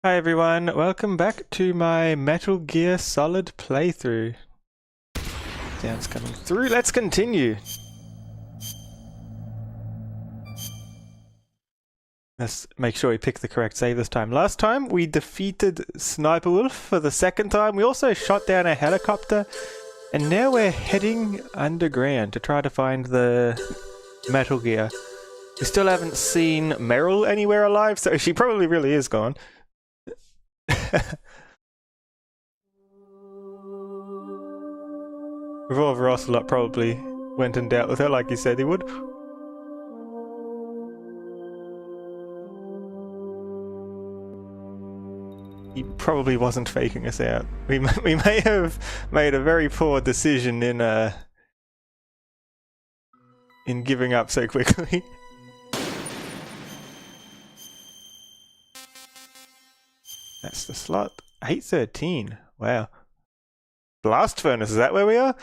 Hi everyone, welcome back to my Metal Gear Solid playthrough. Sounds coming through, let's continue. Let's make sure we pick the correct save this time. Last time we defeated Sniper Wolf for the second time. We also shot down a helicopter. And now we're heading underground to try to find the Metal Gear. We still haven't seen Meryl anywhere alive, so she probably really is gone. Revolver Ocelot probably went and dealt with her like he said he would. He probably wasn't faking us out. We may have made a very poor decision in giving up so quickly. That's the slot. 813. Wow. Blast furnace, is that where we are?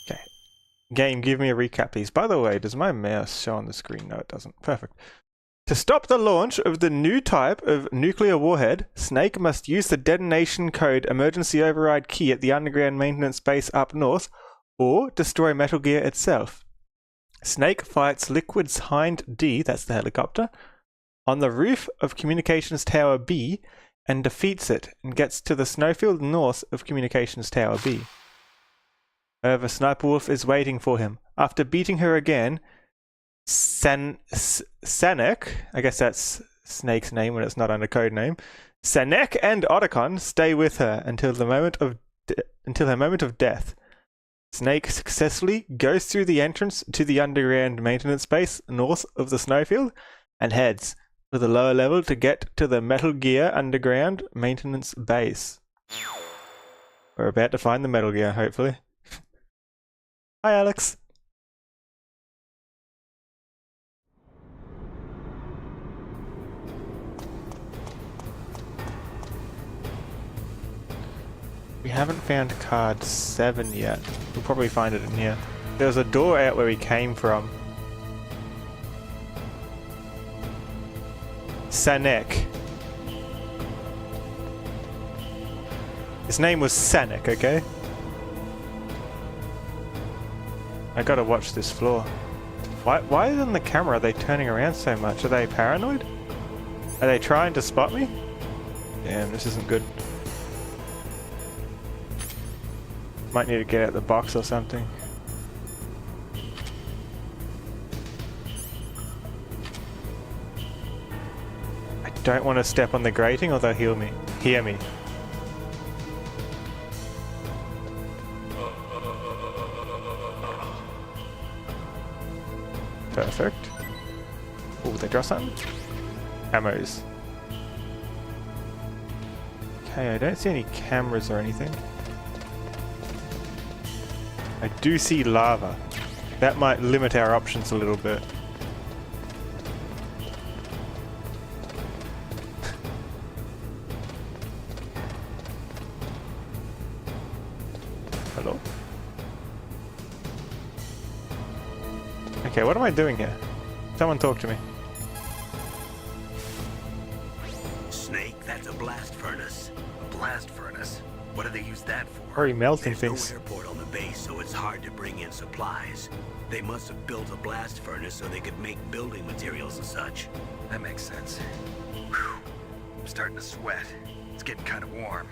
Okay. Game, give me a recap, please. By the way, does my mouse show on the screen? No, it doesn't. Perfect. To stop the launch of the new type of nuclear warhead, Snake must use the detonation code emergency override key at the underground maintenance base up north, or destroy Metal Gear itself. Snake fights Liquid's Hind D, that's the helicopter, on the roof of Communications Tower B and defeats it and gets to the snowfield north of Communications Tower B. However, Sniper Wolf is waiting for him. After beating her again, Sanek, I guess that's Snake's name when it's not under code name, Sanek and Otacon stay with her until her moment of death. Snake successfully goes through the entrance to the underground maintenance base north of the snowfield and heads to the lower level to get to the Metal Gear underground maintenance base. We're about to find the Metal Gear, hopefully. Hi, Alex. We haven't found card 7 yet. We'll probably find it in here. There's a door out where we came from. Sanek. His name was Sanek, okay? I gotta watch this floor. Why is on the camera are they turning around so much? Are they paranoid? Are they trying to spot me? Damn, this isn't good. Might need to get out the box or something. I don't want to step on the grating or they'll hear me. Perfect. Oh, they draw something? Ammos. Okay, I don't see any cameras or anything. I do see lava. That might limit our options a little bit. Hello? Okay, what am I doing here? Someone talk to me. Snake, that's a blast furnace. A blast furnace? What do they use that for? Hurry, melting There's things. no airport on the base, so it's hard to bring in supplies. They must have built a blast furnace so they could make building materials and such. That makes sense. Whew. I'm starting to sweat. It's getting kind of warm.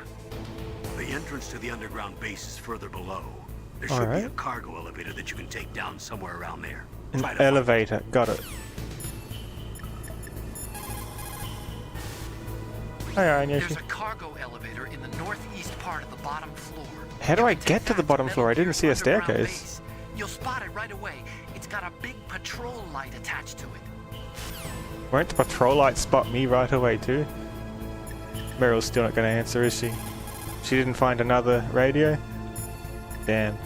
The entrance to the underground base is further below. There should be a cargo elevator that you can take down somewhere around there. An Try to find elevator, got it. Hi, Anya. There's a cargo elevator in the northeast part of the bottom floor. How do I get to the bottom floor? I didn't see a staircase. Base. You'll spot it right away. It's got a big patrol light attached to it. Won't the patrol light spot me right away too? Meryl's still not going to answer, is she? She didn't find another radio? Damn.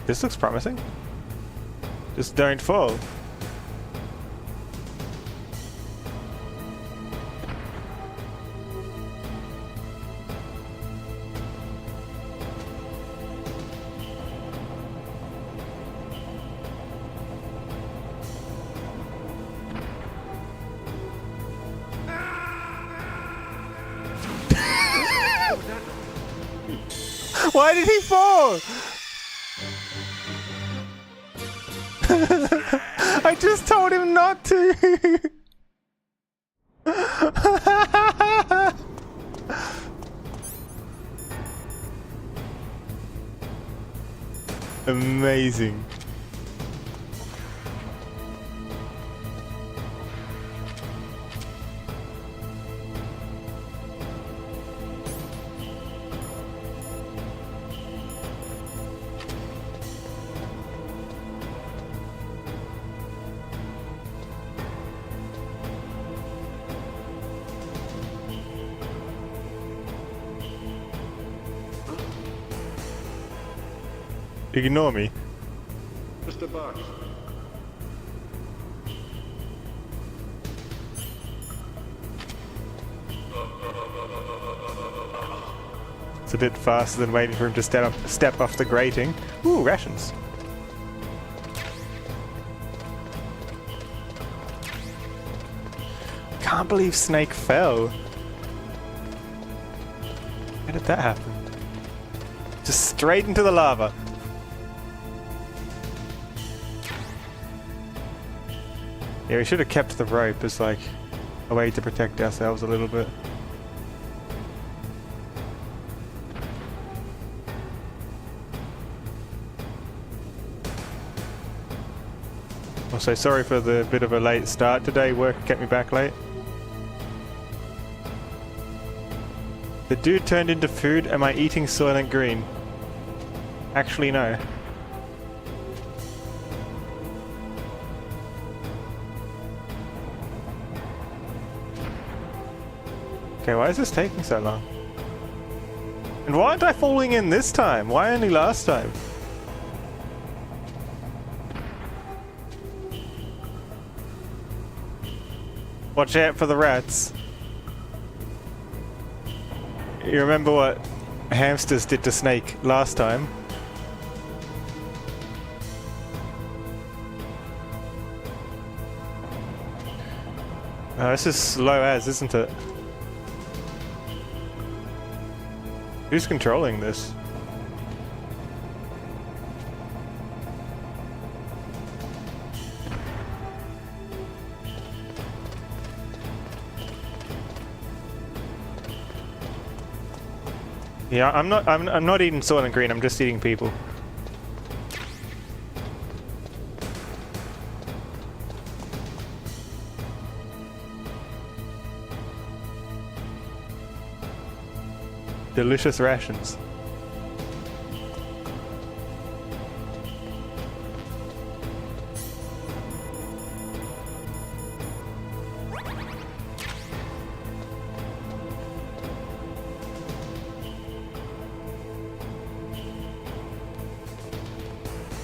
This looks promising. Just don't fall. Why did he fall? I just told him not to. Amazing. Ignore me. Mr. Box. It's a bit faster than waiting for him to step off the grating. Ooh, rations. Can't believe Snake fell. How did that happen? Just straight into the lava. Yeah, we should have kept the rope as like a way to protect ourselves a little bit. Also, sorry for the bit of a late start today. Work kept me back late. The dude turned into food. Am I eating Soylent Green? Actually, no. Okay, why is this taking so long? And why aren't I falling in this time? Why only last time? Watch out for the rats. You remember what hamsters did to Snake last time? Oh, this is slow as, isn't it? Who's controlling this? Yeah, I'm not eating Soylent Green, I'm just eating people. Delicious rations.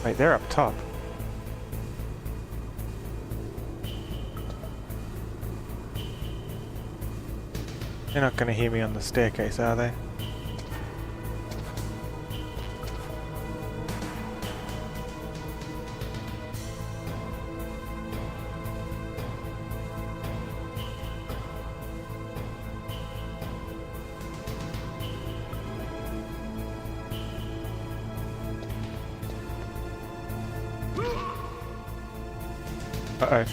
Wait, they're up top. They're not going to hear me on the staircase, are they? Uh-oh.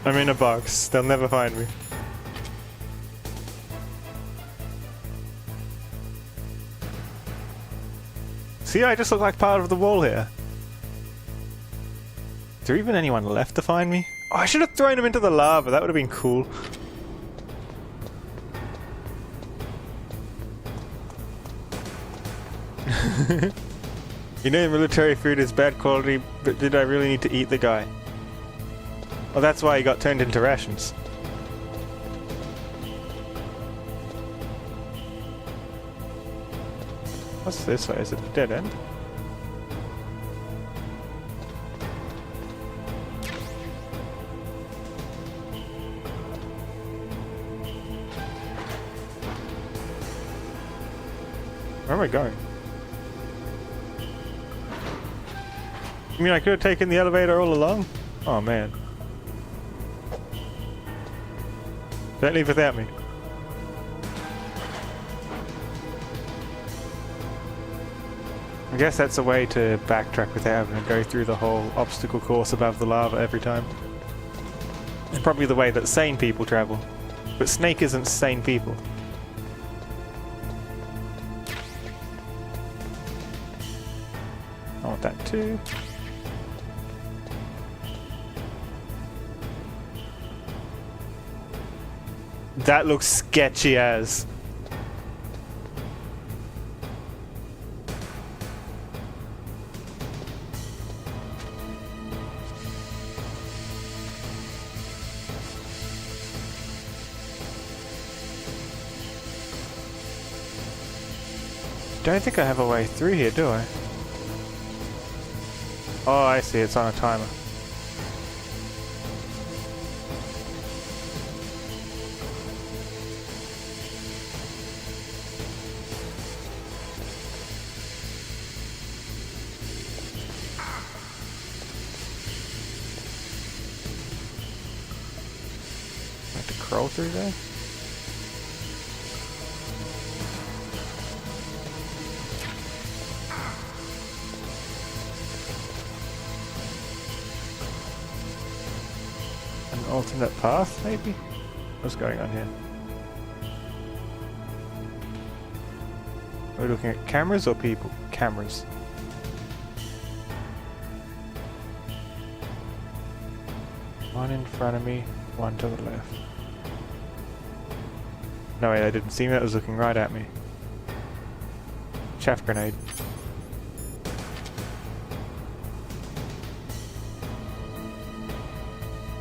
I'm in a box. They'll never find me. See, I just look like part of the wall here. Is there even anyone left to find me? Oh, I should have thrown him into the lava. That would have been cool. You know military food is bad quality, but did I really need to eat the guy? Well, that's why he got turned into rations. What's this way? Is it a dead end? Where am I going? You mean I could have taken the elevator all along? Oh man. Don't leave without me. I guess that's a way to backtrack without having to go through the whole obstacle course above the lava every time. It's probably the way that sane people travel. But Snake isn't sane people. I want that too. That looks sketchy as. Don't think I have a way through here, do I? Oh, I see, it's on a timer. I have to crawl through there? Alternate path, maybe? What's going on here? Are we looking at cameras or people? Cameras. One in front of me, one to the left. No wait, I didn't see that, it was looking right at me. Chaff grenade.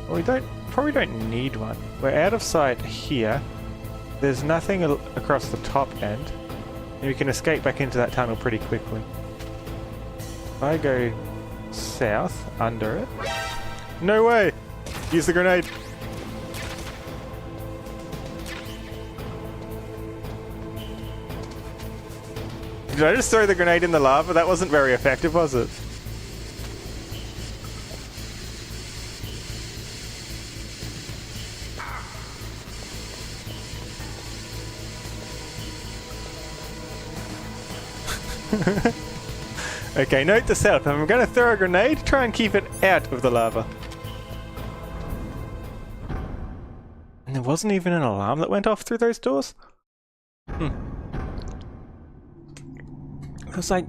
Well, we probably don't need one. We're out of sight here. There's nothing across the top end. And we can escape back into that tunnel pretty quickly. If I go south, under it... No way! Use the grenade! Did I just throw the grenade in the lava? That wasn't very effective, was it? Okay, note to self, if I'm going to throw a grenade, try and keep it out of the lava. And there wasn't even an alarm that went off through those doors? There's like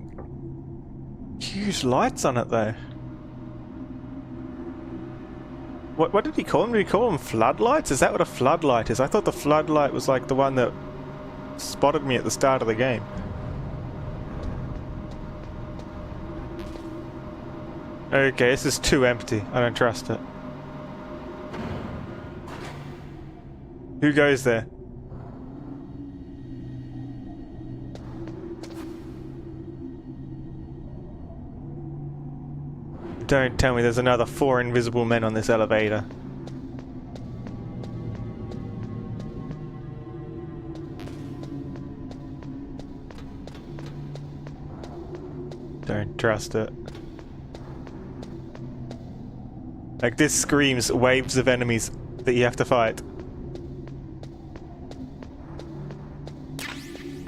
huge lights on it though. What did he call them? Did he call them floodlights? Is that what a floodlight is? I thought the floodlight was like the one that spotted me at the start of the game. Okay, this is too empty. I don't trust it. Who goes there? Don't tell me there's another 4 invisible men on this elevator. Don't trust it. Like, this screams waves of enemies that you have to fight.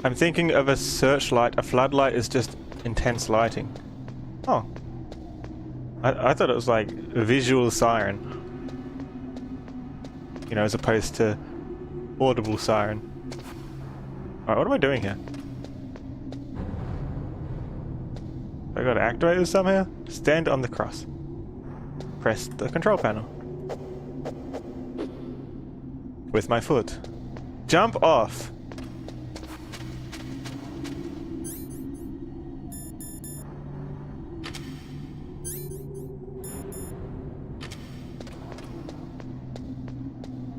I'm thinking of a searchlight. A floodlight is just intense lighting. Oh. I thought it was like a visual siren. You know, as opposed to audible siren. Alright, what am I doing here? I gotta activate this somehow? Stand on the cross. Press the control panel. With my foot. Jump off!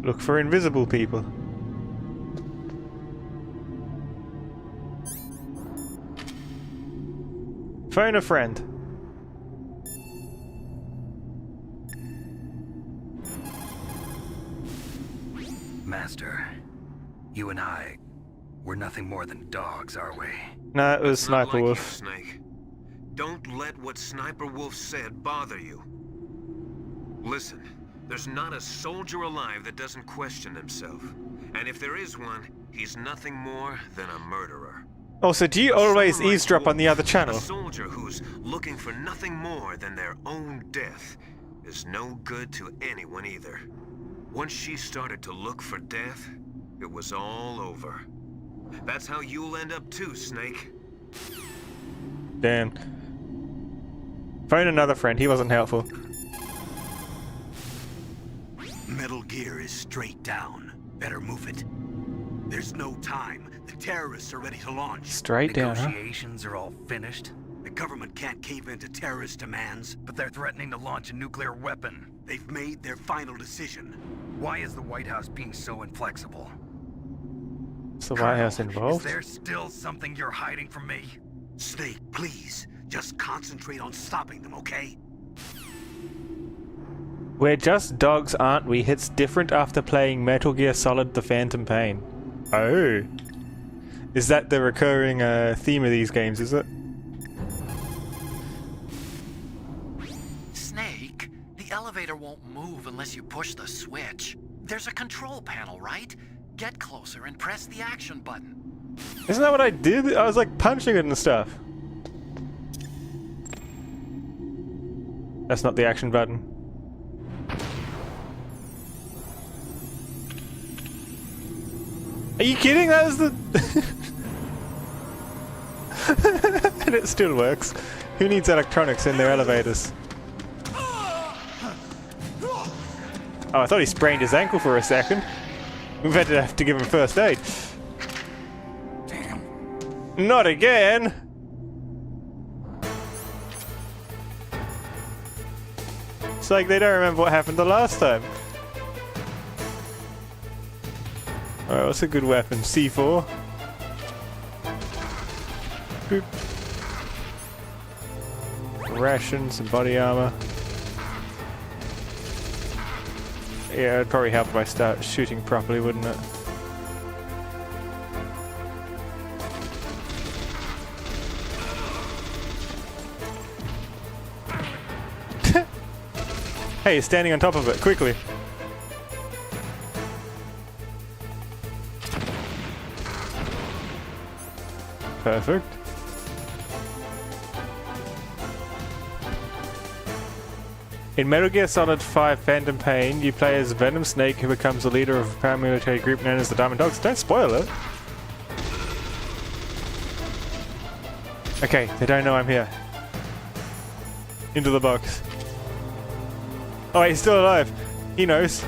Look for invisible people. Phone a friend. Master, you and I, we're nothing more than dogs, are we? No, it was Not Sniper like Wolf. you, Snake. Don't let what Sniper Wolf said bother you. Listen, There's not a soldier alive that doesn't question himself. And if there is one, he's nothing more than a murderer. Oh, so do you always eavesdrop on the other A channel? soldier who's looking for nothing more than their own death is no good to anyone either. Once she started to look for death, it was all over. That's how you'll end up too, Snake. Damn. Phone another friend, he wasn't helpful. Metal Gear is straight down. Better move it. There's no time. The terrorists are ready to launch. Straight down, huh? Negotiations are all finished, The government can't cave into terrorist demands. but they're threatening to launch a nuclear weapon. They've made their final decision. Why is the White House being so inflexible? Is the White House Colonel, involved? Is there still something you're hiding from me? Snake, please. Just concentrate on stopping them, okay? We're just dogs, aren't we? Hits different after playing Metal Gear Solid: The Phantom Pain. Oh. Is that the recurring theme of these games, is it? Snake, the elevator won't move unless you push the switch. There's a control panel, right? Get closer and press the action button. Isn't that what I did? I was like punching it and stuff. That's not the action button. Are you kidding? That was the... And it still works. Who needs electronics in their elevators? Oh, I thought he sprained his ankle for a second. We've had to have to give him first aid. Damn. Not again! It's like they don't remember what happened the last time. Alright, what's a good weapon? C4? Boop. Rations and body armor. Yeah, it'd probably help if I start shooting properly, wouldn't it? Hey, he's standing on top of it, quickly. Perfect. In Metal Gear Solid 5 Phantom Pain, you play as Venom Snake, who becomes the leader of a paramilitary group known as the Diamond Dogs. Don't spoil it. Okay, they don't know I'm here. Into the box. Oh wait, he's still alive. He knows.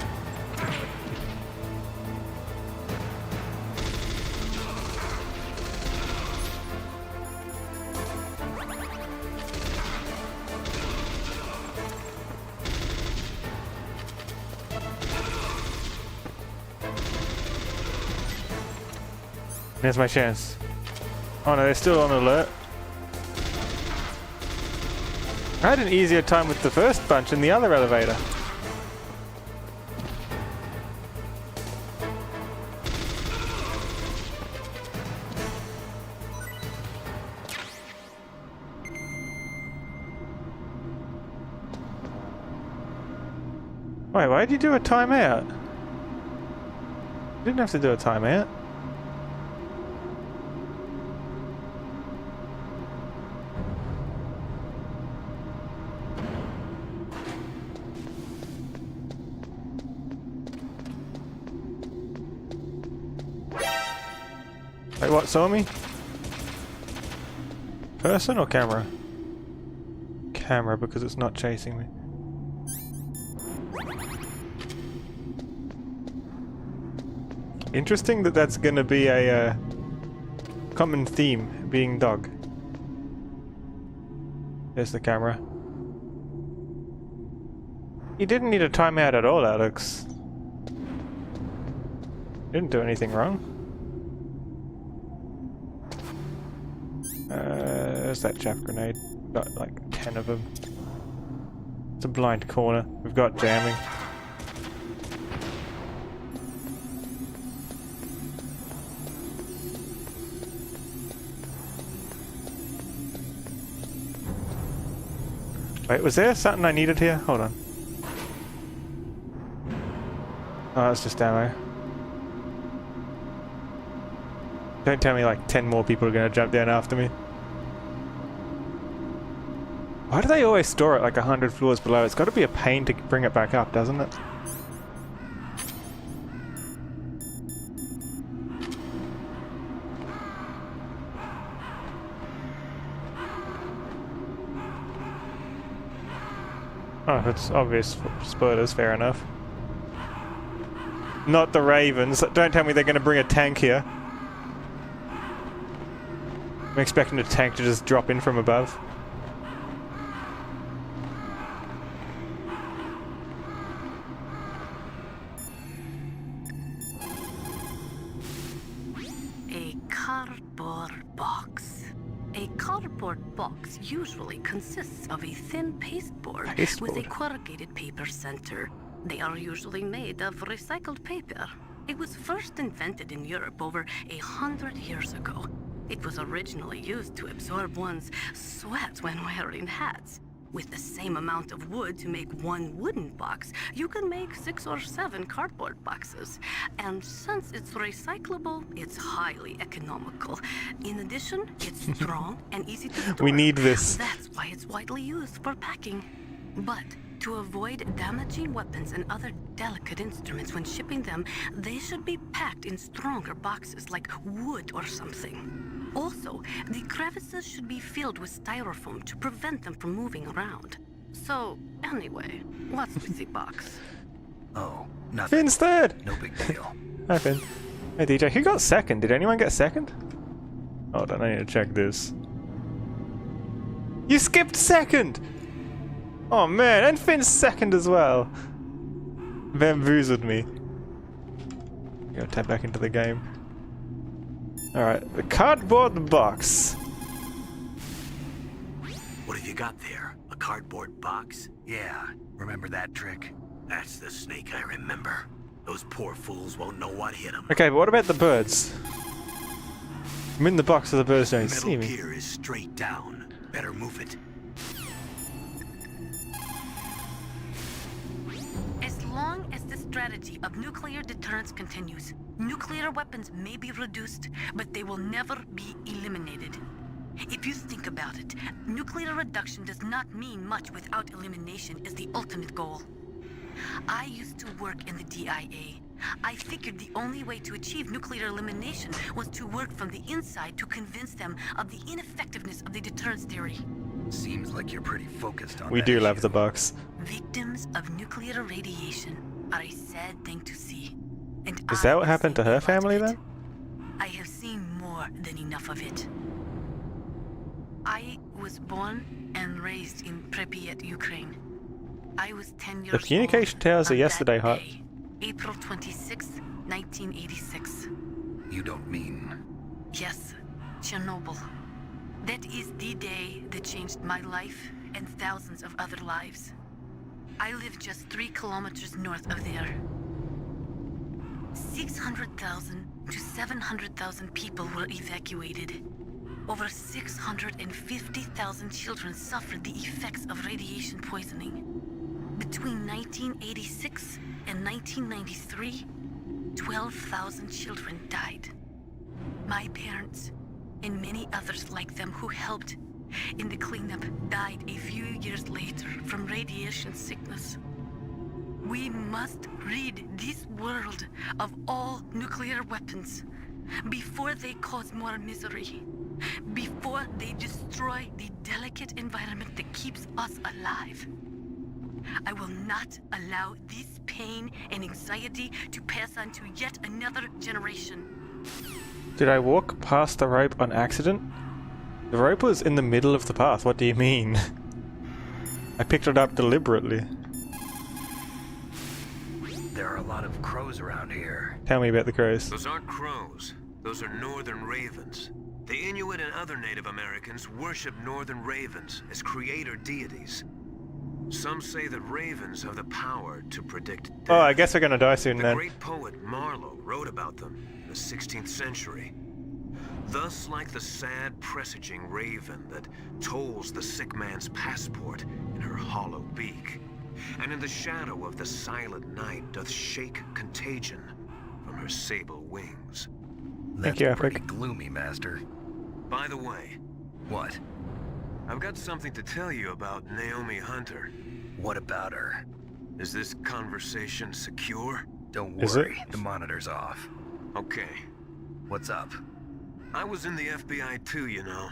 There's my chance. Oh no, they're still on alert. I had an easier time with the first bunch in the other elevator. Wait, why'd you do a timeout? You didn't have to do a timeout. Wait, what, saw me? Person or camera? Camera, because it's not chasing me. Interesting that that's gonna be a common theme, being dog. There's the camera. You didn't need a timeout at all, Alex. Didn't do anything wrong. There's that chaff grenade. Got like 10 of them. It's a blind corner. We've got jamming. Wait, was there something I needed here? Hold on. Oh, that's just ammo. Don't tell me like 10 more people are gonna jump down after me. Why do they always store it like 100 floors below? It's got to be a pain to bring it back up, doesn't it? Oh, if it's obvious spoilers, fair enough. Not the Ravens. Don't tell me they're going to bring a tank here. I'm expecting a tank to just drop in from above. A cardboard box. A cardboard box usually consists of a thin pasteboard with a corrugated paper center. They are usually made of recycled paper. It was first invented in Europe over 100 years ago. It was originally used to absorb one's sweat when wearing hats. With the same amount of wood to make one wooden box, you can make 6 or 7 cardboard boxes. And since it's recyclable, it's highly economical. In addition, it's strong and easy to store. We need this. That's why it's widely used for packing. But to avoid damaging weapons and other delicate instruments when shipping them, they should be packed in stronger boxes like wood or something. Also, the crevices should be filled with styrofoam to prevent them from moving around. So, anyway, what's with the box? Oh, nothing. Finn's third! No big deal. Hi, Finn. Hey, DJ. Who got second? Did anyone get second? Hold on, I need to check this. You skipped second! Oh man, and Finn's second as well. Bamboozled me. Gotta tap back into the game. Alright, the cardboard box. What have you got there? A cardboard box? Yeah, remember that trick? That's the snake I remember. Those poor fools won't know what hit them. Okay, but what about the birds? I'm in the box so the birds don't see Metal me. gear is straight down. Better move it. As long as the strategy of nuclear deterrence continues, nuclear weapons may be reduced, but they will never be eliminated. If you think about it, nuclear reduction does not mean much without elimination as the ultimate goal. I used to work in the DIA. I figured the only way to achieve nuclear elimination was to work from the inside to convince them of the ineffectiveness of the deterrence theory. Seems like you're pretty focused on We that do love issue. the box. Victims of nuclear radiation are a sad thing to see. And Is that I what have happened to seen a her lot of family it. then? I have seen more than enough of it. I was born and raised in Pripyat, Ukraine. I was 10 years old. The communication towers are on yesterday that hot. day, April 26, 1986. You don't mean... Yes, Chernobyl. That is the day that changed my life and thousands of other lives. I live just 3 kilometers north of there. 600,000 to 700,000 people were evacuated. Over 650,000 children suffered the effects of radiation poisoning. Between 1986 and 1993, 12,000 children died. My parents, and many others like them who helped in the cleanup, died a few years later from radiation sickness. We must rid this world of all nuclear weapons before they cause more misery, before they destroy the delicate environment that keeps us alive. I will not allow this pain and anxiety to pass on to yet another generation. Did I walk past the rope on accident? The rope was in the middle of the path. What do you mean? I picked it up deliberately. There are a lot of crows around here. Tell me about the crows. Those aren't crows. Those are northern ravens. The Inuit and other Native Americans worship northern ravens as creator deities. Some say that ravens have the power to predict death. Oh, I guess we're gonna die soon The then. great poet Marlowe wrote about them in the 16th century. Thus, like the sad presaging raven that tolls the sick man's passport in her hollow beak, and in the shadow of the silent night doth shake contagion from her sable wings. Thank That's you, pretty Epic. gloomy, Master. By the way, What? I've got something to tell you about Naomi Hunter. What about her? Is this conversation secure? Don't Is it? worry, the monitor's off. Okay. What's up? I was in the FBI too, you know.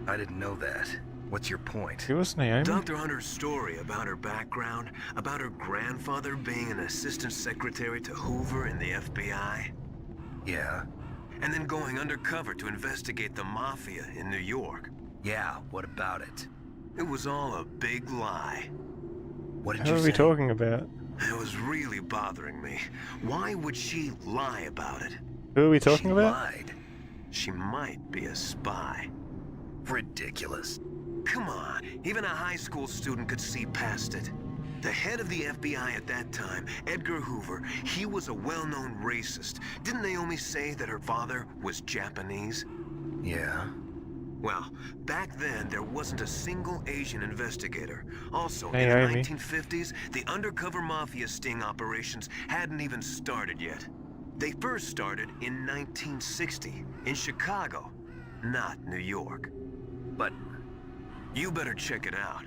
I didn't know that. What's your point? Who was Naomi? Dr. Hunter's story about her background, about her grandfather being an assistant secretary to Hoover in the FBI, Yeah? and then going undercover to investigate the mafia in New York. Yeah, what about it? It was all a big lie. What did Who you are say? we talking about? It was really bothering me. Why would she lie about it? Who are we talking She about? lied. She might be a spy. Ridiculous. Come on, even a high school student could see past it. The head of the FBI at that time, Edgar Hoover, he was a well-known racist. Didn't Naomi say that her father was Japanese? Yeah? Well, back then, there wasn't a single Asian investigator. Also, Naomi. in the 1950s, the undercover mafia sting operations hadn't even started yet. They first started in 1960, in Chicago, not New York. But You better check it out.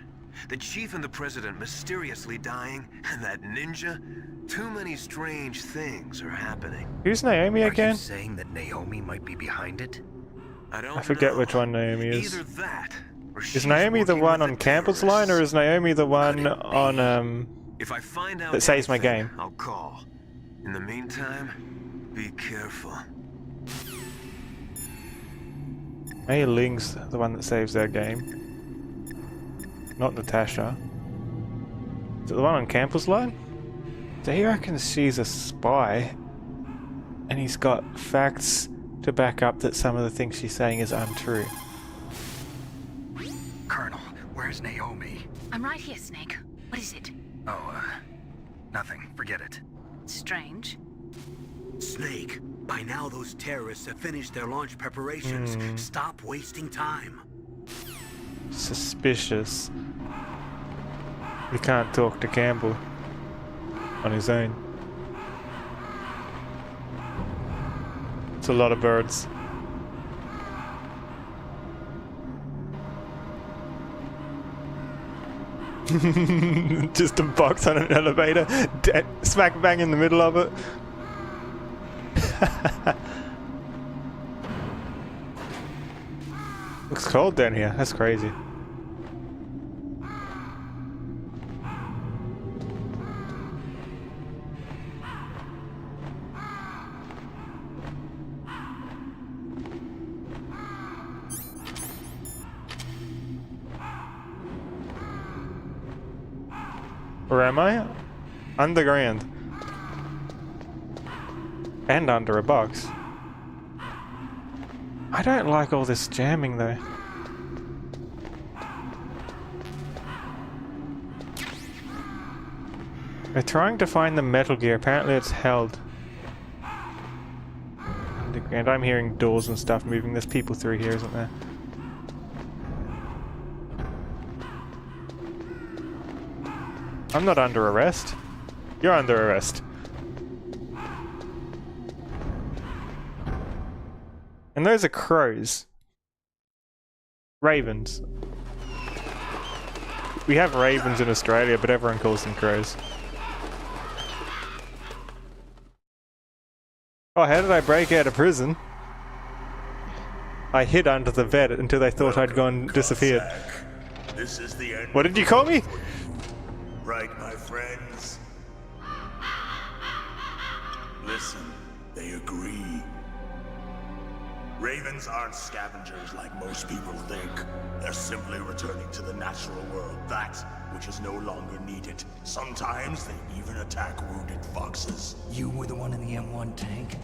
The chief and the president mysteriously dying, and that ninja? Too many strange things are happening. Who's Naomi are again? you saying that Naomi might be behind it? I don't I forget know. which one Naomi is. Either that, or Is she's Naomi the working one with on Campbell's terrorists. line, or is Naomi the one Could it be? on If I find out that saves my anything, game? I'll call. In the meantime, be careful. Mei Ling's the one that saves their game. Not Natasha. Is it the one on Campbell's line? So he reckons she's a spy, and he's got facts to back up that some of the things she's saying is untrue. Colonel, where's Naomi? I'm right here, Snake. What is it? Oh, nothing. Forget it. Strange. Snake, by now those terrorists have finished their launch preparations. Stop wasting time. Suspicious. We can't talk to Campbell on his own. It's a lot of birds. Just a box on an elevator, smack bang in the middle of it. Looks cold down here, that's crazy. Where am I? Underground. And under a box. I don't like all this jamming though. We're trying to find the Metal Gear. Apparently it's held. Underground. I'm hearing doors and stuff moving. There's people through here, isn't there? I'm not under arrest. You're under arrest. And those are crows. Ravens. We have ravens in Australia, but everyone calls them crows. Oh, how did I break out of prison? I hid under the bed until they thought I'd gone disappeared. This is the end. What did you call me? Right, my friends? Listen, they agree. Ravens aren't scavengers like most people think. They're simply returning to the natural world, that which is no longer needed. Sometimes they even attack wounded foxes. You were the one in the M1 tank?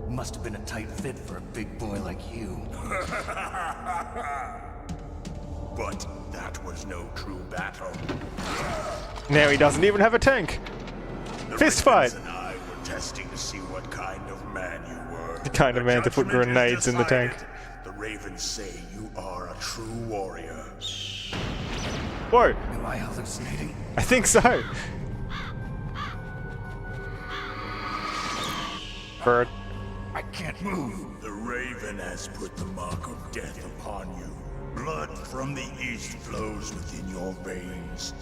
Must have been a tight fit for a big boy like you. But that was no true battle. Now he doesn't even have a tank. The Fist fight. Ravens and I were testing to see what kind of man you were. The kind of man to put judgment is grenades in the tank. decided. The Ravens say you are a true warrior. Whoa! Am I hallucinating? I think so. Bird. I can't move. The Raven has put the mark of death upon you. Blood from the east flows within your veins.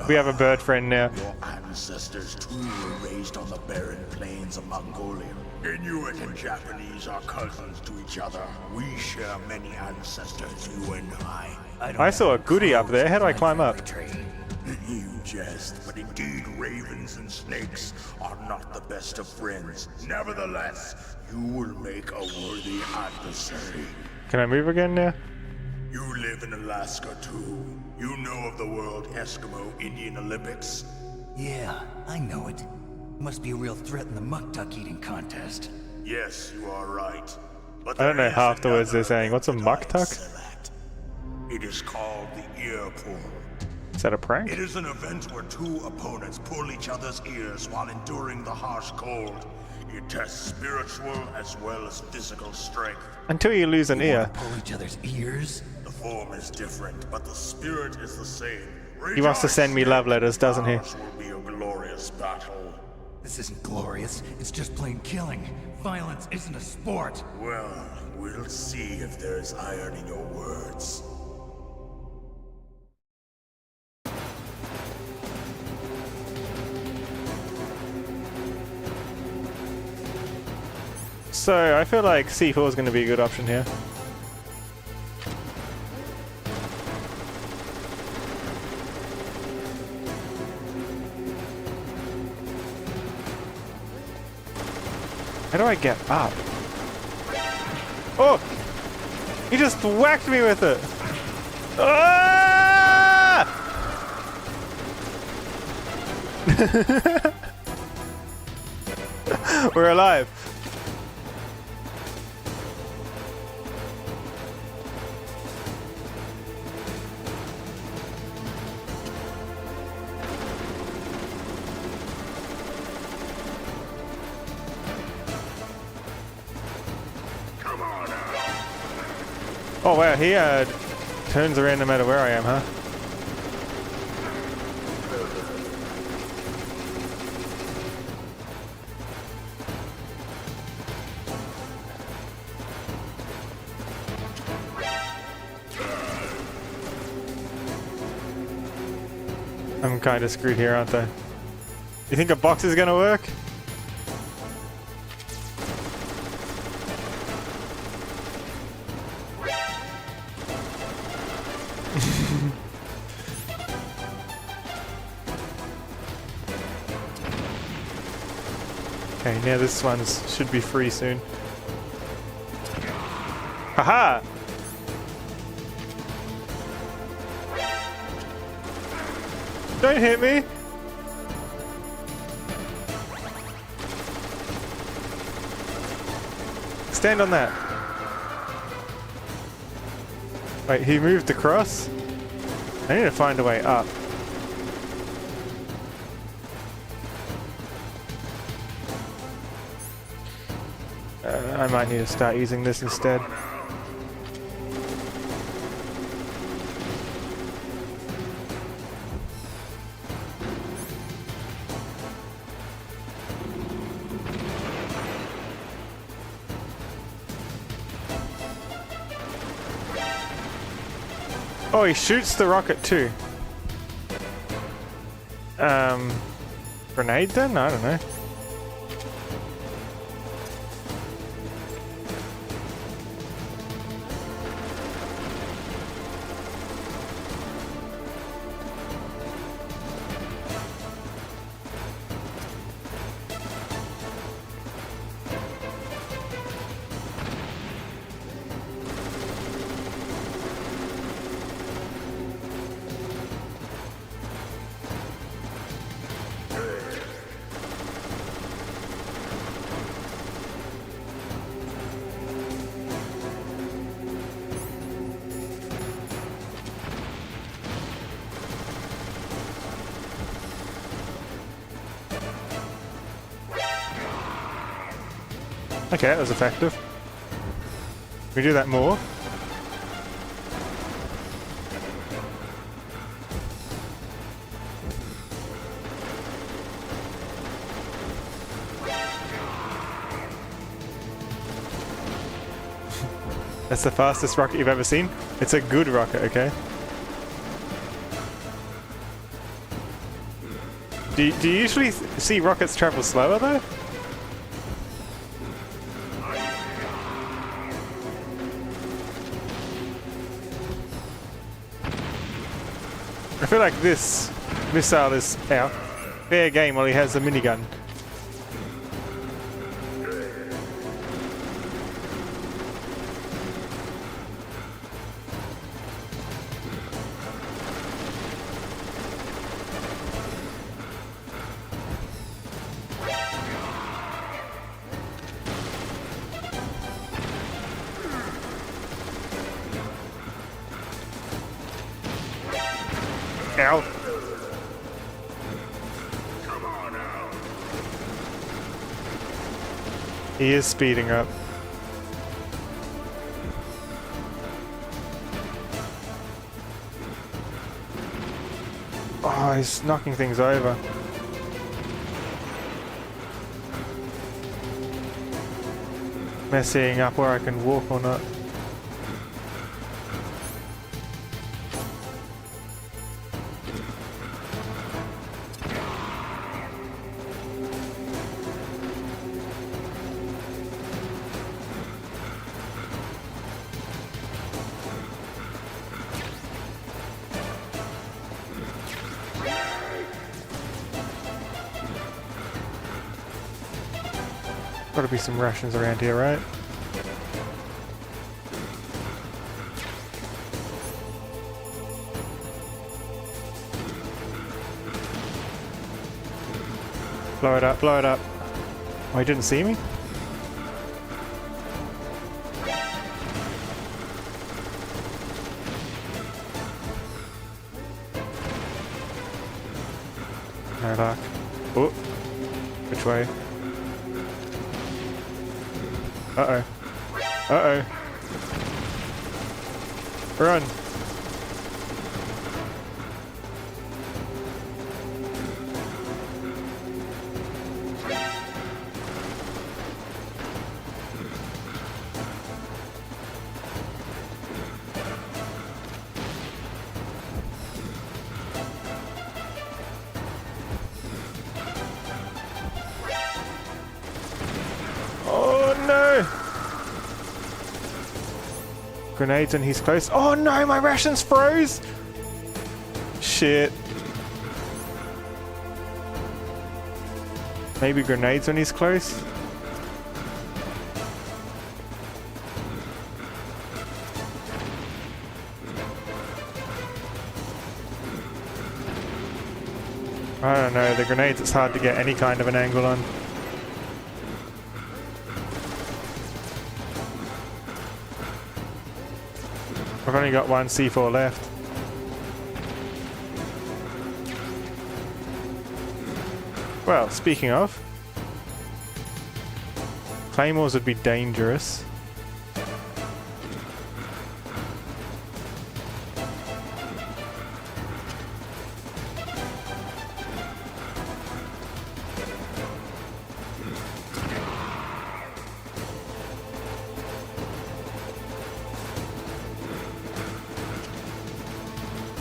We have a bird friend now. Your ancestors too were raised on the barren plains of Mongolia. Inuit and Japanese are cousins to each other. We share many ancestors, you and I. I saw a goodie up there. How do I climb up? You jest, but indeed ravens and snakes are not the best of friends. Nevertheless, you will make a worthy adversary. Can I move again now? You live in Alaska too. You know of the World Eskimo Indian Olympics? Yeah, I know it. Must be a real threat in the muck-duck eating contest. Yes, you are right. But I don't know there is half the words they're another saying. What's a event I muck-tuck? select. It is called the ear pull. Is that a prank? It is an event where two opponents pull each other's ears while enduring the harsh cold. It tests spiritual as well as physical strength. Until you lose an ear. Pull each other's ears? The form is different, but the spirit is the same. He wants to send me love letters, doesn't he? Ours will be a glorious battle. This isn't glorious. It's just plain killing. Violence isn't a sport. Well, we'll see if there's iron in your words. So, I feel like C4 is going to be a good option here. How do I get up? Oh! He just whacked me with it! Ah! We're alive. Oh wow, he turns around no matter where I am, huh? I'm kinda screwed here, aren't I? You think a box is gonna work? Okay, now this one should be free soon. Haha! Don't hit me! Stand on that. Wait, he moved across? I need to find a way up. I might need to start using this instead. Oh, he shoots the rocket too. Grenade then? I don't know. Okay, that was effective. Can we do that more? That's the fastest rocket you've ever seen. It's a good rocket, okay? Do you usually see rockets travel slower though? I feel like this missile is fair game while he has a minigun. Ow. He is speeding up. Oh, he's knocking things over. Messing up where I can walk or not. Gotta be some rations around here, right? Blow it up, blow it up. Oh, he didn't see me? No luck. Oh, which way? Uh-oh. Uh-oh. Run! Oh no! Grenades and he's close. Oh no, my rations froze! Shit. Maybe grenades when he's close? I don't know, the grenades it's hard to get any kind of an angle on. I've only got one C4 left. Well, speaking of, claymores would be dangerous.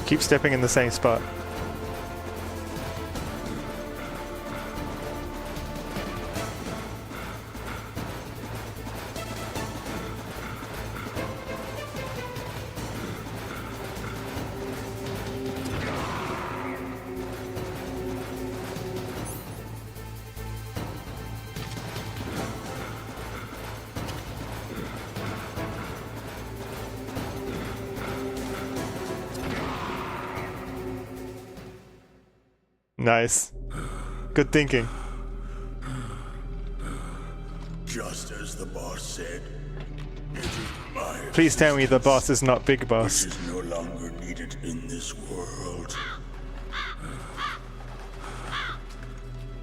Keep stepping in the same spot. Nice. Good thinking. Just as the boss said, it is my Please tell me the boss is not Big Boss. which is no longer needed in this world.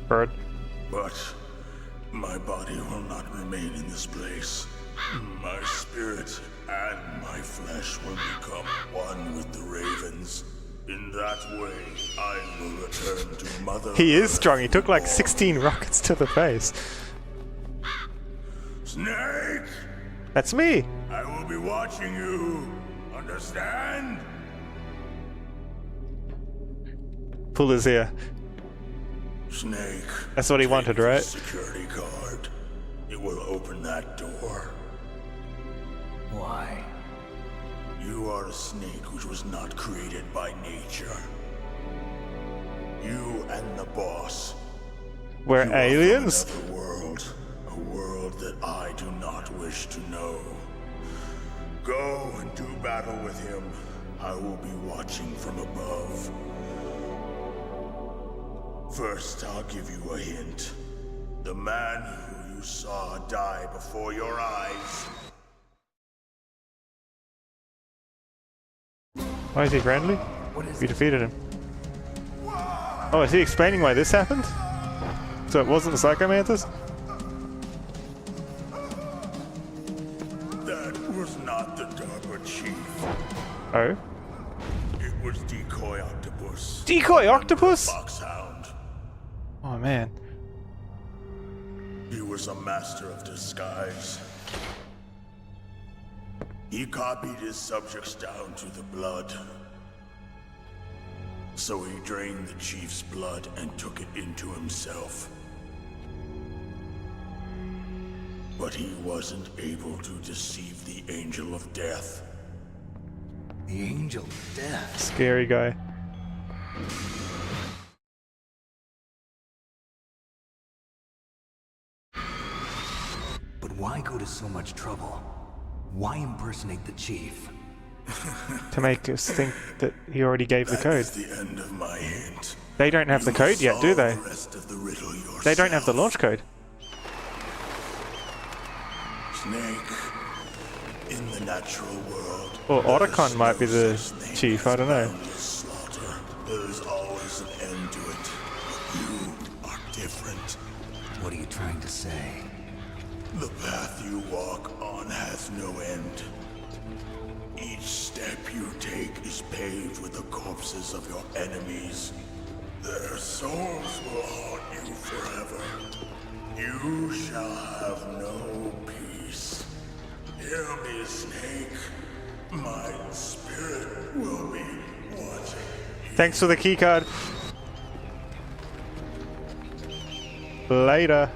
Bird. But my body will not remain in this place. My spirit and my flesh will become one with the ravens. In that way, I will return to Mother He is Earth strong. He took like for 16 rockets to the face. Snake! That's me. I will be watching you. Understand? Pull his ear. Snake. That's what he wanted, take the right? Security card. It will open that door. Why? You are a snake which was not created by nature. You and the boss. We're You are from aliens? another world. A world that I do not wish to know. Go and do battle with him. I will be watching from above. First, I'll give you a hint. The man who you saw die before your eyes. Why is he friendly? What is We defeated him. Oh, is he explaining why this happened? So it wasn't the Psychomantis? That was not the DARPA chief. Oh? It was Decoy Octopus. Decoy Octopus? Foxhound. Oh man. He was a master of disguise. He copied his subjects down to the blood. So he drained the chief's blood and took it into himself. But he wasn't able to deceive the Angel of Death. The Angel of Death? Scary guy. But why go to so much trouble? Why impersonate the chief? To make us think that he already gave the code. That's the end of my hint. They don't have the You code yet, do solve they? the rest of the riddle yourself. They don't have the launch code. Snake. In the natural world. Or there Otacon is might be no the such thing chief, as I don't know. boundless slaughter. There is always an end to it. But you are different. What are you trying to say? The path you walk on has no end. Each step you take is paved with the corpses of your enemies. Their souls will haunt you forever. You shall have no peace. Hear me, Snake. My spirit will be watching. Thanks for the keycard. Later.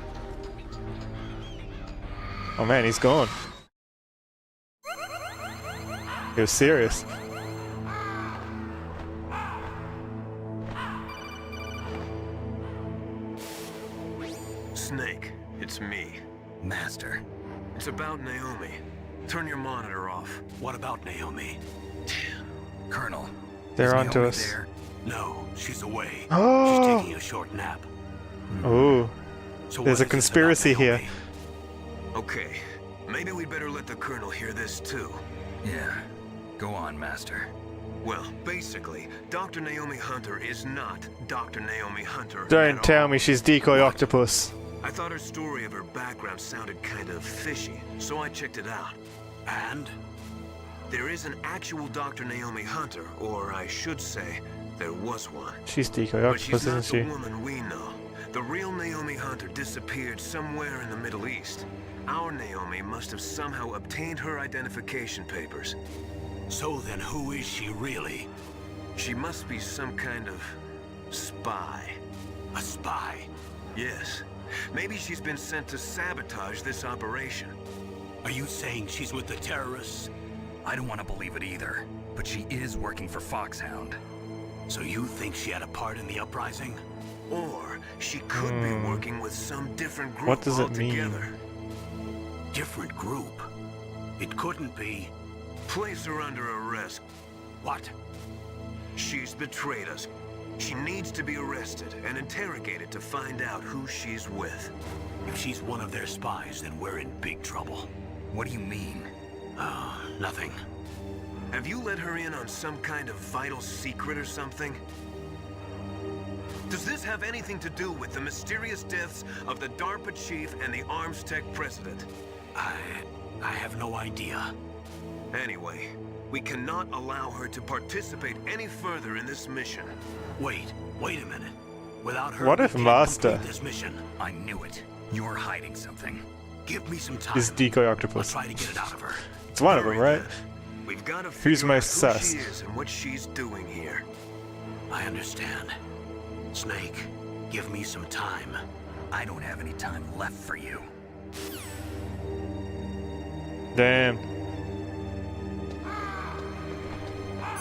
Oh man, he's gone. He was serious. Snake, it's me. Master. It's about Naomi. Turn your monitor off. What about Naomi? Colonel. They're is onto Naomi us. there? No, she's away. Oh. She's taking a short nap. Oh, So there's what a is this conspiracy about here. Naomi? Okay, maybe we'd better let the Colonel hear this too. Yeah. Go on, Master. Well, basically, Dr. Naomi Hunter is not Dr. Naomi Hunter Don't at tell all. me she's Decoy Octopus. I thought her story of her background sounded kind of fishy, so I checked it out. And? There is an actual Dr. Naomi Hunter, or I should say, there was one. She's Decoy But Octopus, she's not isn't the she? woman we know. The real Naomi Hunter disappeared somewhere in the Middle East. Our Naomi must have somehow obtained her identification papers. So then who is she really? She must be some kind of spy. A spy? Yes. Maybe she's been sent to sabotage this operation. Are you saying she's with the terrorists? I don't want to believe it either, but she is working for Foxhound. So you think she had a part in the uprising? Or she could be working with some different group What does it mean? altogether. Different group? It couldn't be. Place her under arrest. What? She's betrayed us. She needs to be arrested and interrogated to find out who she's with. If she's one of their spies, then we're in big trouble. What do you mean? Nothing. Have you let her in on some kind of vital secret or something? Does this have anything to do with the mysterious deaths of the DARPA chief and the Arms Tech president? I have no idea. Anyway, we cannot allow her to participate any further in this mission. Wait a minute. Without her, What we if can't Master- complete this mission. I knew it. You're hiding something. Give me some time. This decoy I'll octopus. try to get it out of her. It's one of them, right? We've got to Who's figure out most who sus? she is and what she's doing here. I understand. Snake, give me some time. I don't have any time left for you. Damn.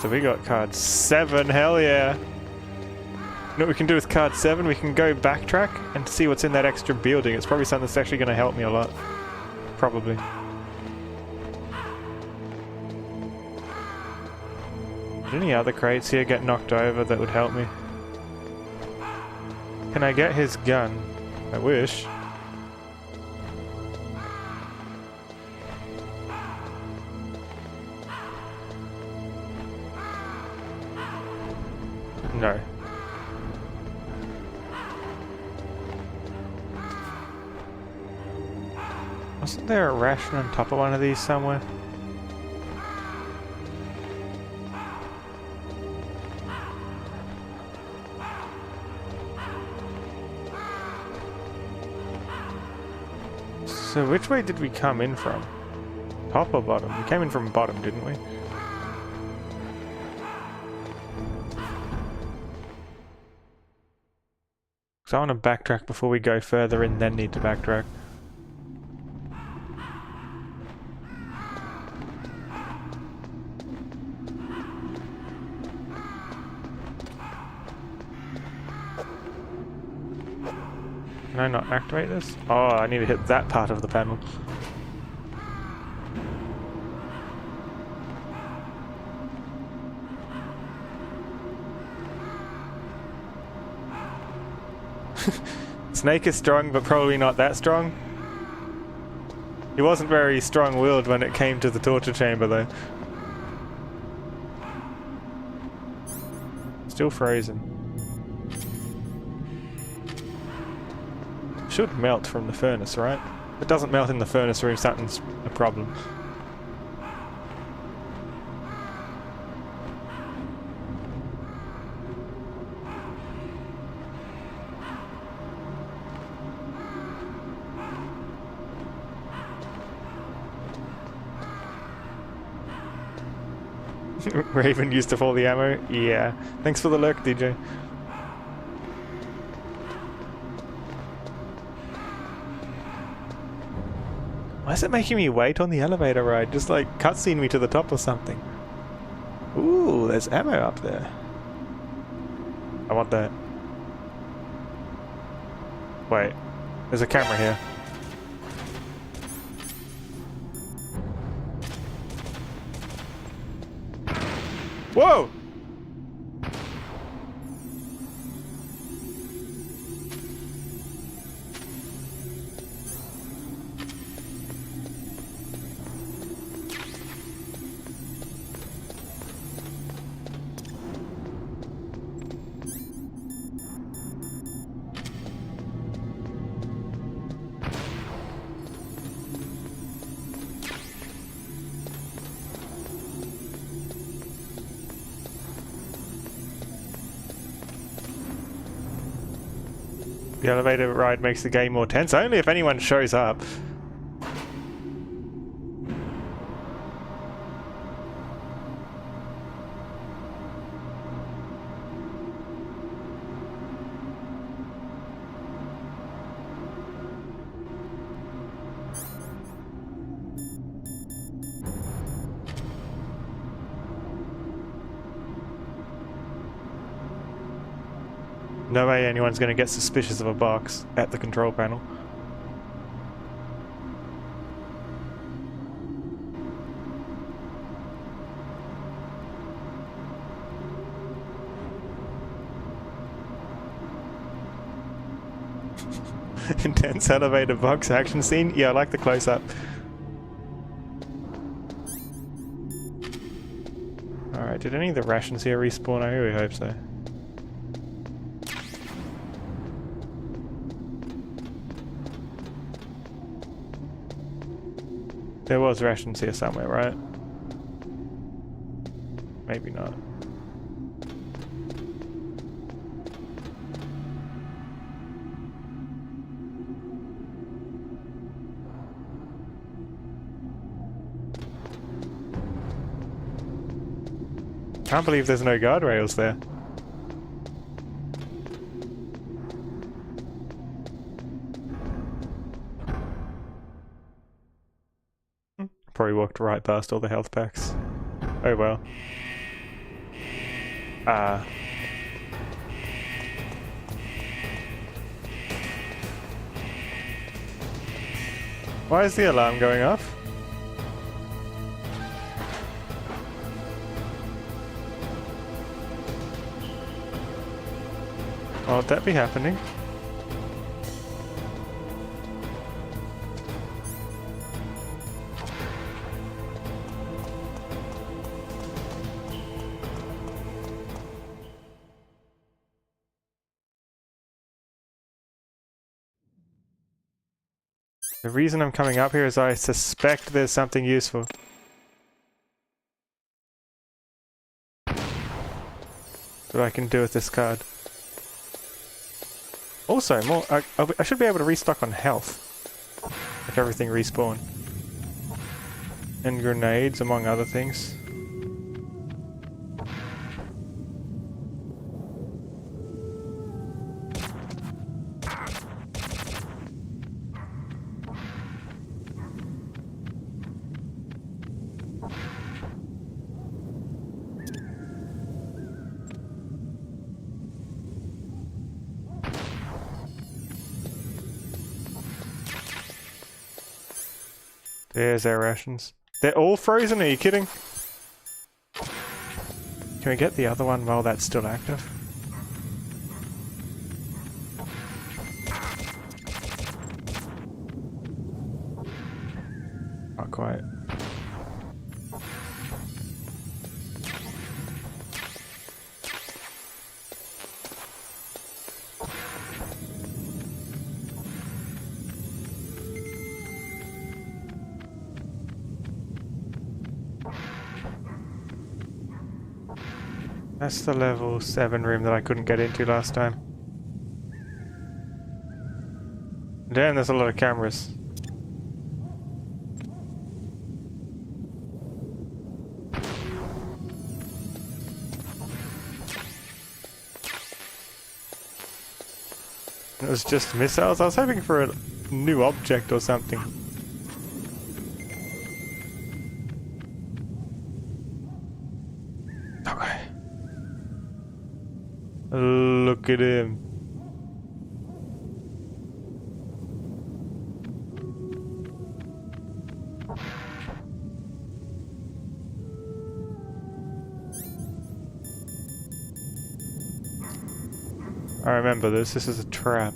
So we got card 7, hell yeah. You know what we can do with card 7? We can go backtrack and see what's in that extra building. It's probably something that's actually going to help me a lot. Probably. Did any other crates here get knocked over that would help me? Can I get his gun? I wish. No. Wasn't there a ration on top of one of these somewhere? So which way did we come in from? Top or bottom? We came in from bottom, didn't we? So I want to backtrack before we go further and then need to backtrack. Can I not activate this? Oh, I need to hit that part of the panel. Snake is strong, but probably not that strong. He wasn't very strong-willed when it came to the torture chamber, though. Still frozen. Should melt from the furnace, right? If it doesn't melt in the furnace room, something's a problem. Raven used up all the ammo? Yeah. Thanks for the lurk, DJ. Why is it making me wait on the elevator ride? Just like cutscene me to the top or something. Ooh, there's ammo up there. I want that. Wait, there's a camera here. Whoa! The elevator ride makes the game more tense, only if anyone shows up. No way anyone's going to get suspicious of a box at the control panel. Intense elevator box action scene? Yeah, I like the close-up. Alright, did any of the rations here respawn? I really hope so. There was rations here somewhere, right? Maybe not. Can't believe there's no guardrails there. Probably walked right past all the health packs. Oh well. Why is the alarm going off? Why would that be happening? The reason I'm coming up here is I suspect there's something useful. That I can do with this card. Also, more. I should be able to restock on health. If everything respawn. And grenades, among other things. There's our rations. They're all frozen? Are you kidding? Can we get the other one while that's still active? Not quite. That's the level 7 room that I couldn't get into last time. Damn, there's a lot of cameras. It was just missiles? I was hoping for a new object or something. Look at him. I remember this. This is a trap.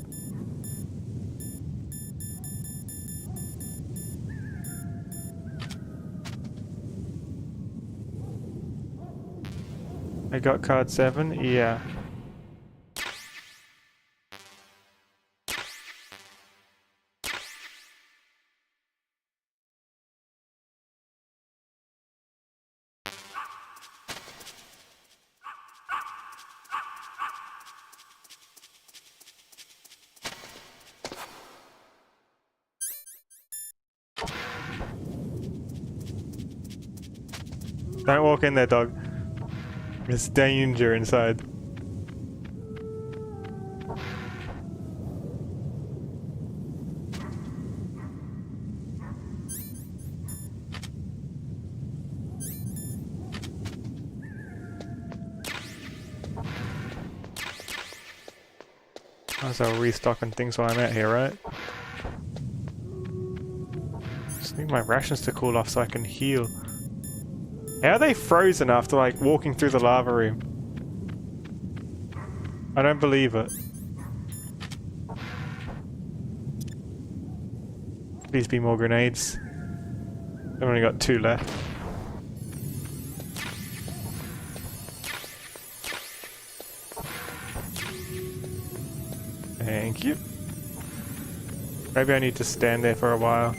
I got card 7? Yeah. Don't walk in there, dog. There's danger inside. I'll restock on things while I'm out here, right? Just need my rations to cool off so I can heal. How are they frozen after, like, walking through the lava room? I don't believe it. Please be more grenades. I've only got 2 left. Thank you. Maybe I need to stand there for a while.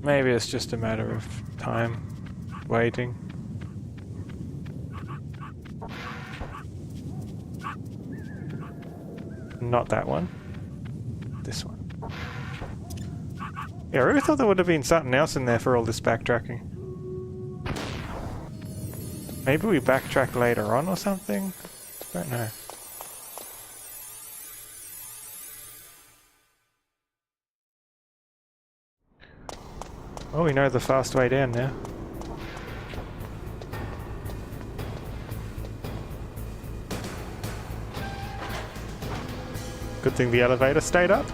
Maybe it's just a matter of time waiting. Not that one. This one. Yeah, I really thought there would have been something else in there for all this backtracking. Maybe we backtrack later on or something? Don't know. Oh, we know the fast way down now. Good thing the elevator stayed up.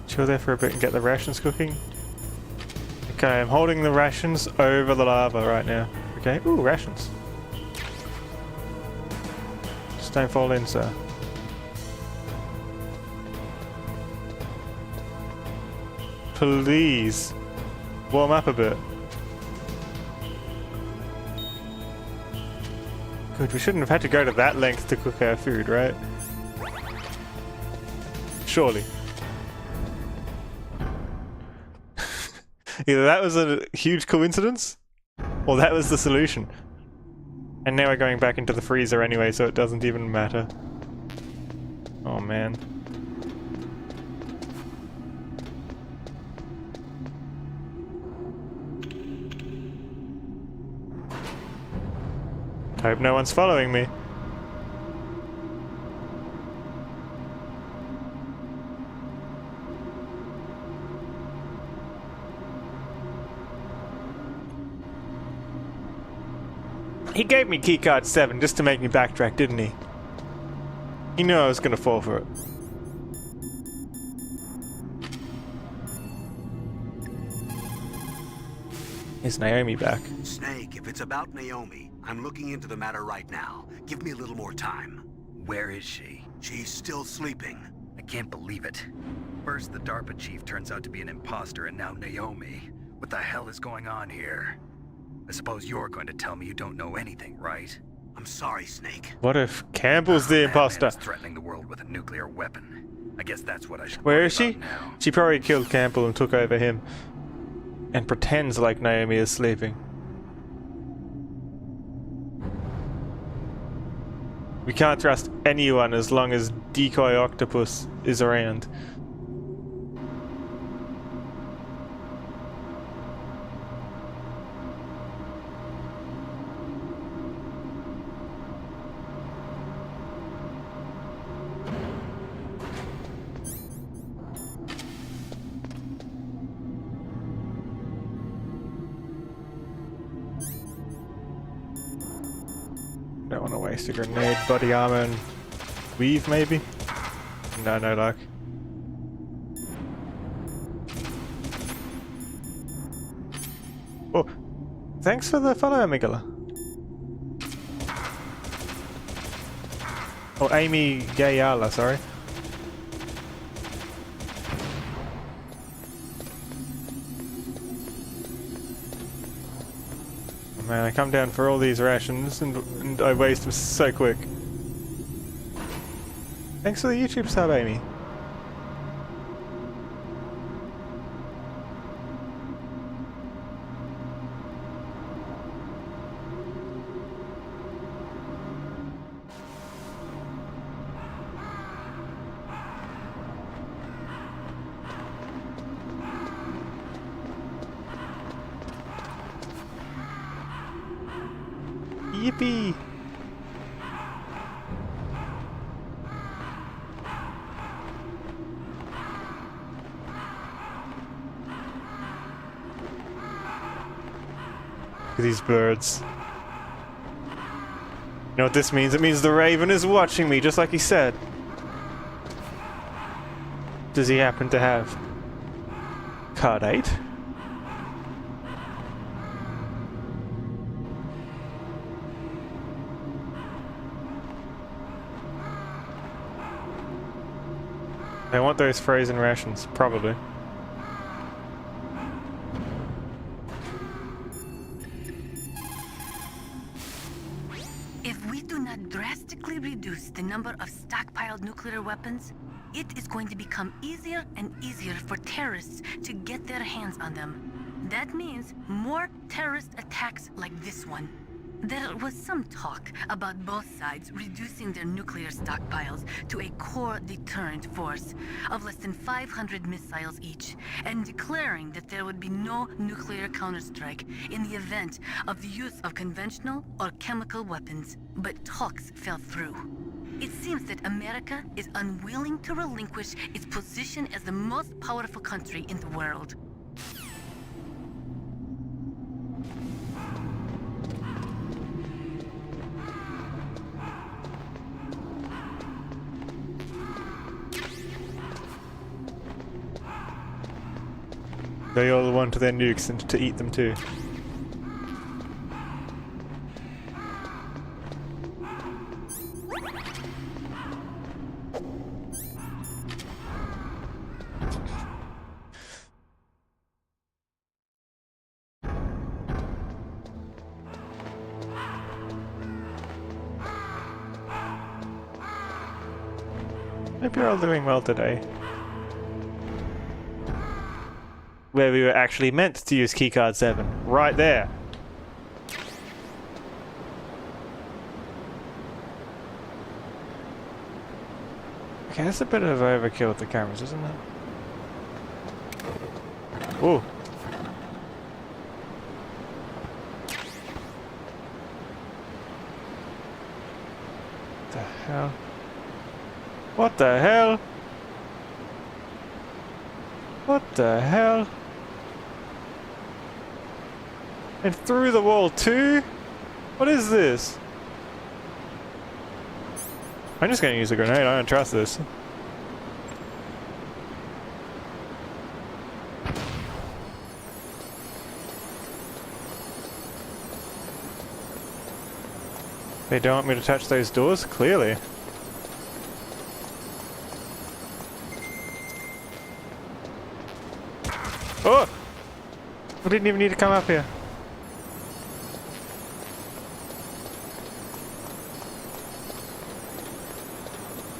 Chill there for a bit and get the rations cooking. Okay, I'm holding the rations over the lava right now. Okay, ooh, rations. Just don't fall in, sir. Please, warm up a bit. Good, we shouldn't have had to go to that length to cook our food, right? Surely. Either that was a huge coincidence, or that was the solution. And now we're going back into the freezer anyway, so it doesn't even matter. Oh man. I hope no one's following me. He gave me keycard 7 just to make me backtrack, didn't he? He knew I was gonna fall for it. Is Naomi back? Snake, if it's about Naomi, I'm looking into the matter right now. Give me a little more time. Where is she? She's still sleeping. I can't believe it. First, the DARPA chief turns out to be an imposter, and now Naomi. What the hell is going on here? I suppose you're going to tell me you don't know anything, right? I'm sorry, Snake. What if Campbell's the That imposter? man is threatening the world with a nuclear weapon. I guess that's what I should Where worry is she? about now. She probably killed Campbell and took over him. And pretends like Naomi is sleeping. We can't trust anyone as long as Decoy Octopus is around. Don't want to waste a grenade, body armor, and weave maybe? No, no luck. Oh, thanks for the follow, Amygdala. Oh, Amy Gayala, sorry. Man, I come down for all these rations and I waste them so quick. Thanks for the YouTube sub, Amy. Yippee! Look at these birds. You know what this means? It means the Raven is watching me, just like he said. Does he happen to have card 8? They want those frozen rations, probably. If we do not drastically dramatically reduce the number of stockpiled nuclear weapons, it is going to become easier and easier for terrorists to get their hands on them. That means more terrorist attacks like this one. There was some talk about both sides reducing their nuclear stockpiles to a core deterrent force of less than 500 missiles each, and declaring that there would be no nuclear counterstrike in the event of the use of conventional or chemical weapons. But talks fell through. It seems that America is unwilling to relinquish its position as the most powerful country in the world. They all want their nukes and to eat them too. Hope you're all doing well today. Where we were actually meant to use keycard 7. Right there. Okay, that's a bit of overkill with the cameras, isn't it? Ooh. What the hell? What the hell? What the hell? And through the wall too? What is this? I'm just gonna use a grenade, I don't trust this. They don't want me to touch those doors? Clearly. Oh! I didn't even need to come up here.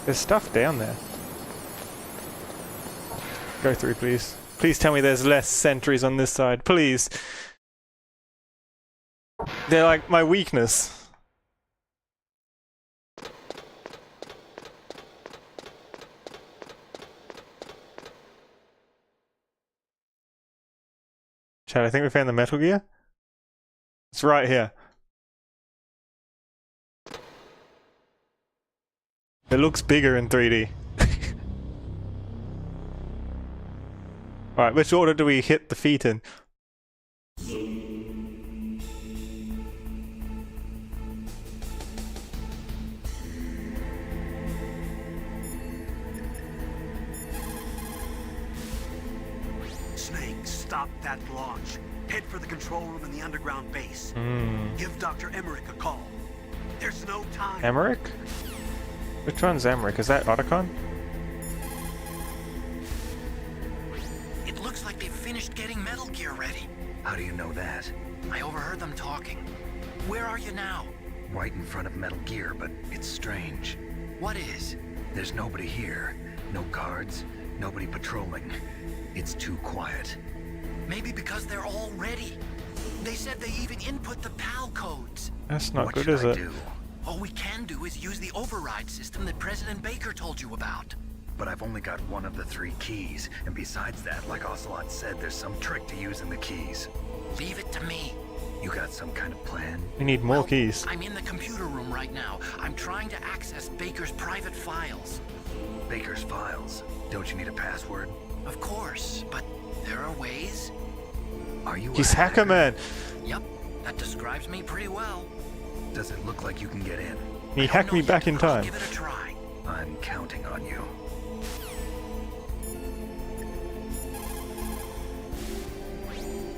There's stuff down there. Go through, please. Please tell me there's less sentries on this side. Please. They're like my weakness. Chad, I think we found the Metal Gear. It's right here. It looks bigger in 3D. Alright, which order do we hit the feet in? Snake, stop that launch. Head for the control room in the underground base. Give Dr. Emmerich a call. There's no time. Emmerich? Which one's Emmerich? Is that Otacon? It looks like they've finished getting Metal Gear ready. How do you know that? I overheard them talking. Where are you now? Right in front of Metal Gear, but it's strange. What is? There's nobody here. No guards, nobody patrolling. It's too quiet. Maybe because they're all ready. They said they even input the PAL codes. That's not What good, should is I it? do? All we can do is use the override system that President Baker told you about. But I've only got one of the 3 keys, and besides that, like Ocelot said, there's some trick to using the keys. Leave it to me. You got some kind of plan? We need more Well, keys. I'm in the computer room right now. I'm trying to access Baker's private files. Baker's files. Don't you need a password? Of course, but there are ways. Are you He's a Hacker Man. Yep, that describes me pretty well. Does it look like you can get in? He hacked me back in I'll time. give it a try. I'm counting on you.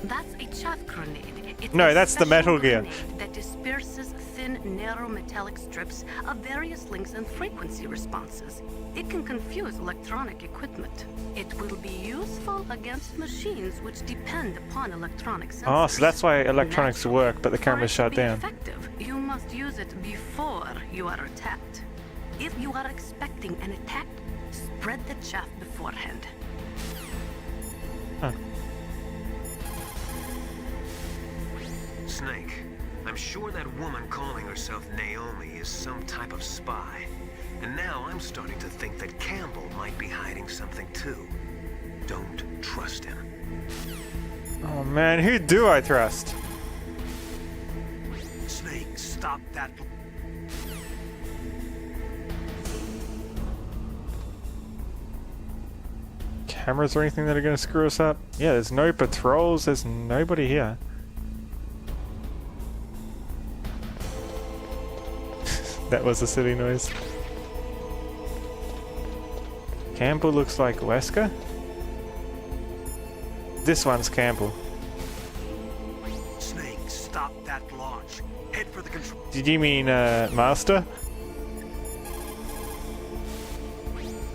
That's a chaff grenade. It's No, a that's the special Metal Gear. grenade that disperses thin, narrow metallic strips of various lengths and frequency responses. It can confuse electronic equipment. It will be useful against machines which depend upon electronic sensors. Oh, so that's why electronics work, but the camera's For it shut to be down. effective, you must use it before you are attacked. If you are expecting an attack, spread the chaff beforehand. Huh. Snake, I'm sure that woman calling herself Naomi is some type of spy. And now I'm starting to think that Campbell might be hiding something too. Don't trust him. Oh man, who do I trust? Snake, stop that. Cameras or anything that are going to screw us up? Yeah, there's no patrols, there's nobody here. That was a silly noise. Campbell looks like Wesker. This one's Campbell. Snake, stop that launch. Head for the control. Did you mean, Master?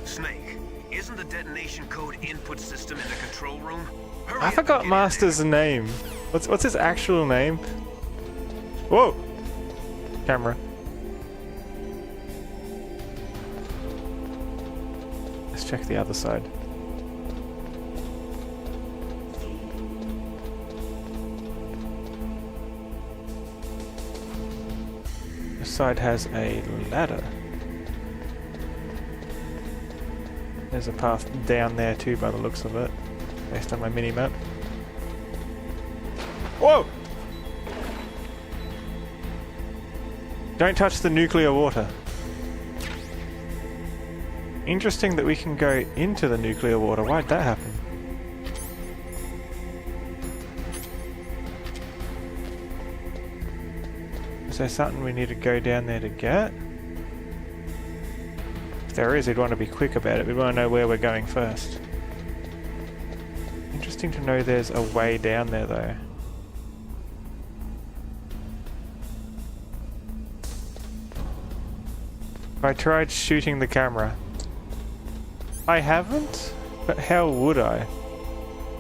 Snake, isn't the detonation code input system in the control room? Hurry I up forgot and get in Master's there. name. What's his actual name? Whoa! Camera. Let's check the other side. This side has a ladder. There's a path down there too by the looks of it, based on my mini-map. Whoa! Don't touch the nuclear water. Interesting that we can go into the nuclear water. Why'd that happen? Is there something we need to go down there to get? If there is, we'd want to be quick about it. We'd want to know where we're going first. Interesting to know there's a way down there though. I tried shooting the camera. I haven't, but how would I?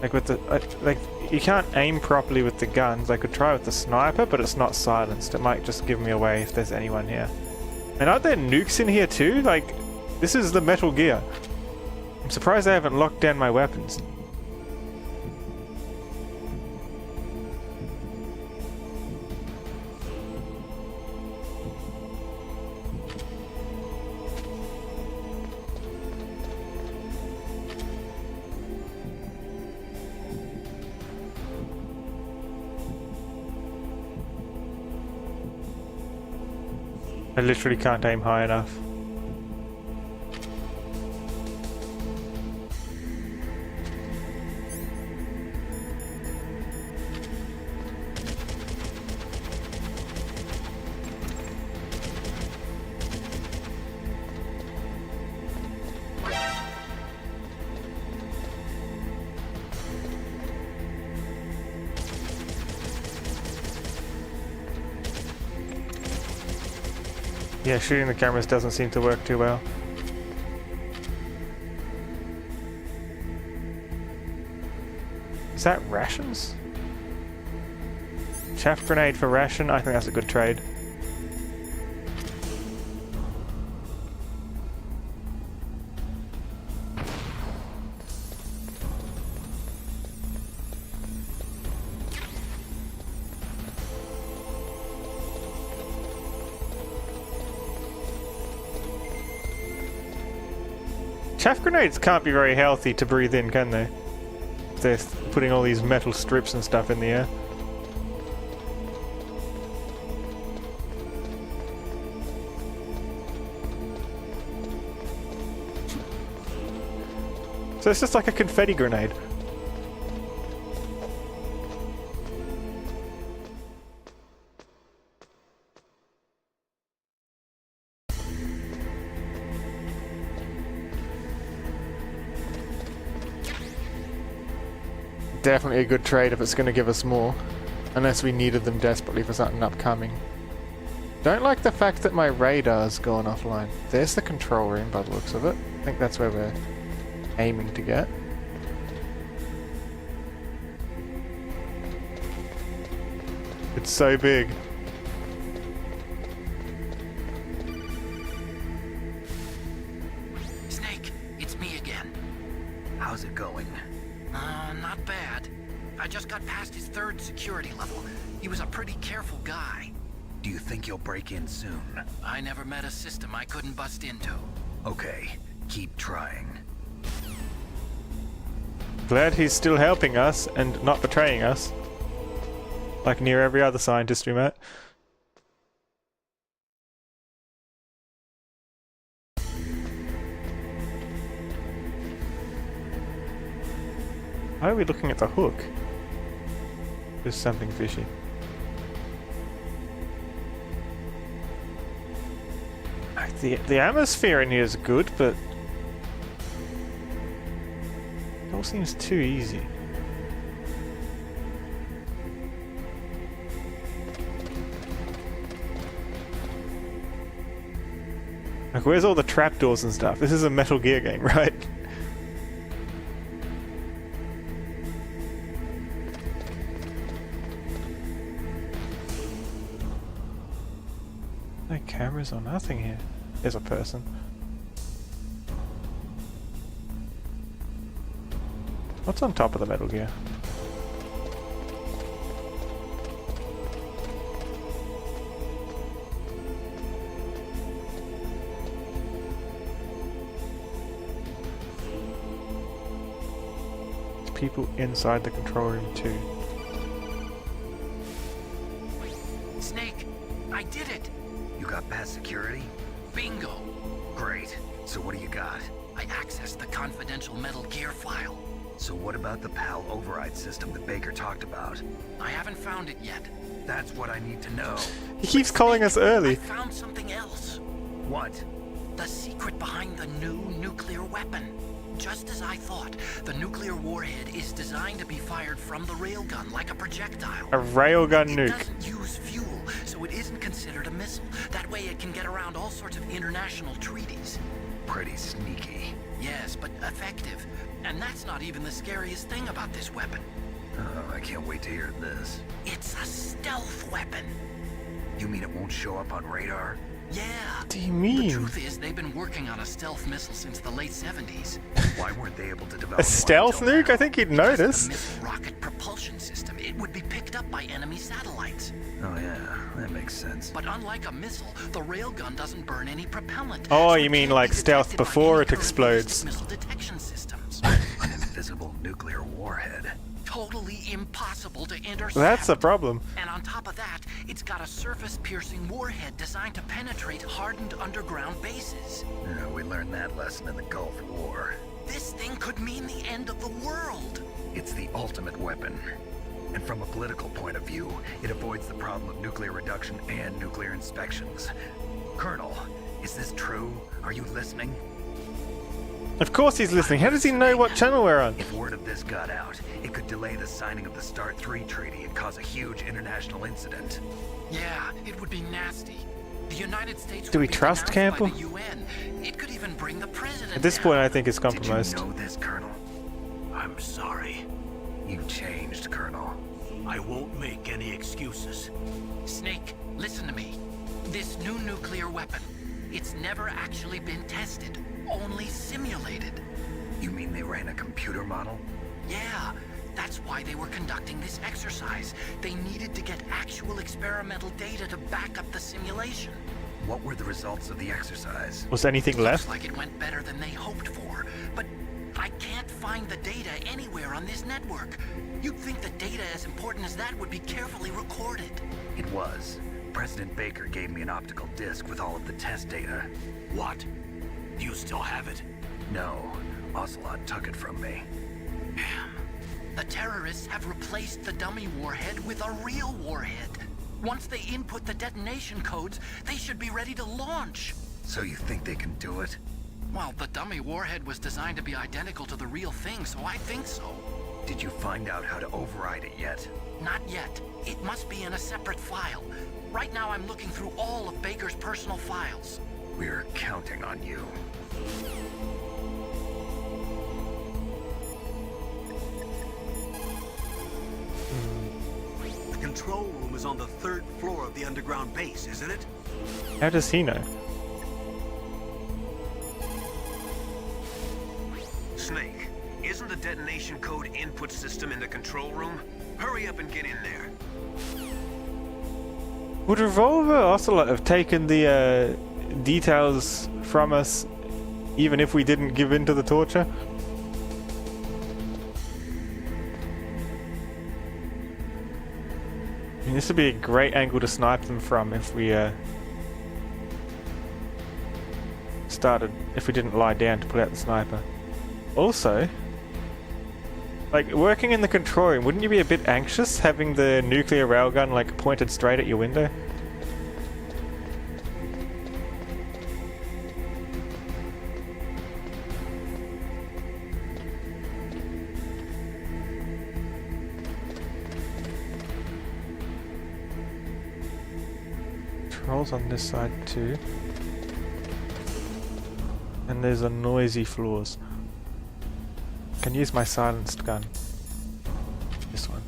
Like with the like, you can't aim properly with the guns. I could try with the sniper, but it's not silenced. It might just give me away if there's anyone here. And aren't there nukes in here too? Like, this is the Metal Gear. I'm surprised I haven't locked down my weapons. I literally can't aim high enough. Yeah, shooting the cameras doesn't seem to work too well. Is that rations? Chaff grenade for ration? I think that's a good trade. Chaff grenades can't be very healthy to breathe in, can they? They're putting all these metal strips and stuff in the air. So it's just like a confetti grenade. Definitely a good trade if it's going to give us more. Unless we needed them desperately for something upcoming. Don't like the fact that my radar's gone offline. There's the control room by the looks of it. I think that's where we're aiming to get. It's so big. How's it going? Not bad. I just got past his 3rd security level. He was a pretty careful guy. Do you think you'll break in soon? I never met a system I couldn't bust into. Okay, keep trying. Glad he's still helping us and not betraying us. Like near every other scientist we met. Why are we looking at the hook? There's something fishy. The atmosphere in here is good, but it all seems too easy. Like, where's all the trapdoors and stuff? This is a Metal Gear game, right? No cameras or nothing here. There's a person. What's on top of the Metal Gear? There's people inside the control room too. Snake, I did it! You got past security? Bingo! Great. So what do you got? I accessed the confidential Metal Gear file. So what about the PAL override system that Baker talked about? I haven't found it yet. That's what I need to know. He keeps calling us I early. found something else. What? The secret behind the new nuclear weapon. Just as I thought, the nuclear warhead is designed to be fired from the railgun like a projectile. A railgun It nuke. doesn't use fuel, so it isn't considered a missile. That way it can get around all sorts of international treaties. Pretty sneaky. Yes, but effective. And that's not even the scariest thing about this weapon. Oh, I can't wait to hear this. It's a stealth weapon. You mean it won't show up on radar? Yeah. What do you The mean? truth is, they've been working on a stealth missile since the late 70s. Why weren't they able to develop A stealth one until nuke? now? I think he'd Because of notice. the missile rocket propulsion system, it would be picked up by enemy satellites. Oh yeah, that makes sense. But unlike a missile, the railgun doesn't burn any propellant. Oh, so you it mean can't like be stealth detected by before any it current explodes. ballistic missile detection systems. An invisible nuclear warhead. Totally impossible to intercept. That's a problem. And on top of that, it's got a surface-piercing warhead designed to penetrate hardened underground bases. Yeah, we learned that lesson in the Gulf War. This thing could mean the end of the world. It's the ultimate weapon. And from a political point of view, it avoids the problem of nuclear reduction and nuclear inspections. Colonel, is this true? Are you listening? Of course he's listening. How does he know what channel we're on? If word of this got out, it could delay the signing of the START 3 treaty and cause a huge international incident. Yeah, it would be nasty. The United States Do would we be trust denounced by Campbell? the UN. It could even bring the president At this down. point, I think it's Did compromised. you know this, Colonel? I'm sorry. You changed, Colonel. I won't make any excuses. Snake, listen to me. This new nuclear weapon, it's never actually been tested, only simulated. You mean they ran a computer model? Yeah, that's why they were conducting this exercise. They needed to get actual experimental data to back up the simulation. What were the results of the exercise? Was anything Looks left? like it went better than they hoped for, but I can't find the data anywhere on this network. You'd think the data as important as that would be carefully recorded. It was. President Baker gave me an optical disc with all of the test data. What? Do you still have it? No, Ocelot took it from me. Damn. The terrorists have replaced the dummy warhead with a real warhead. Once they input the detonation codes, they should be ready to launch. So you think they can do it? Well, the dummy warhead was designed to be identical to the real thing, so I think so. Did you find out how to override it yet? Not yet. It must be in a separate file. Right now I'm looking through all of Baker's personal files. We're counting on you. The control room is on the 3rd floor of the underground base, isn't it? How does he know? Snake, isn't Isn't the detonation code input system in the control room? Hurry up and get in there. Would Revolver Ocelot have taken the details from us even if we didn't give in to the torture? I mean, this would be a great angle to snipe them from if we if we didn't lie down to pull out the sniper. Also, like, working in the control room, wouldn't you be a bit anxious having the nuclear railgun like pointed straight at your window? Controls on this side too. And there's a noisy floors. Can use my silenced gun. This one.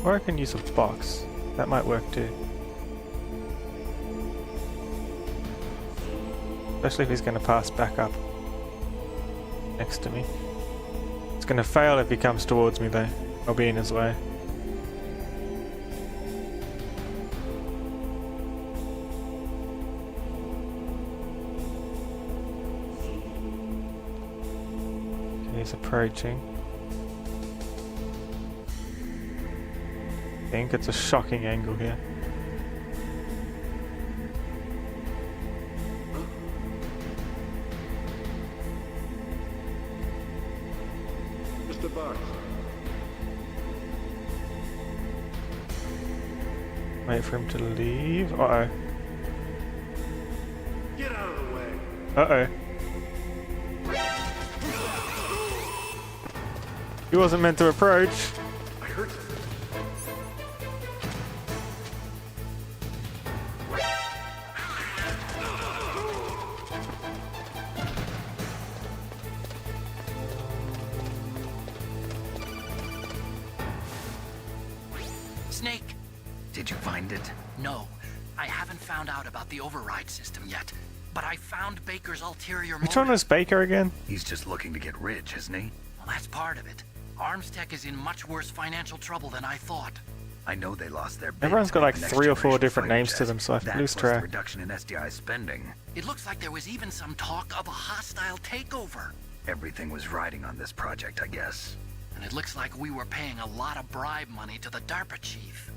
Or I can use a box. That might work too. Especially if he's going to pass back up next to me. It's going to fail if he comes towards me though. I'll be in his way. Okay, he's approaching. I think it's a shocking angle here. Mr. Box. Wait for him to leave. Uh-oh. Get out of the way. Uh-oh. He wasn't meant to approach. I heard something. Snake! Did you find it? No, I haven't found out about the override system yet. But I found Baker's ulterior Which one motive. was Baker again? He's just looking to get rich, isn't he? Well, that's part of it. Armstech is in much worse financial trouble than I thought. I know they lost their bid Everyone's to got make like the 3 or 4 next-generation different fighter names to jet. them, so I That lose plus track. the reduction in SDI spending. It looks like there was even some talk of a hostile takeover. Everything was riding on this project, I guess. And it looks like we were paying a lot of bribe money to the DARPA chief.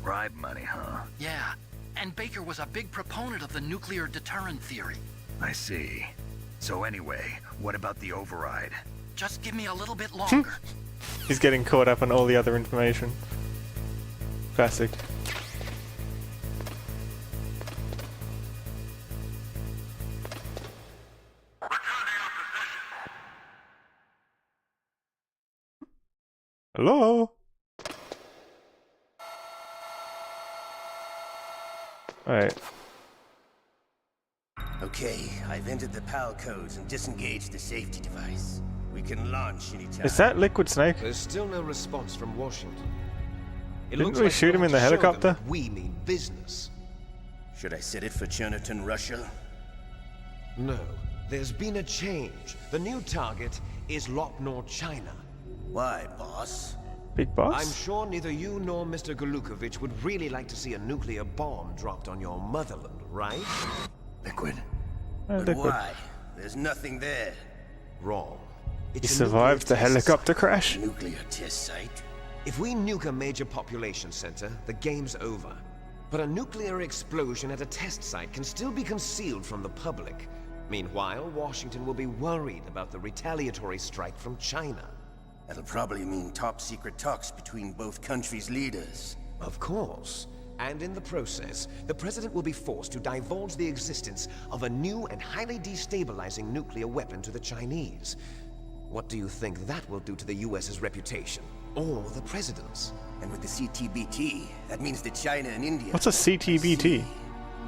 Bribe money, huh? Yeah, and Baker was a big proponent of the nuclear deterrent theory. I see. So anyway, what about the override? Just give me a little bit longer. He's getting caught up on all the other information. Classic. Hello? Alright. Okay, I've entered the PAL codes and disengaged the safety device. We can launch anytime. Is that Liquid Snake? There's still no response from Washington. It Didn't looks we like shoot we'll him in have the to show them helicopter? that we mean business. Should I set it for Cherniton, Russia? No, there's been a change. The new target is Lopnor, China. Why, boss? Big boss? I'm sure neither you nor Mr. Golukovich would really like to see a nuclear bomb dropped on your motherland, right? Liquid. Liquid. But why? There's nothing there. Wrong. He It's a survived the nuclear test helicopter site. crash? Nuclear test site? If we nuke a major population center, the game's over. But a nuclear explosion at a test site can still be concealed from the public. Meanwhile, Washington will be worried about the retaliatory strike from China. That'll probably mean top-secret talks between both countries' leaders. Of course. And in the process, the president will be forced to divulge the existence of a new and highly destabilizing nuclear weapon to the Chinese. What do you think that will do to the US's reputation? Or the president's? And with the CTBT, that means that China and India... What's a CTBT?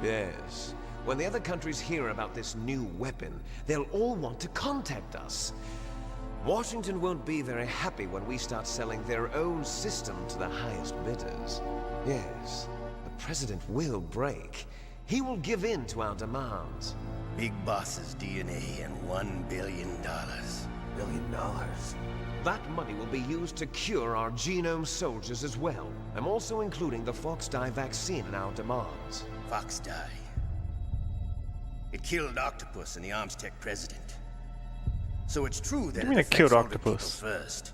Yes. When the other countries hear about this new weapon, they'll all want to contact us. Washington won't be very happy when we start selling their own system to the highest bidders. Yes, the president will break. He will give in to our demands. Big Boss's DNA and $1 billion. $1 billion? That money will be used to cure our genome soldiers as well. I'm also including the Fox-Die vaccine in our demands. Fox-Die. It killed Octopus and the Armstech president. So it's true that it killed Octopus first.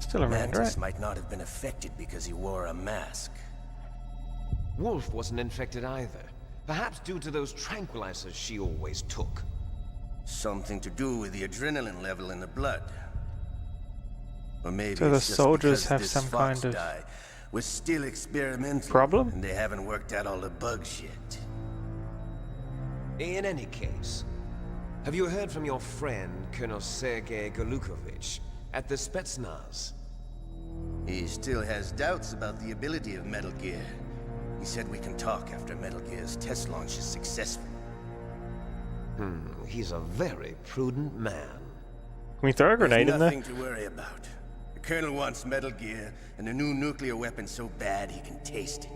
Still around, Mantis right? might not have been affected because he wore a mask. Wolf wasn't infected either. Perhaps due to those tranquilizers she always took. Something to do with the adrenaline level in the blood. Or maybe So the it's just soldiers because have this some kind of Fox-Die was still experimental. problem? And they haven't worked out all the bugs yet. In any case, have you heard from your friend, Colonel Sergei Golukovich, at the Spetsnaz? He still has doubts about the ability of Metal Gear. He said we can talk after Metal Gear's test launch is successful. He's a very prudent man. Can we throw a grenade in there? Nothing to worry about. The Colonel wants Metal Gear and a new nuclear weapon so bad he can taste it.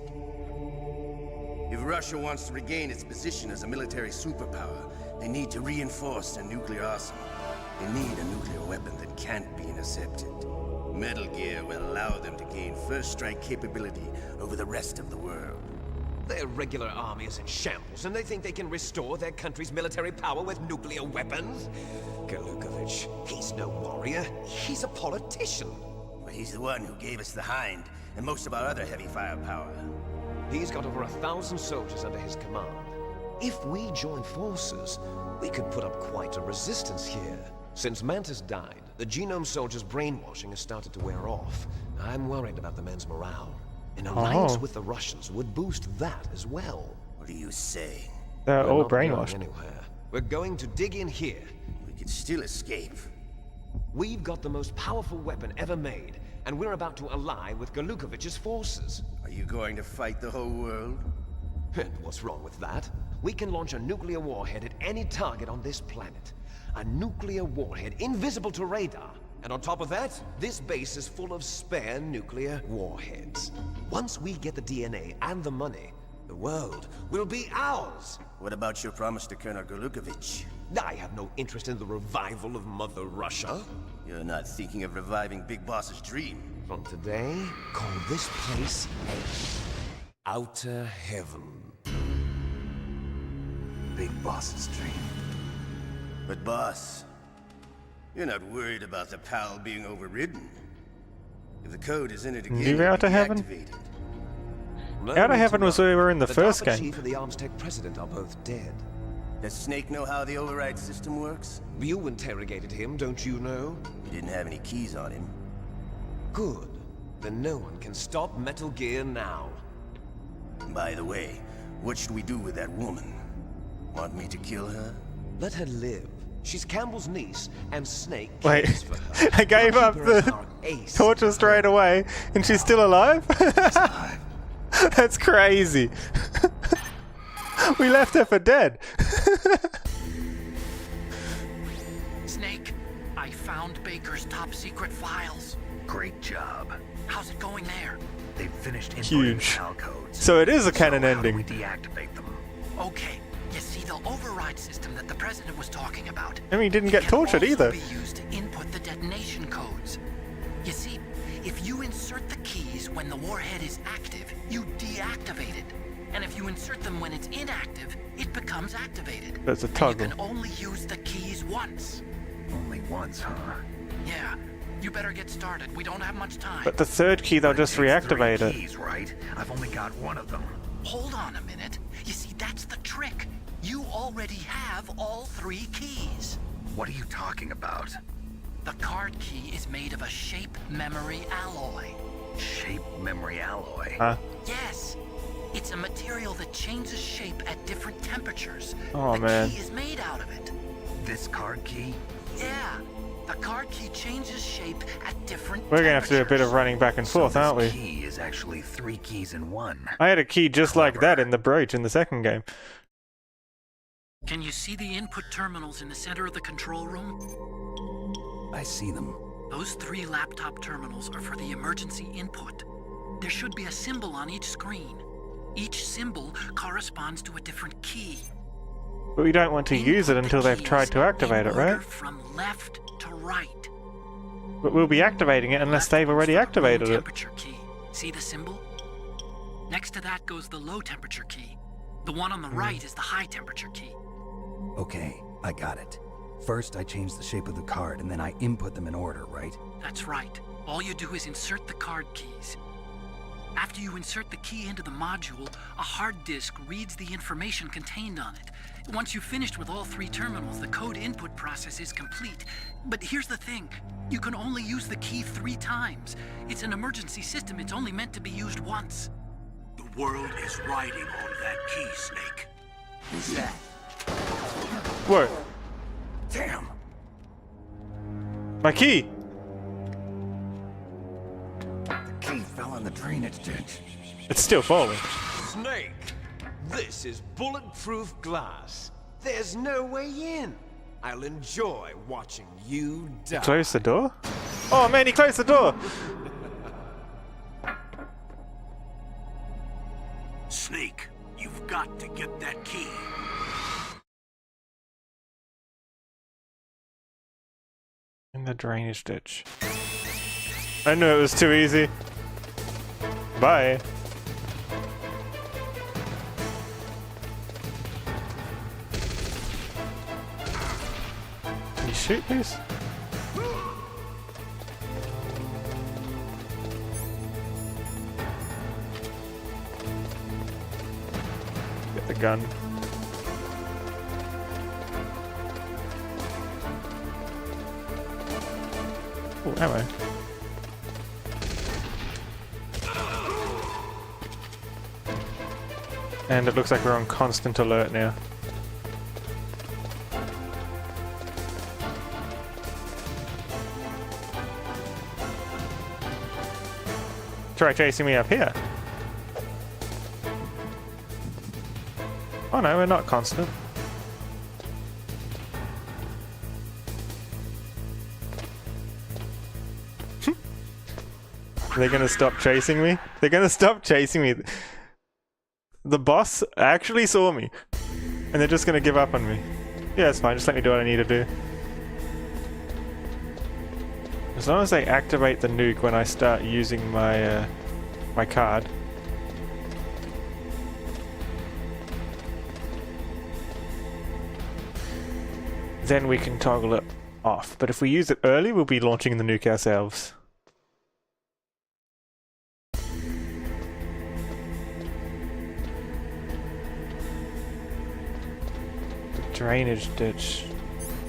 If Russia wants to regain its position as a military superpower, they need to reinforce their nuclear arsenal. They need a nuclear weapon that can't be intercepted. Metal Gear will allow them to gain first strike capability over the rest of the world. Their regular army is in shambles, and they think they can restore their country's military power with nuclear weapons? Golukovich, he's no warrior. He's a politician. But he's the one who gave us the Hind and most of our other heavy firepower. He's got over 1,000 soldiers under his command. If we join forces, we could put up quite a resistance here. Since Mantis died, the genome soldiers' brainwashing has started to wear off. I'm worried about the men's morale. An alliance with the Russians would boost that as well. What are you saying? They're We're all not going brainwashed. anywhere. We're going to dig in here. We could still escape. We've got the most powerful weapon ever made, and we're about to ally with Golukovich's forces. Are you going to fight the whole world? And what's wrong with that? We can launch a nuclear warhead at any target on this planet. A nuclear warhead invisible to radar. And on top of that, this base is full of spare nuclear warheads. Once we get the DNA and the money, the world will be ours. What about your promise to Colonel Golukovich? I have no interest in the revival of Mother Russia. You're not thinking of reviving Big Boss's dream. From today, call this place Outer Heaven. Big Boss's dream. But boss, you're not worried about the PAL being overridden. If the code is in it again, Leave Outer Heaven? deactivated. Outer Heaven was where we were in the first DARPA game. chief and the Armstech president are both dead. Does Snake know how the override system works? You interrogated him, don't you know? He didn't have any keys on him. Good. Then no one can stop Metal Gear now. By the way, what should we do with that woman? Want me to kill her? Let her live. She's Campbell's niece, and Snake Wait, cares for her. I gave We'll up keep her as the our ace. torture straight away, and she's still alive? That's crazy. We left her for dead. Snake, I found Baker's top secret files. Great job. How's it going there? They've finished inputting Huge. PAL codes. So it is a canon How do we ending. deactivate them? Okay, you see the override system that the president was talking about. I mean, he didn't get can tortured also either. be used to input the detonation codes. You see, if you insert the keys when the warhead is active, you deactivate it. And if you insert them when it's inactive, it becomes activated. There's a And toggle. you can only use the keys once. Only once, huh? Yeah, you better get started. We don't have much time. But the third key, they'll just Takes reactivate 3 it. keys, right? I've only got one of them. Hold on a minute. You see, that's the trick. You already have all 3 keys. What are you talking about? The card key is made of a shape memory alloy. Shape memory alloy. Huh? Yes. It's a material that changes shape at different temperatures. Oh, the man. key is made out of it. This card key? Yeah. The card key changes shape at different We're gonna have to do a bit of running back and forth, so this aren't we? key is actually 3 keys in one. I had a key just like that in the brooch in the second game. Can you see the input terminals in the center of the control room? I see them. Those 3 laptop terminals are for the emergency input. There should be a symbol on each screen. Each symbol corresponds to a different key. But we don't want to use it until they've tried to activate it, right? From left to right. But we'll be activating it unless they've already activated it. Temperature key. See the symbol? Next to that goes the low temperature key. The one on the right is the high temperature key. Okay, I got it. First, I change the shape of the card, and then I input them in order, right? That's right. All you do is insert the card keys. After you insert the key into the module, a hard disk reads the information contained on it. Once you've finished with all 3 terminals, the code input process is complete. But here's the thing. You can only use the key 3 times. It's an emergency system. It's only meant to be used once. The world is riding on that key, Snake. Who's that? Whoa. Damn! My key! The key fell in the drainage ditch. It's still falling. Snake, this is bulletproof glass. There's no way in. I'll enjoy watching you die. Close the door? Oh man, he closed the door! Snake, you've got to get that key. In the drainage ditch. I knew it was too easy. Bye. Can you shoot these? Get the gun. Oh, ammo. And it looks like we're on constant alert now. Try chasing me up here. Oh no, we're not constant. They're gonna stop chasing me? They're gonna stop chasing me. The boss actually saw me. And they're just gonna give up on me. Yeah, it's fine, just let me do what I need to do. As long as they activate the nuke when I start using my my card. Then we can toggle it off. But if we use it early, we'll be launching the nuke ourselves. Drainage ditch.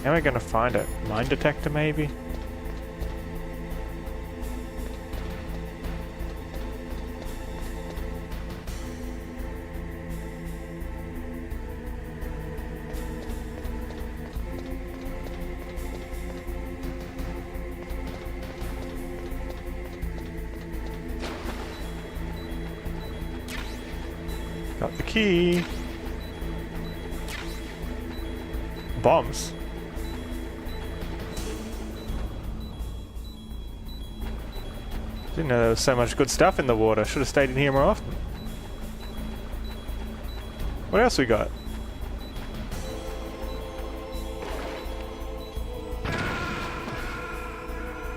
How am I gonna find it? Mine detector, maybe? Got the key. Bombs. Didn't know there was so much good stuff in the water. Should have stayed in here more often. What else we got?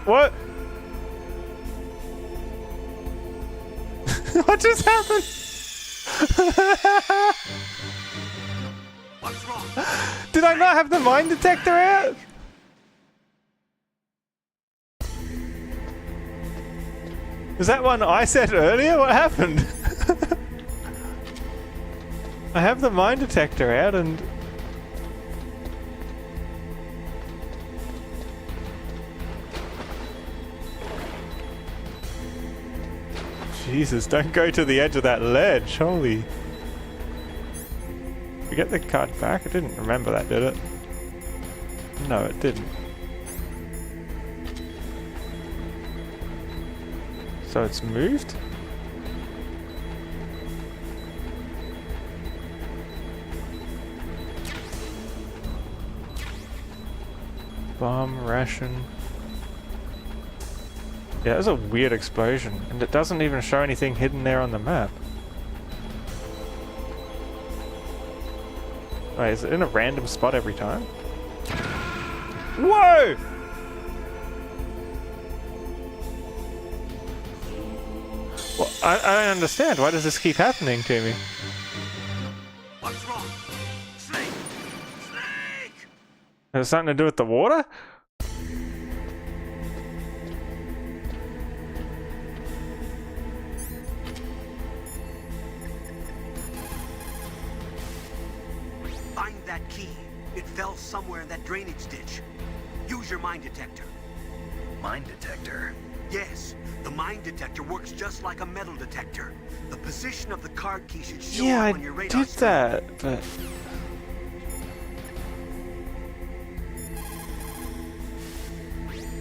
What? What just happened? What's wrong? Did I not have the mine detector out? Was that one I said earlier? What happened? I have the mine detector out and... Jesus, don't go to the edge of that ledge, holy... We get the card back? I didn't remember that, did it? No, it didn't. So it's moved? Bomb, ration. Yeah, that was a weird explosion, and it doesn't even show anything hidden there on the map. Wait, is it in a random spot every time? Whoa! Well, I don't understand. Why does this keep happening to me? What's wrong? Snake! Snake! Has it something to do with the water? Find that key. It fell somewhere in that drainage ditch. Use your mine detector. Mine detector? Yes, the mine detector works just like a metal detector. The position of the card key should show Yeah, up I on your radar did screen. that, but...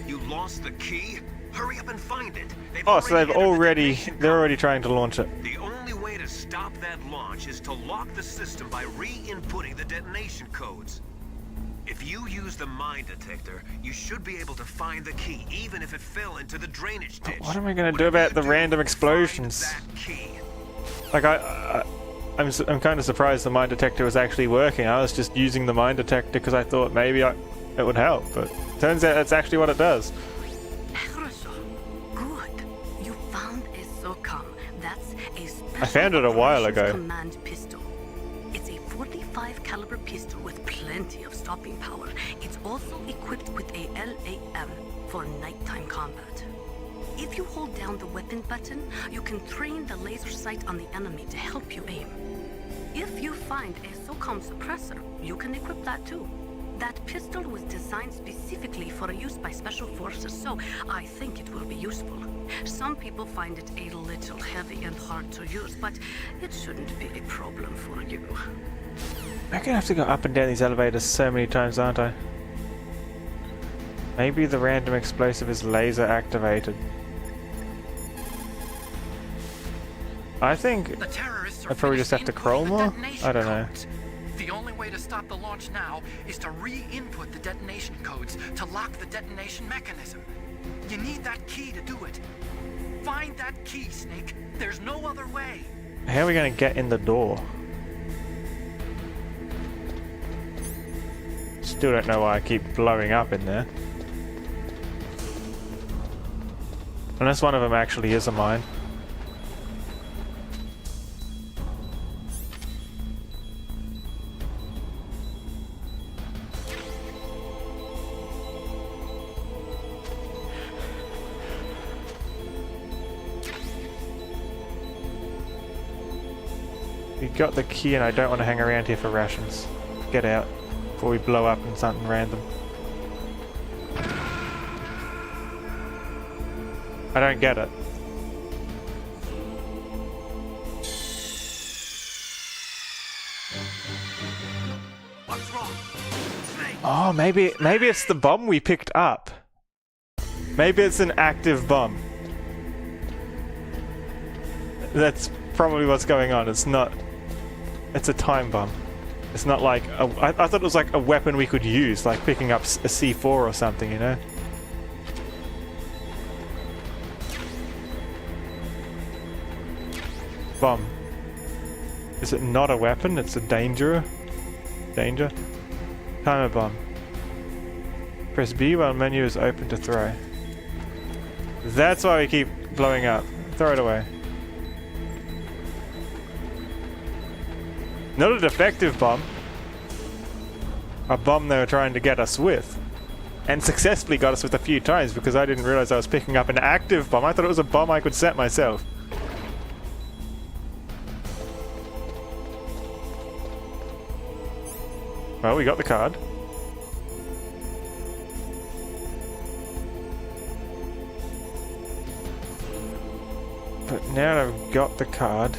You lost the key? Hurry up and find it. Oh, so they've entered the already... detonation They're code. already trying to launch it. The only way to stop that launch is to lock the system by re-inputting the detonation codes. If you use the mine detector, you should be able to find the key, even if it fell into the drainage ditch. What am I gonna do Whatever about you the do, random find explosions? that key. Like, I'm kind of surprised the mine detector was actually working. I was just using the mine detector because I thought maybe it would help, but turns out that's actually what it does. Good. You found a SOCOM. That's a special I found it a while operations ago. command pistol. It's a 45 caliber pistol with plenty of stopping power. It's also equipped with a LAM for nighttime combat. If you hold down the weapon button, you can train the laser sight on the enemy to help you aim. If you find a SOCOM suppressor, you can equip that too. That pistol was designed specifically for use by special forces, so I think it will be useful. Some people find it a little heavy and hard to use, but it shouldn't be a problem for you. I'm gonna have to go up and down these elevators so many times, aren't I? Maybe the random explosive is laser activated. I think The terrorists are I probably just have to finished crawl inputting the more? detonation I don't know. codes. The only way to stop the launch now is to re-input the detonation codes to lock the detonation mechanism. You need that key to do it. Find that key, Snake. There's no other way. how are we gonna get in the door? Still don't know why I keep blowing up in there. Unless one of them actually is a mine. We got the key and I don't want to hang around here for rations. Get out before we blow up in something random. I don't get it. What's wrong? Snake! Oh, maybe it's the bomb we picked up. Maybe it's an active bomb. That's probably what's going on. It's not. It's a time bomb. It's not like I thought it was like a weapon we could use, like picking up a C4 or something, you know? Bomb. Is it not a weapon? It's a danger. Danger. Timer bomb. Press B while menu is open to throw. That's why we keep blowing up. Throw it away. Not a defective bomb. A bomb they were trying to get us with. And successfully got us with a few times because I didn't realize I was picking up an active bomb. I thought it was a bomb I could set myself. Well, we got the card. But now that I've got the card...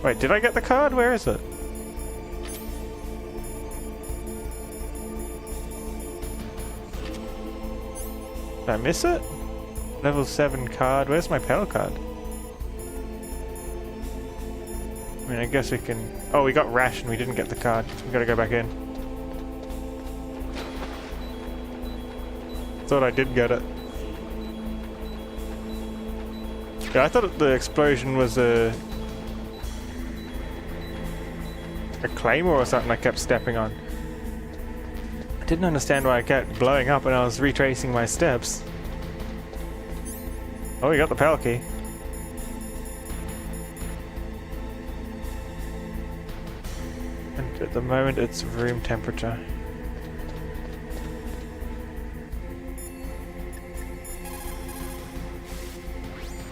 Wait, did I get the card? Where is it? Did I miss it? Level 7 card. Where's my pedal card? I mean, I guess we can... Oh, we got ration. We didn't get the card. We gotta go back in. Thought I did get it. Yeah, I thought the explosion was a claymore or something I kept stepping on. I didn't understand why I kept blowing up when I was retracing my steps. Oh, we got the PAL key. And at the moment it's room temperature.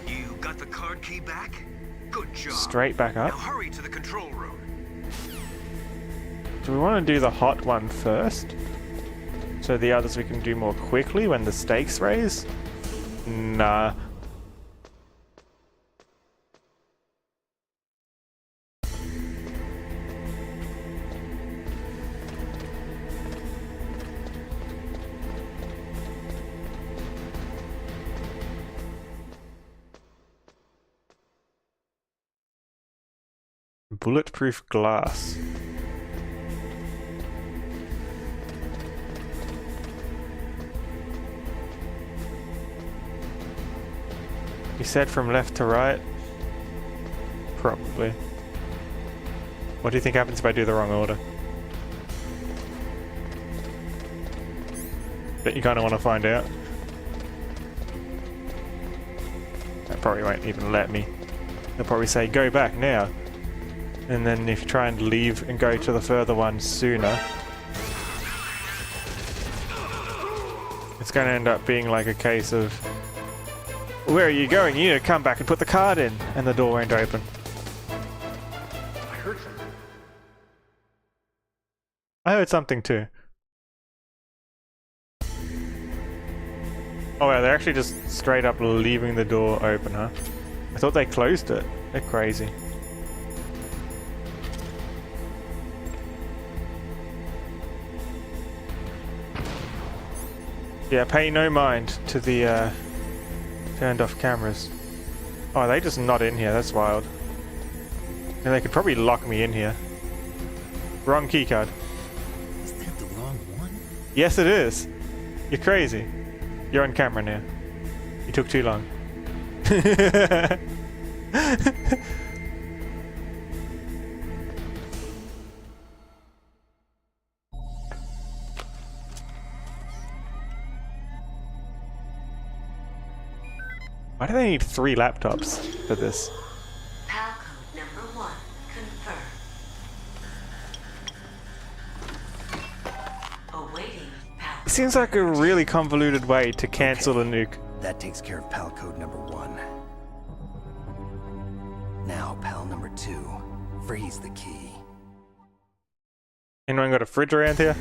You got the card key back? Good job. Straight back up. Now hurry to the control room. Do we want to do the hot one first? So the others we can do more quickly when the stakes raise? Nah. Bulletproof glass. You said from left to right? Probably. What do you think happens if I do the wrong order? But you kind of want to find out. That probably won't even let me. They'll probably say, go back now. And then if you try and leave and go to the further one sooner, it's going to end up being like a case of, where are you going? You need to come back and put the card in. And the door won't open. I heard something. I heard something too. Oh wow, they're actually just straight up leaving the door open, huh? I thought they closed it. They're crazy. Yeah, pay no mind to the turned off cameras. Oh, are they just not in here? That's wild. And they could probably lock me in here. Wrong keycard. Is that the wrong one? Yes, it is. You're crazy. You're on camera now. You took too long. Why do they need 3 laptops for this? PAL code number 1 confirmed. Awaiting PAL. It seems like a really convoluted way to cancel a nuke. That takes care of PAL code number 1. Now, PAL number 2. Freeze the key. Anyone got a fridge around here?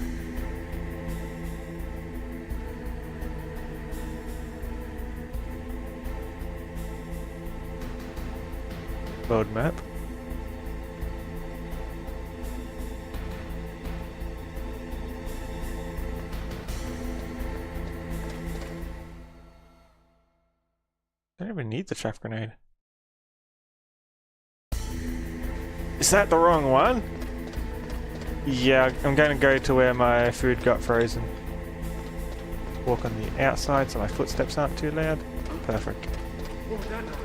Load map. I don't even need the chaff grenade. Is that the wrong one? Yeah, I'm going to go to where my food got frozen. Walk on the outside so my footsteps aren't too loud. Perfect. What was that noise?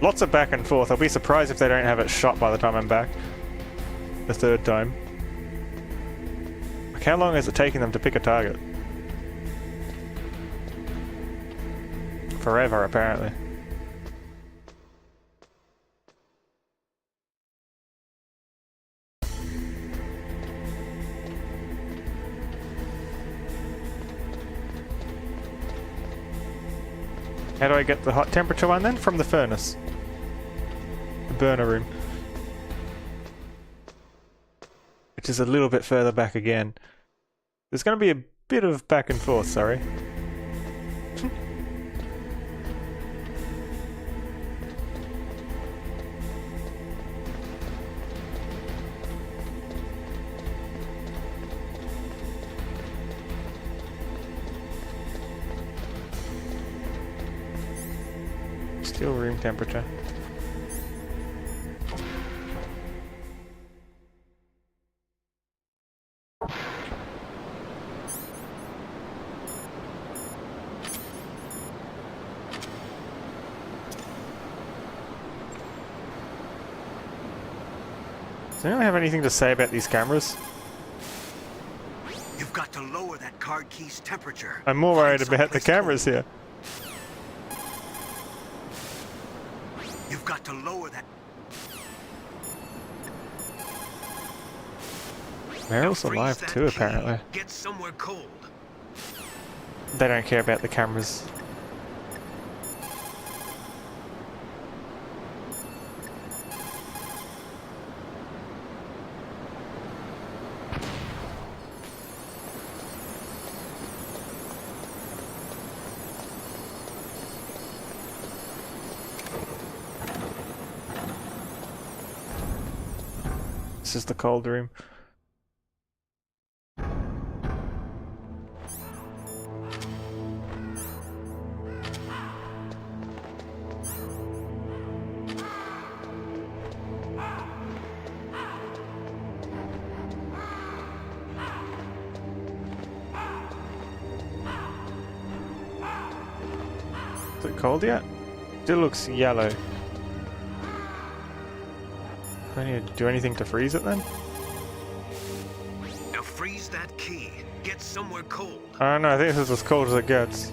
Lots of back and forth. I'll be surprised if they don't have it shot by the time I'm back. The third time. Like, how long is it taking them to pick a target? Forever, apparently. How do I get the hot temperature one then? From the furnace. The burner room. Which is a little bit further back again. There's going to be a bit of back and forth, sorry. Still room temperature. Does anyone have anything to say about these cameras? You've got to lower that card key's temperature. I'm more worried Find about the someplace cameras cool. here. You've got to lower that. Meryl's Freeze alive that too, key. apparently. Get somewhere cold. They don't care about the cameras. This is the cold room. Is it cold yet? Still looks yellow. Do I need to do anything to freeze it then? Now freeze that key. Get somewhere cold. I don't know, I think this is as cold as it gets.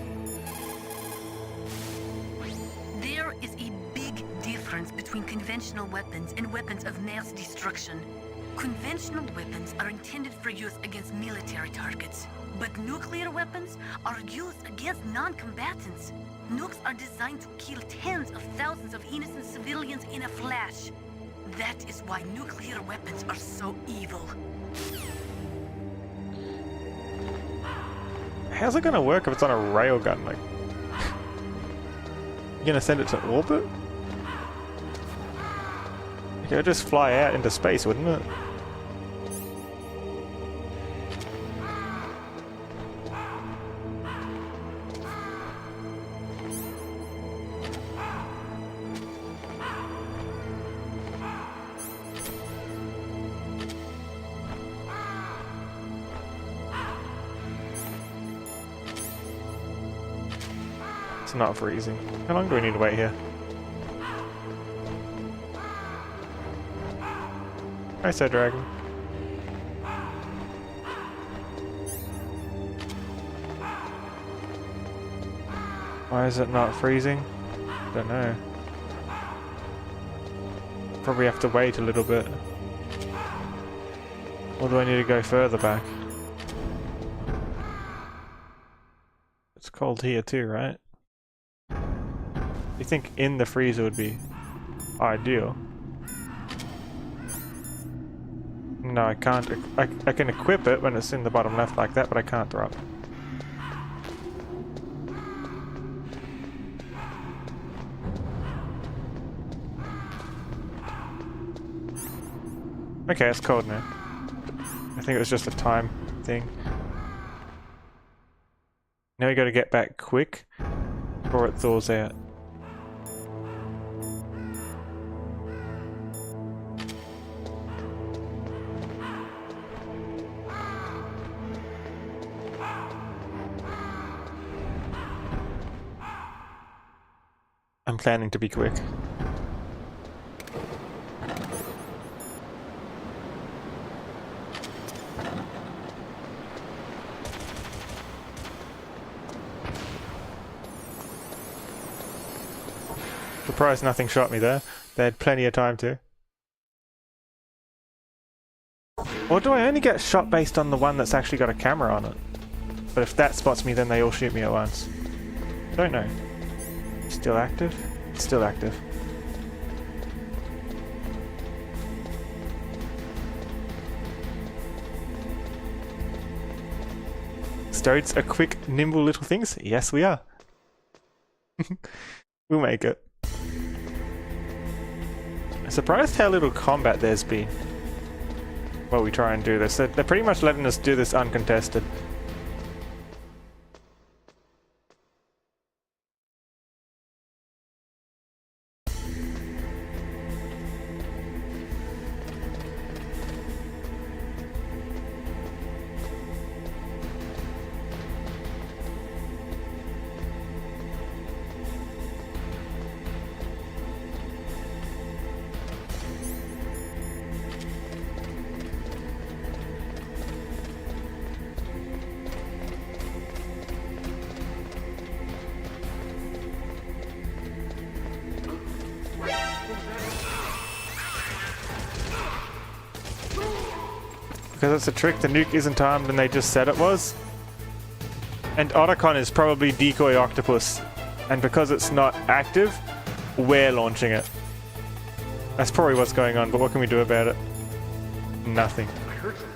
There is a big difference between conventional weapons and weapons of mass destruction. Conventional weapons are intended for use against military targets, but nuclear weapons are used against non-combatants. Nukes are designed to kill tens of thousands of innocent civilians in a flash. That is why nuclear weapons are so evil. How's it gonna work if it's on a railgun? Like, you gonna send it to orbit? It would just fly out into space, wouldn't it? It's not freezing. How long do we need to wait here? I said dragon. Why is it not freezing? Don't know. Probably have to wait a little bit. Or do I need to go further back? It's cold here too, right? You think in the freezer would be ideal? No, I can't. I can equip it when it's in the bottom left like that, but I can't throw it. Okay, it's cold now. I think it was just a time thing. Now we gotta get back quick before it thaws out. I'm planning to be quick. Surprised nothing shot me there. They had plenty of time to. Or do I only get shot based on the one that's actually got a camera on it? But if that spots me, then they all shoot me at once. I don't know. Still active? It's still active. Stodes are quick, nimble little things? Yes, we are. We'll make it. I'm surprised how little combat there's been while we try and do this. They're pretty much letting us do this uncontested. Because it's a trick, the nuke isn't armed and they just said it was. And Otacon is probably decoy octopus. And because it's not active, we're launching it. That's probably what's going on, but what can we do about it? Nothing. I heard something.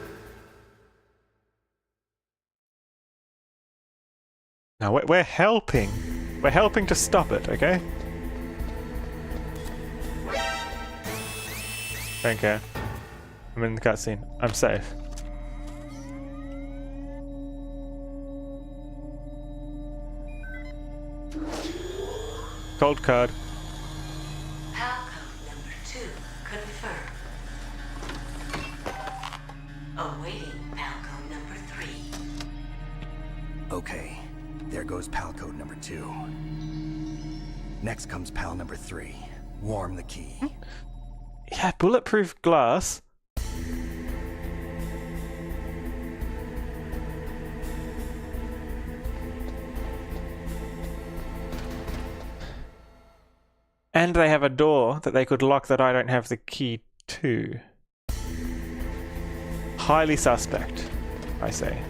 No, we're helping. We're helping to stop it, okay? Don't care. I'm in the cutscene. I'm safe. Cold card. PAL code number 2 confirmed. Awaiting PAL code number 3. Okay, there goes PAL code number 2. Next comes PAL number 3. Warm the key. Yeah, bulletproof glass. And they have a door that they could lock that I don't have the key to. Highly suspect, I say.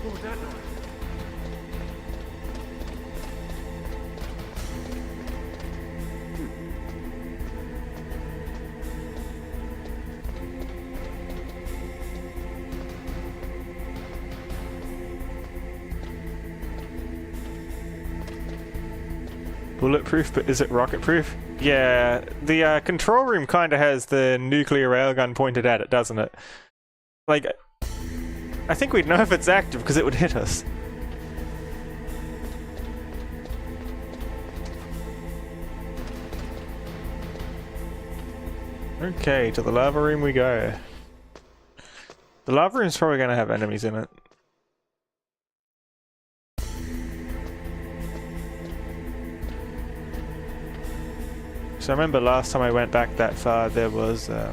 What was that noise? Bulletproof, but is it rocket-proof? Yeah, the control room kind of has the nuclear railgun pointed at it, doesn't it? Like, I think we'd know if it's active because it would hit us. Okay, to the lava room we go. The lava room's probably going to have enemies in it. So I remember last time I went back that far, there was yeah,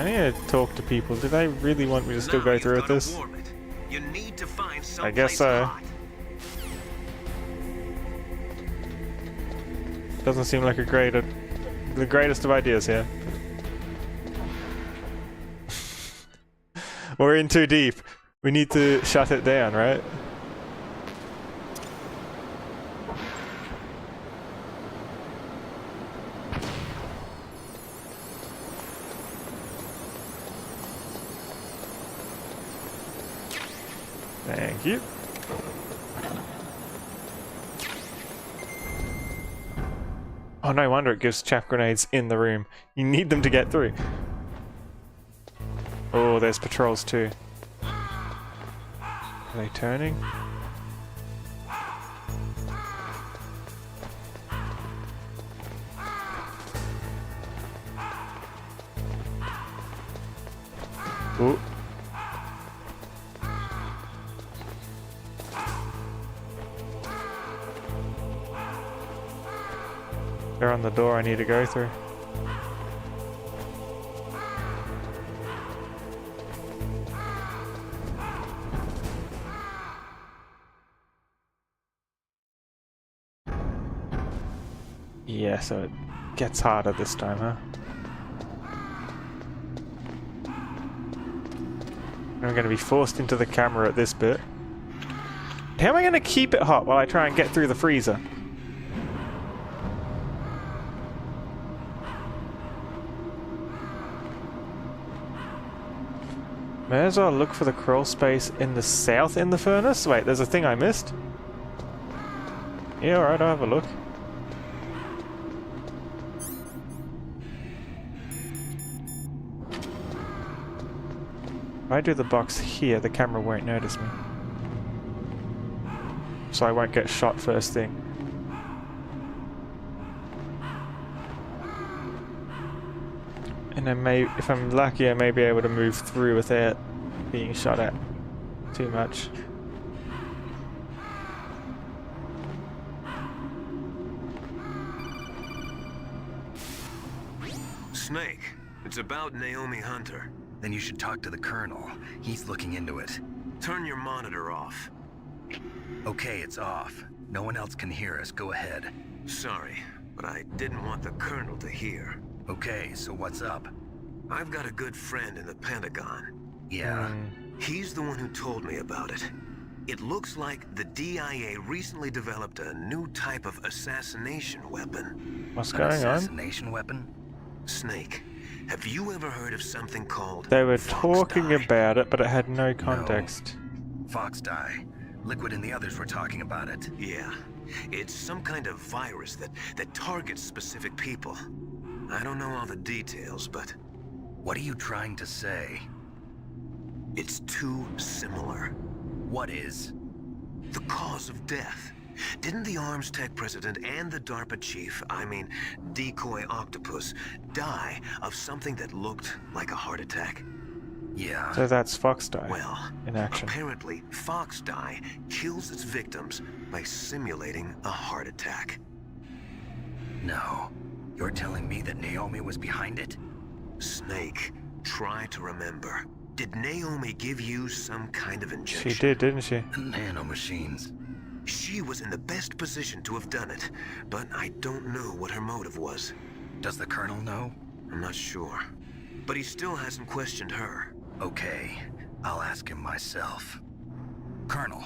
I need to talk to people. Do they really want me to still go through with this? You need to find I guess so. Doesn't seem like the greatest of ideas here. We're in too deep. We need to shut it down, right? Thank you. Oh, no wonder it gives chaff grenades in the room. You need them to get through. Oh, there's patrols too. Are they turning? Ooh. They're on the door I need to go through. Yeah, so it gets harder this time, huh? I'm going to be forced into the camera at this bit. How am I going to keep it hot while I try and get through the freezer? May as well look for the crawl space in the south in the furnace. Wait, there's a thing I missed? Yeah, alright, I'll have a look. If I do the box here, the camera won't notice me. So I won't get shot first thing. And I may, if I'm lucky, I may be able to move through without being shot at too much. It's about Naomi Hunter. Then you should talk to the Colonel. He's looking into it. Turn your monitor off. Okay, it's off. No one else can hear us. Go ahead. Sorry, but I didn't want the Colonel to hear. Okay, so what's up? I've got a good friend in the Pentagon. Yeah? He's the one who told me about it. It looks like the DIA recently developed a new type of assassination weapon. What's An going on? assassination weapon? Snake, have you ever heard of something called They were Fox talking dye? about it, but it had no context. Fox dye. Liquid and the others were talking about it. Yeah. It's some kind of virus that targets specific people. I don't know all the details, but... What are you trying to say? It's too similar. What is? The cause of death. Didn't the Arms Tech president and the DARPA chief, I mean, Decoy Octopus, die of something that looked like a heart attack? Yeah. So that's Fox dye Well, in action. apparently, Fox dye kills its victims by simulating a heart attack. No. You're telling me that Naomi was behind it? Snake, try to remember. Did Naomi give you some kind of injection? She did, didn't she? Nanomachines. She was in the best position to have done it, but I don't know what her motive was. Does the Colonel know? I'm not sure. But he still hasn't questioned her. Okay, I'll ask him myself. Colonel,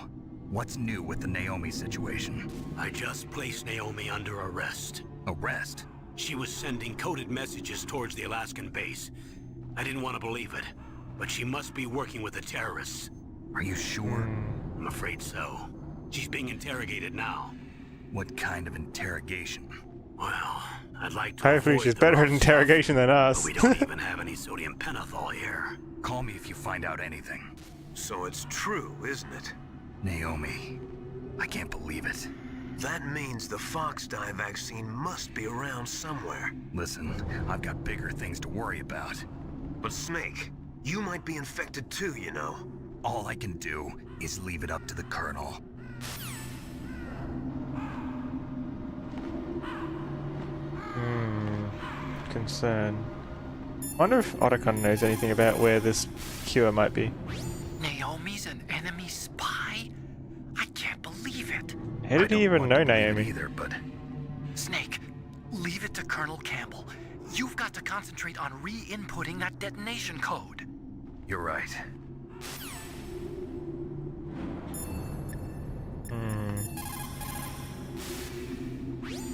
what's new with the Naomi situation? I just placed Naomi under arrest. Arrest? She was sending coded messages towards the Alaskan base. I didn't want to believe it, but she must be working with the terrorists. Are you sure? I'm afraid so. She's being interrogated now. What kind of interrogation? Well, I'd like to Hopefully avoid she's the better rough at interrogation than stuff, us. but we don't even have any sodium pentothal here. Call me if you find out anything. So it's true, isn't it? Naomi, I can't believe it. That means the Fox dye vaccine must be around somewhere. Listen, I've got bigger things to worry about. But Snake, you might be infected too, you know. All I can do is leave it up to the Colonel. Concern. Wonder if Otacon knows anything about where this cure might be. Naomi's an enemy spy? I can't believe it. How did he even know Naomi? Either, but Snake, leave it to Colonel Campbell. You've got to concentrate on re-inputting that detonation code. you're right.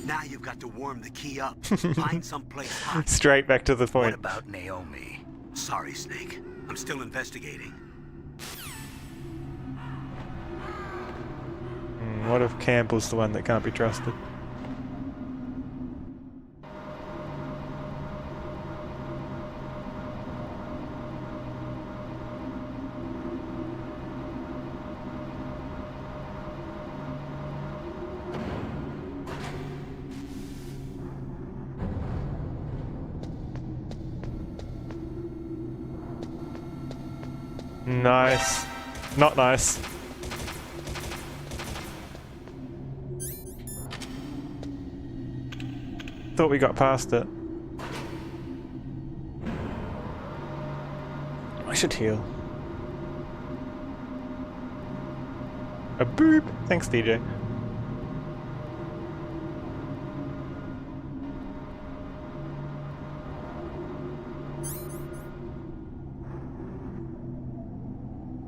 Now you've got to warm the key up. Find someplace hot. Straight back to the What point. about Naomi? Sorry, Snake. I'm still investigating. What if Campbell's the one that can't be trusted? Nice. Not nice. Thought we got past it. I should heal. A boop. Thanks, DJ.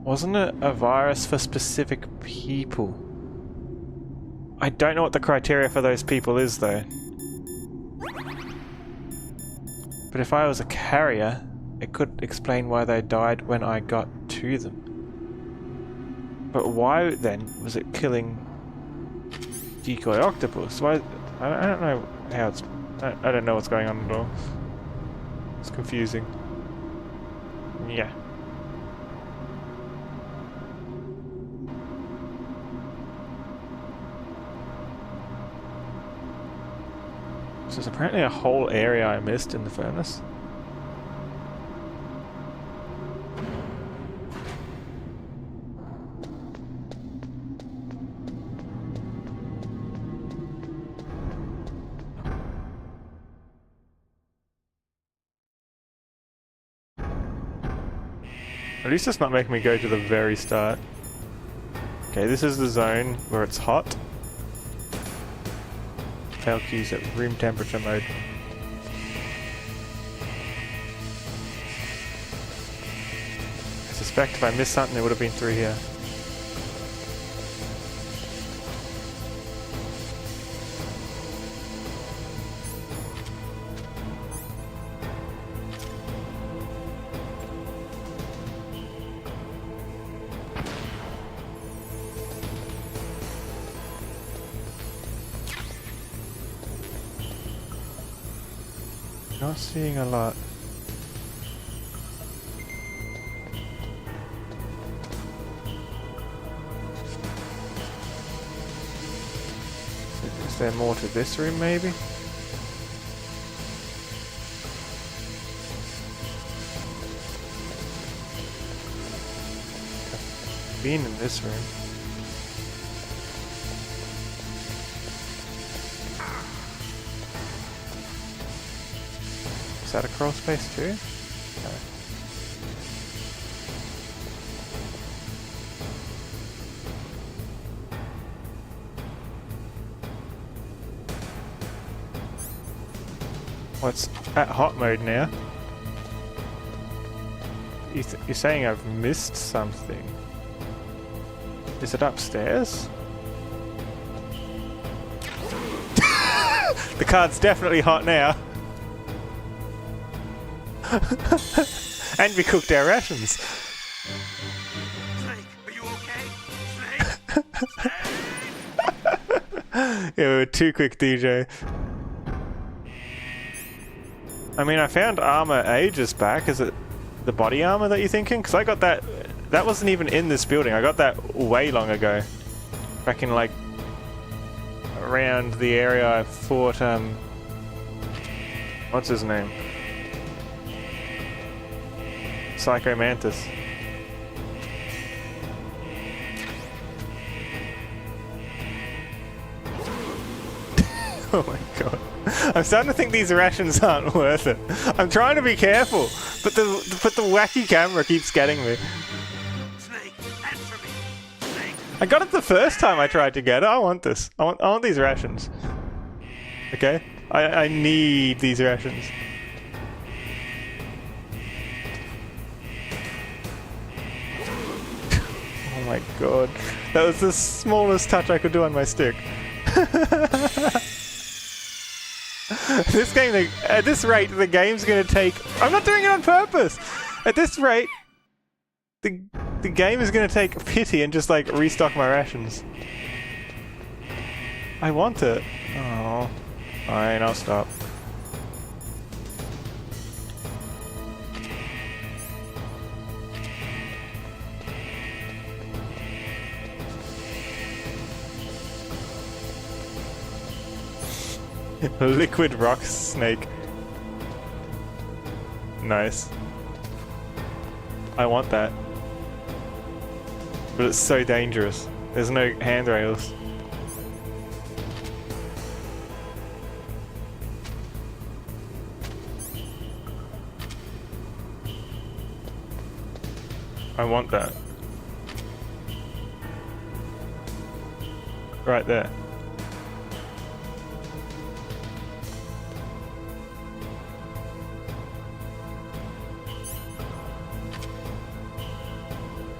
Wasn't it a virus for specific people? I don't know what the criteria for those people is, though. But if I was a carrier, it could explain why they died when I got to them. But why then was it killing Decoy Octopus? Why? I don't know how it's. I don't know what's going on at all. It's confusing. Yeah. So there's apparently a whole area I missed in the furnace. At least it's not making me go to the very start. Okay, this is the zone where it's hot. Tail keys at room temperature mode. I suspect if I missed something, it would have been through here. Not seeing a lot. Is there more to this room, maybe? I've been in this room. Is that a crawl space too? No. Well, it's at hot mode now. You're saying I've missed something. Is it upstairs? The card's definitely hot now. And we cooked our rations. Snake, are you okay? Yeah, we were too quick, DJ. I mean, I found armor ages back. Is it the body armor that you're thinking? Because I got that. That wasn't even in this building. I got that way long ago. Back in like around the area I fought. What's his name? Psycho Mantis. Oh my god. I'm starting to think these rations aren't worth it. I'm trying to be careful, but the wacky camera keeps getting me. Snake, answer me. Snake. I got it the first time I tried to get it. I want this. I want these rations. Okay? I need these rations. Oh my god. That was the smallest touch I could do on my stick. This game, at this rate, the game's gonna take... I'm not doing it on purpose! At this rate, the game is gonna take pity and just like restock my rations. I want it. Oh. Fine, I'll stop. Liquid rock snake. Nice. I want that. But it's so dangerous. There's no handrails. I want that. Right there.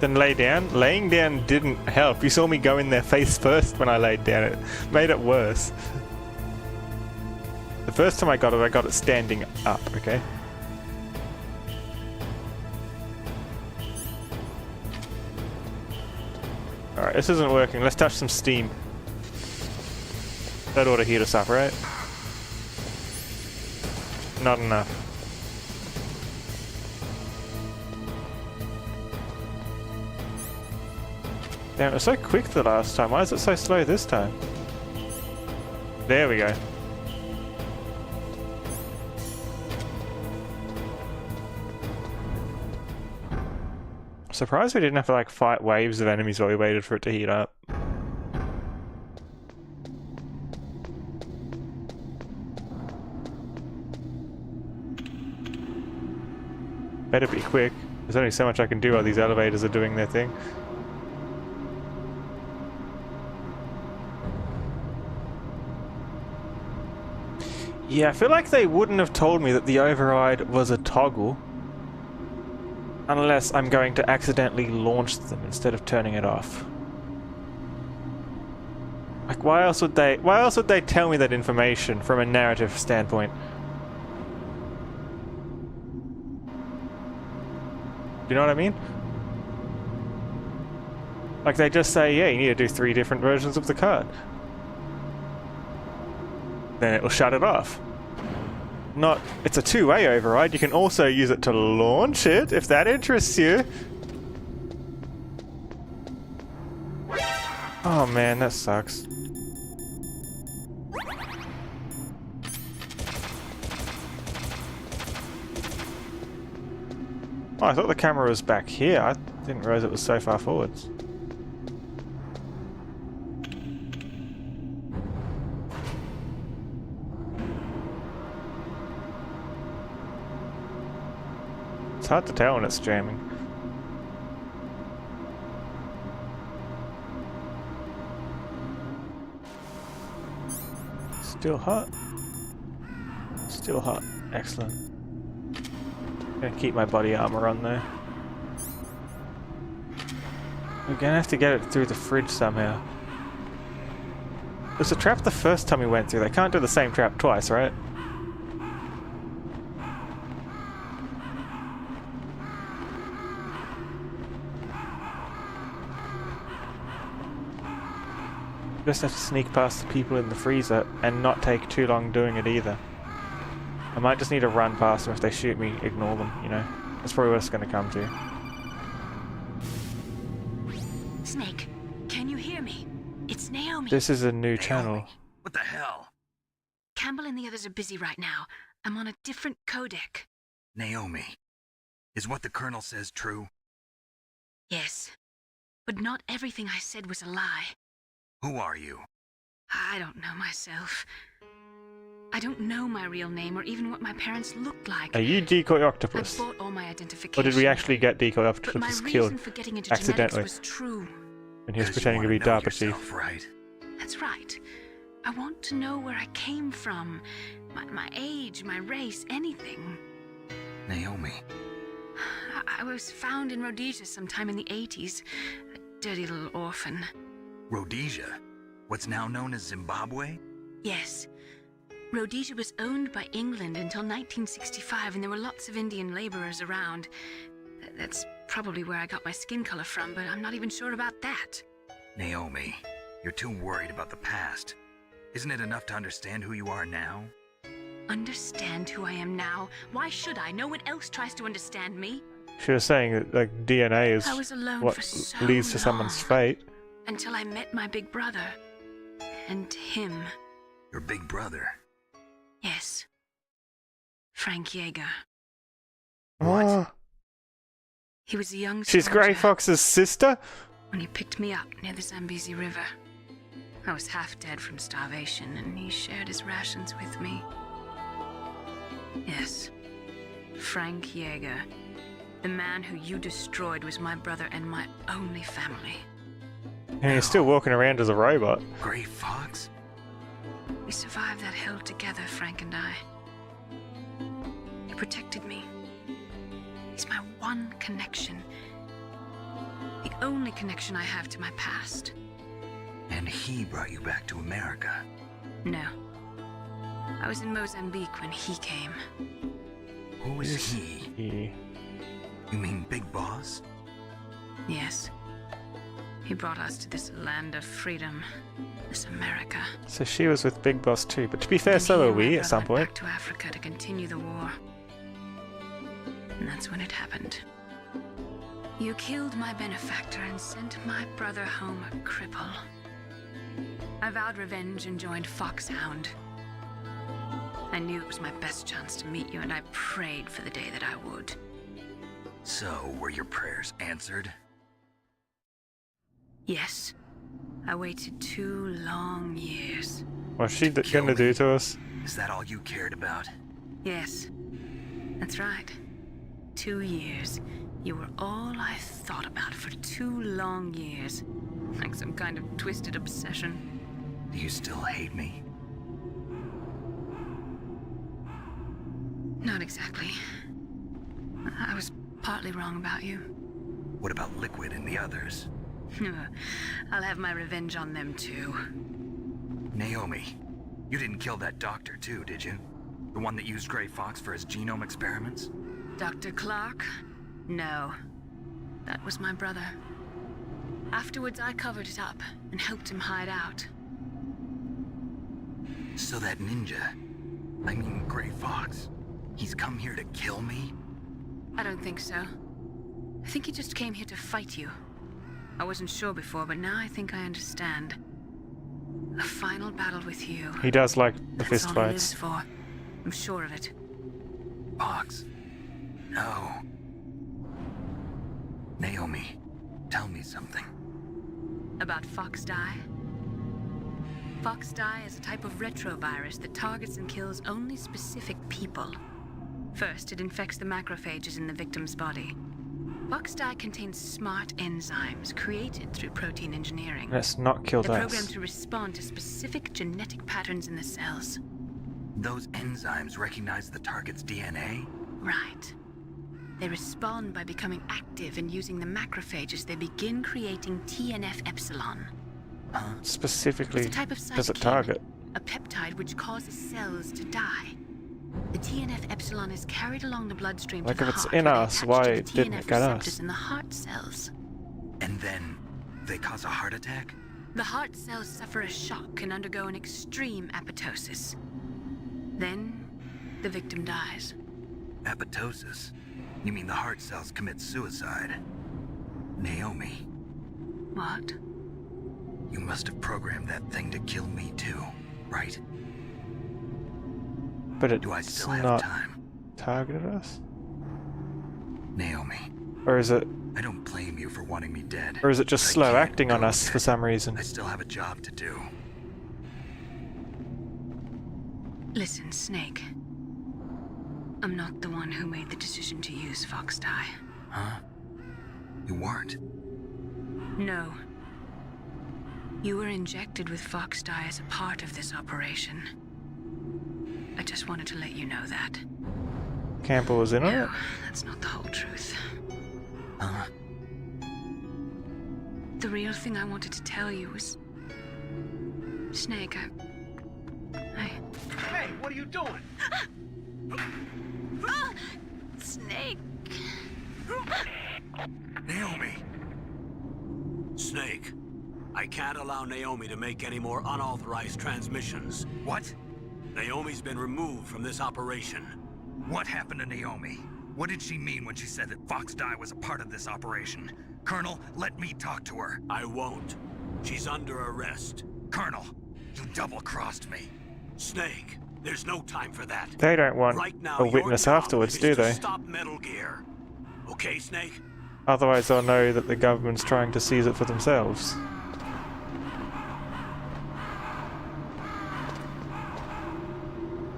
Then lay down. Laying down didn't help. You saw me go in there face first when I laid down. It made it worse. The first time I got it standing up, okay? Alright, this isn't working. Let's touch some steam. That ought to heat us up, right? Not enough. Damn, it was so quick the last time. Why is it so slow this time? There we go. Surprised we didn't have to like fight waves of enemies while we waited for it to heat up. Better be quick. There's only so much I can do while these elevators are doing their thing. Yeah, I feel like they wouldn't have told me that the override was a toggle unless I'm going to accidentally launch them instead of turning it off. Like, why else would they tell me that information from a narrative standpoint? Do you know what I mean? Like, they just say, yeah, you need to do 3 different versions of the card. Then it will shut it off. Not, it's a 2-way override. You can also use it to launch it, if that interests you. Oh man, that sucks. Oh, I thought the camera was back here. I didn't realize it was so far forwards. It's hard to tell when it's jamming. Still hot. Still hot. Excellent. Gonna keep my body armor on there. We're gonna have to get it through the fridge somehow. It was a trap the first time we went through. They can't do the same trap twice, right? Just have to sneak past the people in the freezer and not take too long doing it either. I might just need to run past them. If they shoot me, ignore them, you know? That's probably what it's going to come to. Snake, can you hear me? It's Naomi. This is a new channel. What the hell? Campbell and the others are busy right now. I'm on a different codec. Naomi, is what the Colonel says true? Yes, but not everything I said was a lie. Who are you? I don't know myself. I don't know my real name or even what my parents looked like. Are you Decoy Octopus? I bought all my identification. Or did we actually get Decoy Octopus but my killed reason for getting into accidentally? genetics was true. And he was pretending to be DARPA Chief. Right? That's right. I want to know where I came from. My age, my race, anything. Naomi. I was found in Rhodesia sometime in the 80s. A dirty little orphan. Rhodesia? What's now known as Zimbabwe? Yes. Rhodesia was owned by England until 1965, and there were lots of Indian laborers around. That's probably where I got my skin color from, but I'm not even sure about that. Naomi, you're too worried about the past. Isn't it enough to understand who you are now? Understand who I am now? Why should I? No one else tries to understand me. She was saying that like DNA is I was alone what for so leads to someone's fate. Until I met my big brother. And him. Your big brother? Yes. Frank Yeager. What? He was a young She's soldier Grey Fox's sister? when he picked me up near the Zambezi River. I was half dead from starvation, and he shared his rations with me. Yes. Frank Yeager. The man who you destroyed was my brother and my only family. And he's still walking around as a robot. Grey Fox? We survived that hell together, Frank and I. He protected me. He's my one connection. The only connection I have to my past. And he brought you back to America? No. I was in Mozambique when he came. Who is he? You mean Big Boss? Yes. He brought us to this land of freedom, this America. So she was with Big Boss too, but to be fair, so were we at some point. Back to Africa to continue the war. And that's when it happened. You killed my benefactor and sent my brother home a cripple. I vowed revenge and joined Foxhound. I knew it was my best chance to meet you, and I prayed for the day that I would. So, were your prayers answered? Yes. I waited 2 long years. What's she gonna do to us? Is that all you cared about? Yes. That's right. 2 years. You were all I thought about for 2 long years. Like some kind of twisted obsession. Do you still hate me? Not exactly. I was partly wrong about you. What about Liquid and the others? I'll have my revenge on them too. Naomi, you didn't kill that doctor too, did you? The one that used Grey Fox for his genome experiments? Dr. Clark? No. That was my brother. Afterwards, I covered it up and helped him hide out. So that ninja, I mean Grey Fox, he's come here to kill me? I don't think so. I think he just came here to fight you. I wasn't sure before, but now I think I understand. A final battle with you. He does like the That's fist all he fights. lives for. I'm sure of it. Fox. No. Naomi, tell me something. About Fox Die? Fox Die is a type of retrovirus that targets and kills only specific people. First, it infects the macrophages in the victim's body. Fox Die contains smart enzymes created through protein engineering. Let's not kill They're us. programmed to respond to specific genetic patterns in the cells. Those enzymes recognize the target's DNA? Right. They respond by becoming active and using the macrophages. They begin creating TNF-epsilon. Specifically, It's a type of does it cytokine, target? a peptide which causes cells to die. The TNF-epsilon is carried along the bloodstream Like to the if it's heart, in where they us, attach why to the didn't it TNF get us? receptors in the heart cells. And then they cause a heart attack? The heart cells suffer a shock and undergo an extreme apoptosis. Then, the victim dies. Apoptosis? You mean the heart cells commit suicide? Naomi, What? you must have programmed that thing to kill me too, right? But it's Do I still have not time? targeted us? Naomi, Or is it I don't blame you for wanting me dead. or is it just but I slow can't acting on go us yet. for some reason? I still have a job to do. Listen, Snake. I'm not the one who made the decision to use Fox Die. Huh? You weren't? No. You were injected with Fox Die as a part of this operation. I just wanted to let you know that. Campbell was in on No, it? that's not the whole truth. Huh? The real thing I wanted to tell you was... Snake, Hey, what are you doing? Snake! Naomi! Snake, I can't allow Naomi to make any more unauthorized transmissions. What? Naomi's been removed from this operation. What happened to Naomi? What did she mean when she said that Fox Die was a part of this operation? Colonel, let me talk to her. I won't. She's under arrest. Colonel, you double-crossed me. Snake, there's no time for that. They don't want Right now, a your witness job afterwards, is do to they? Stop Metal Gear. Okay, Snake? Otherwise they'll know that the government's trying to seize it for themselves.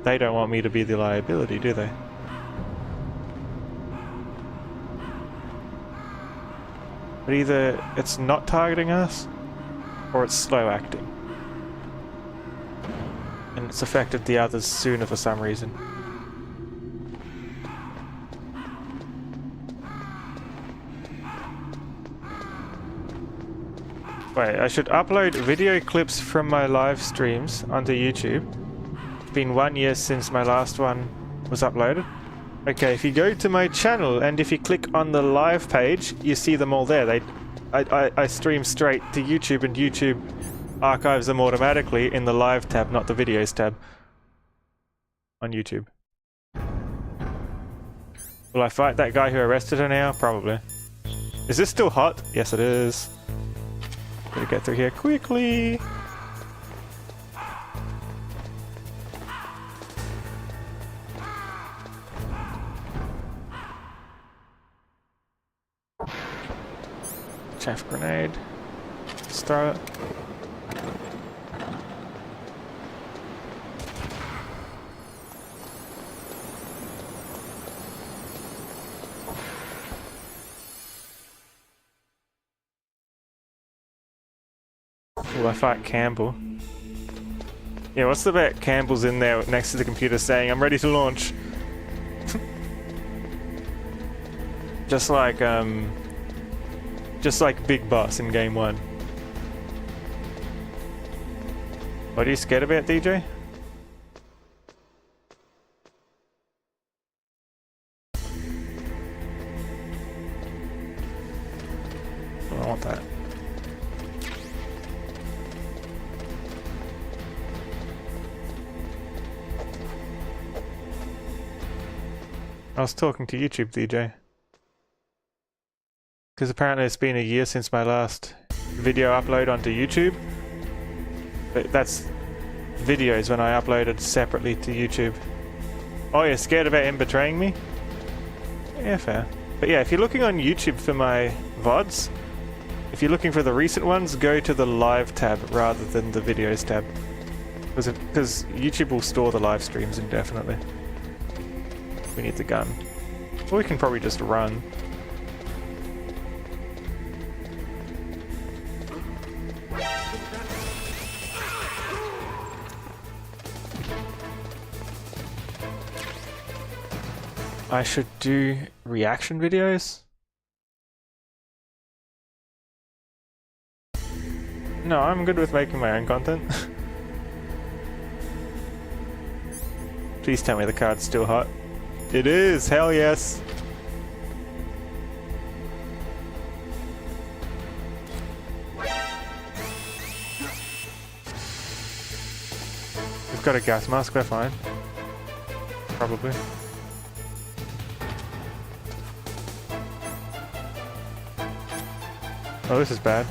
They don't want me to be the liability, do they? But either it's not targeting us, or it's slow acting. And it's affected the others sooner for some reason. Wait, I should upload video clips from my live streams onto YouTube. It's been 1 year since my last one was uploaded. Okay, if you go to my channel and if you click on the live page, you see them all there. I stream straight to YouTube and YouTube archives them automatically in the live tab, not the videos tab on YouTube. Will I fight that guy who arrested her now? Probably. Is this still hot? Yes, it is. Gotta get through here quickly. Chaff grenade. Let's throw it. Will I fight Campbell? Yeah, what's the bet? Campbell's in there next to the computer saying, I'm ready to launch. Just like Big Boss in Game 1. What are you scared about, DJ? I don't want that. I was talking to YouTube, DJ. Because apparently it's been a year since my last video upload onto YouTube. But that's videos when I uploaded separately to YouTube. Oh, you're scared about him betraying me? Yeah, fair. But yeah, if you're looking on YouTube for my VODs, if you're looking for the recent ones, go to the live tab rather than the videos tab. Because YouTube will store the live streams indefinitely. We need the gun. Or we can probably just run. I should do reaction videos? No, I'm good with making my own content. Please tell me the card's still hot. It is! Hell yes! We've got a gas mask, we're fine. Probably. Oh, this is bad.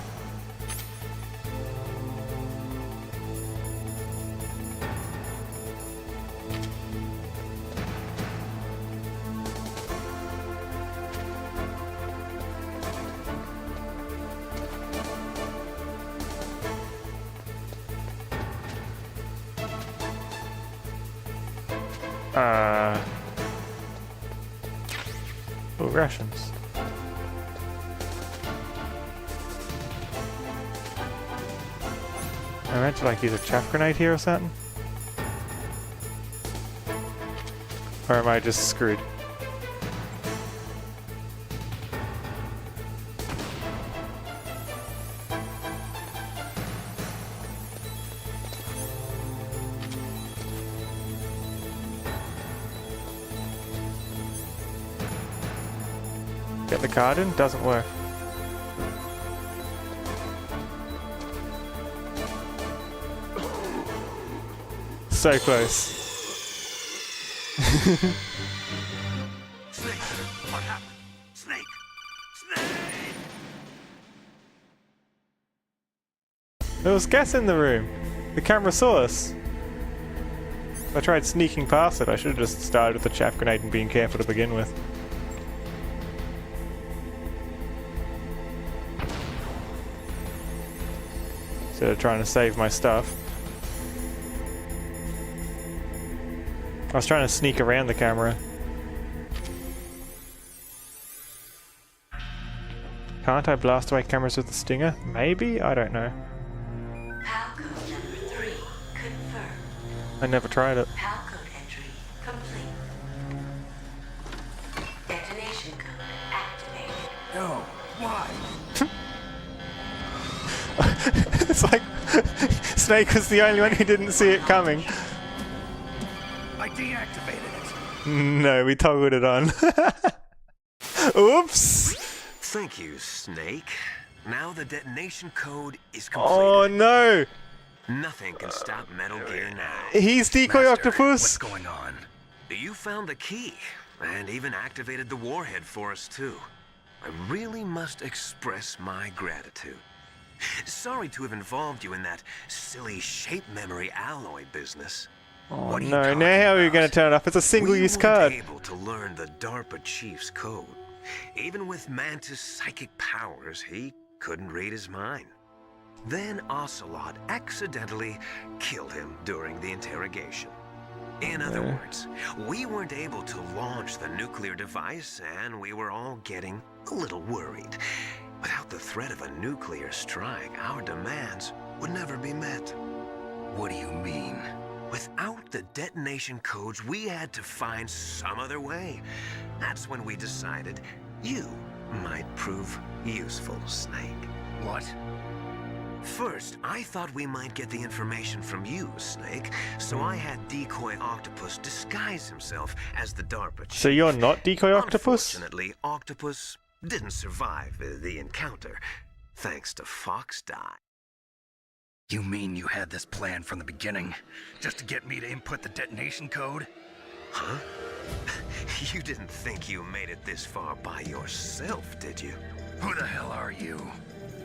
Oh, rations. I meant to like use a chaff grenade here or something? Or am I just screwed? Get the card in? Doesn't work. So close. Snake! What happened? Snake! Snake! There was gas in the room. The camera saw us. I tried sneaking past it. I should have just started with the chaff grenade and being careful to begin with. Instead of trying to save my stuff. I was trying to sneak around the camera. Can't I blast away cameras with the stinger? Maybe? I don't know. Palcode number 3 confirmed. I never tried it. Palcode entry complete. Detonation code activated. No, why? It's like Snake was the only one who didn't see it coming. I deactivated it. No, we toggled it on. Oops! Thank you, Snake. Now the detonation code is completed. Oh no! Nothing can stop Metal Gear now. He's Decoy Master, Octopus! what's going on? You found the key, and even activated the warhead for us too. I really must express my gratitude. Sorry to have involved you in that silly shape memory alloy business. Oh What are you no, talking now how are you about? going to turn it off? It's a single-use We card. weren't able to learn the DARPA chief's code. Even with Mantis' psychic powers, he couldn't read his mind. Then Ocelot accidentally killed him during the interrogation. In other words, we weren't able to launch the nuclear device, and we were all getting a little worried. Without the threat of a nuclear strike, our demands would never be met. What do you mean? Without the detonation codes, we had to find some other way. That's when we decided you might prove useful, Snake. What? First, I thought we might get the information from you, Snake, so I had Decoy Octopus disguise himself as the DARPA chief. So you're not Decoy Octopus? Unfortunately, Octopus didn't survive the encounter, thanks to Fox Die. You mean you had this plan from the beginning, just to get me to input the detonation code? Huh? You didn't think you made it this far by yourself, did you? Who the hell are you?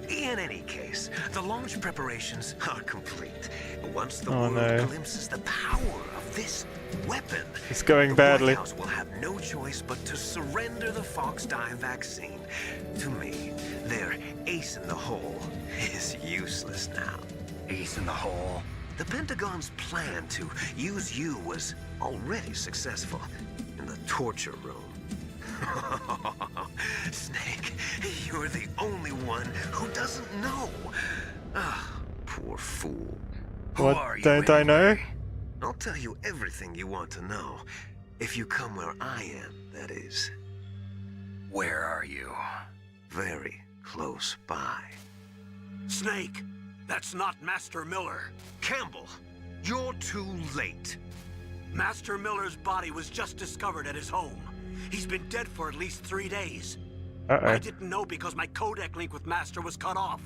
In any case, the launch preparations are complete. Once the Oh, world no. glimpses the power of this weapon, It's going the badly. White House will have no choice but to surrender the Fox Die vaccine. To me, their ace in the hole is useless now. Ace in the hole? The Pentagon's plan to use you was already successful in the torture room. Snake, you're the only one who doesn't know. Ah, poor fool. What don't I know? I'll tell you everything you want to know. If you come where I am, that is. Where are you? Very close by. Snake, that's not Master Miller. Campbell, you're too late. Master Miller's body was just discovered at his home. He's been dead for at least 3 days. I didn't know because my codec link with Master was cut off.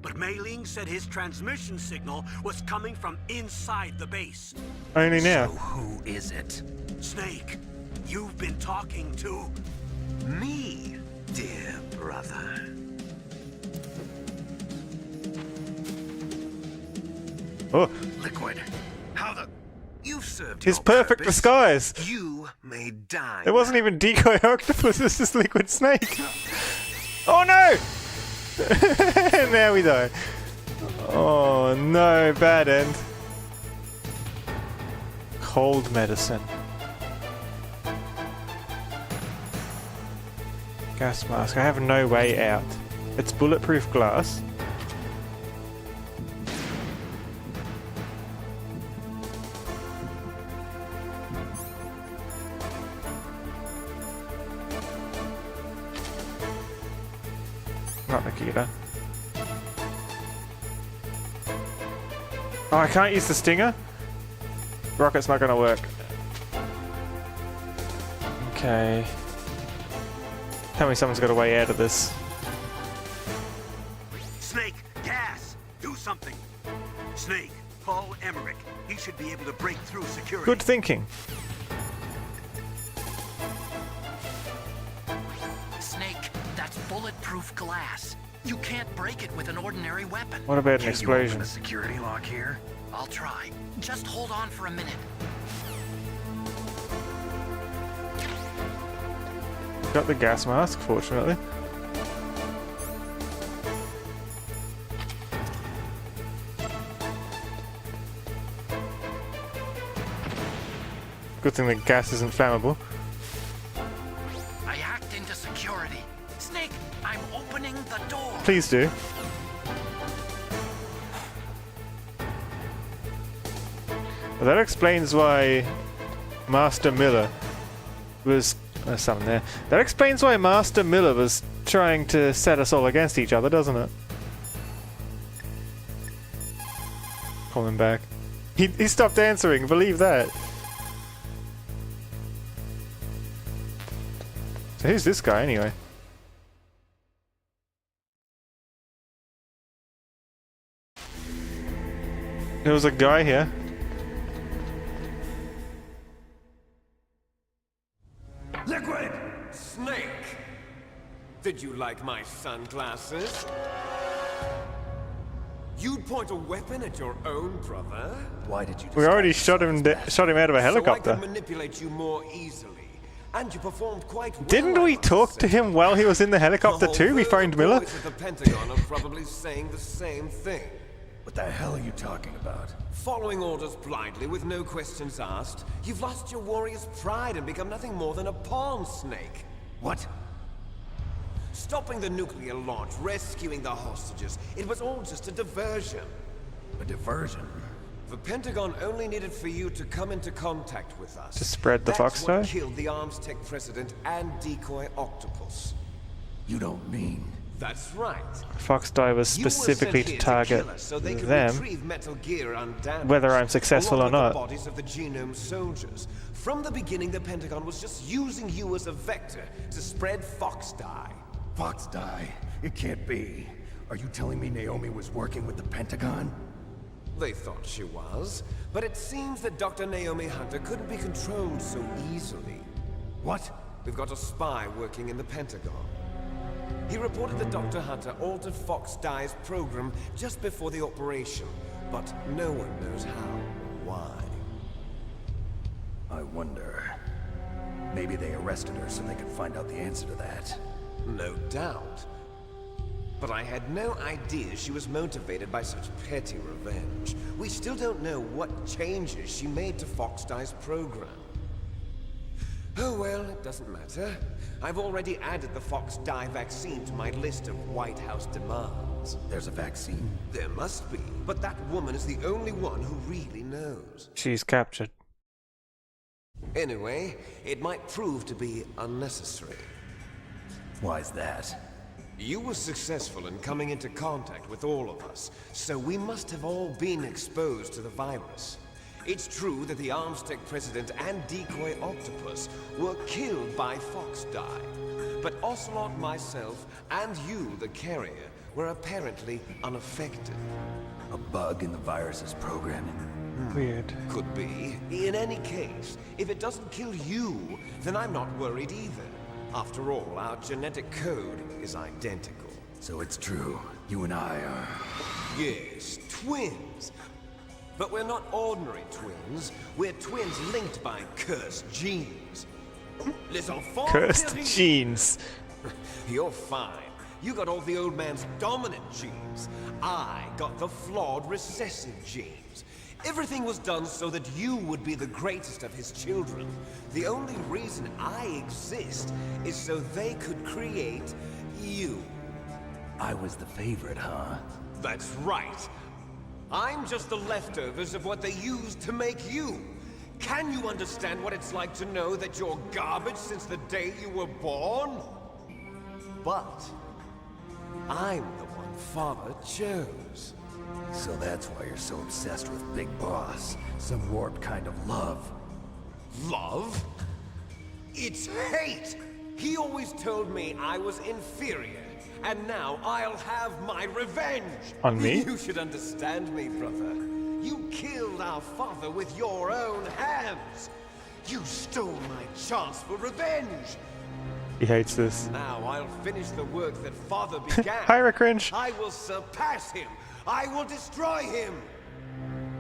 But Mei Ling said his transmission signal was coming from inside the base. Only now. So who is it? Snake, you've been talking to... Me, dear brother. Oh, Liquid. How the... You've served his your perfect purpose. disguise. You may die. It wasn't even Decoy Octopus, it's just Liquid Snake. Oh no! And now we die. Oh no, bad end. Cold medicine. Gas mask. I have no way out. It's bulletproof glass. Not Nikita. Oh, I can't use the stinger? Rocket's not gonna work. Okay. Tell me someone's got a way out of this. Snake, gas! Do something! Snake, call Emmerich. He should be able to break through security. Good thinking. Snake, that's bulletproof glass. You can't break it with an ordinary weapon. What about an Can't you open explosion? the security lock here? I'll try. Just hold on for a minute. Got the gas mask, fortunately. Good thing the gas isn't flammable. I hacked into security. Snake, I'm opening the door. Please do. Well, that explains why Master Miller was... There's something there. That explains why Master Miller was trying to set us all against each other, doesn't it? Call him back. He stopped answering, believe that. So who's this guy anyway? There was a guy here. Liquid! Snake! Did you like my sunglasses? You'd point a weapon at your own brother? Why did you We already shot him out of a helicopter. So I could manipulate you more easily. And you performed quite well. Didn't we talk to him while he was in the helicopter too? We phoned Miller. The boys at the Pentagon are probably saying the same thing. What the hell are you talking about? Following orders blindly with no questions asked, you've lost your warrior's pride and become nothing more than a pawn, Snake. What? Stopping the nuclear launch, rescuing the hostages, it was all just a diversion. A diversion? The Pentagon only needed for you to come into contact with us. To spread the Fox That's what die? killed the Arms Tech president and decoy octopus. You don't mean... That's right. Fox die was specifically to target them, Metal Gear whether I'm successful or not. The bodies of the genome soldiers. From the beginning, the Pentagon was just using you as a vector to spread Fox die. Fox die? It can't be. Are you telling me Naomi was working with the Pentagon? They thought she was, but it seems that Dr. Naomi Hunter couldn't be controlled so easily. What? We've got a spy working in the Pentagon. He reported that Dr. Hunter altered Fox Die's program just before the operation, but no one knows how or why. I wonder... Maybe they arrested her so they could find out the answer to that. No doubt. But I had no idea she was motivated by such petty revenge. We still don't know what changes she made to Fox Die's program. Oh well, it doesn't matter. I've already added the Fox Die vaccine to my list of White House demands. There's a vaccine? There must be, but that woman is the only one who really knows. She's captured. Anyway, it might prove to be unnecessary. Why's that? You were successful in coming into contact with all of us, so we must have all been exposed to the virus. It's true that the Arms Tech president and decoy octopus were killed by Fox Die, but Ocelot, myself, and you, the carrier, were apparently unaffected. A bug in the virus's programming? Weird. Could be. In any case, if it doesn't kill you, then I'm not worried either. After all, our genetic code is identical. So it's true. You and I are... Yes, twins. But we're not ordinary twins. We're twins linked by cursed genes. Les enfants Cursed terribles. genes. You're fine. You got all the old man's dominant genes. I got the flawed recessive genes. Everything was done so that you would be the greatest of his children. The only reason I exist is so they could create you. I was the favorite, huh? That's right. I'm just the leftovers of what they used to make you. Can you understand what it's like to know that you're garbage since the day you were born? But I'm the one Father chose. So that's why you're so obsessed with Big Boss. Some warped kind of love. Love? It's hate! He always told me I was inferior, and now I'll have my revenge! On me? You should understand me, brother. You killed our father with your own hands! You stole my chance for revenge! He hates this. Now I'll finish the work that Father began. Hyra cringe. I will surpass him! I will destroy him!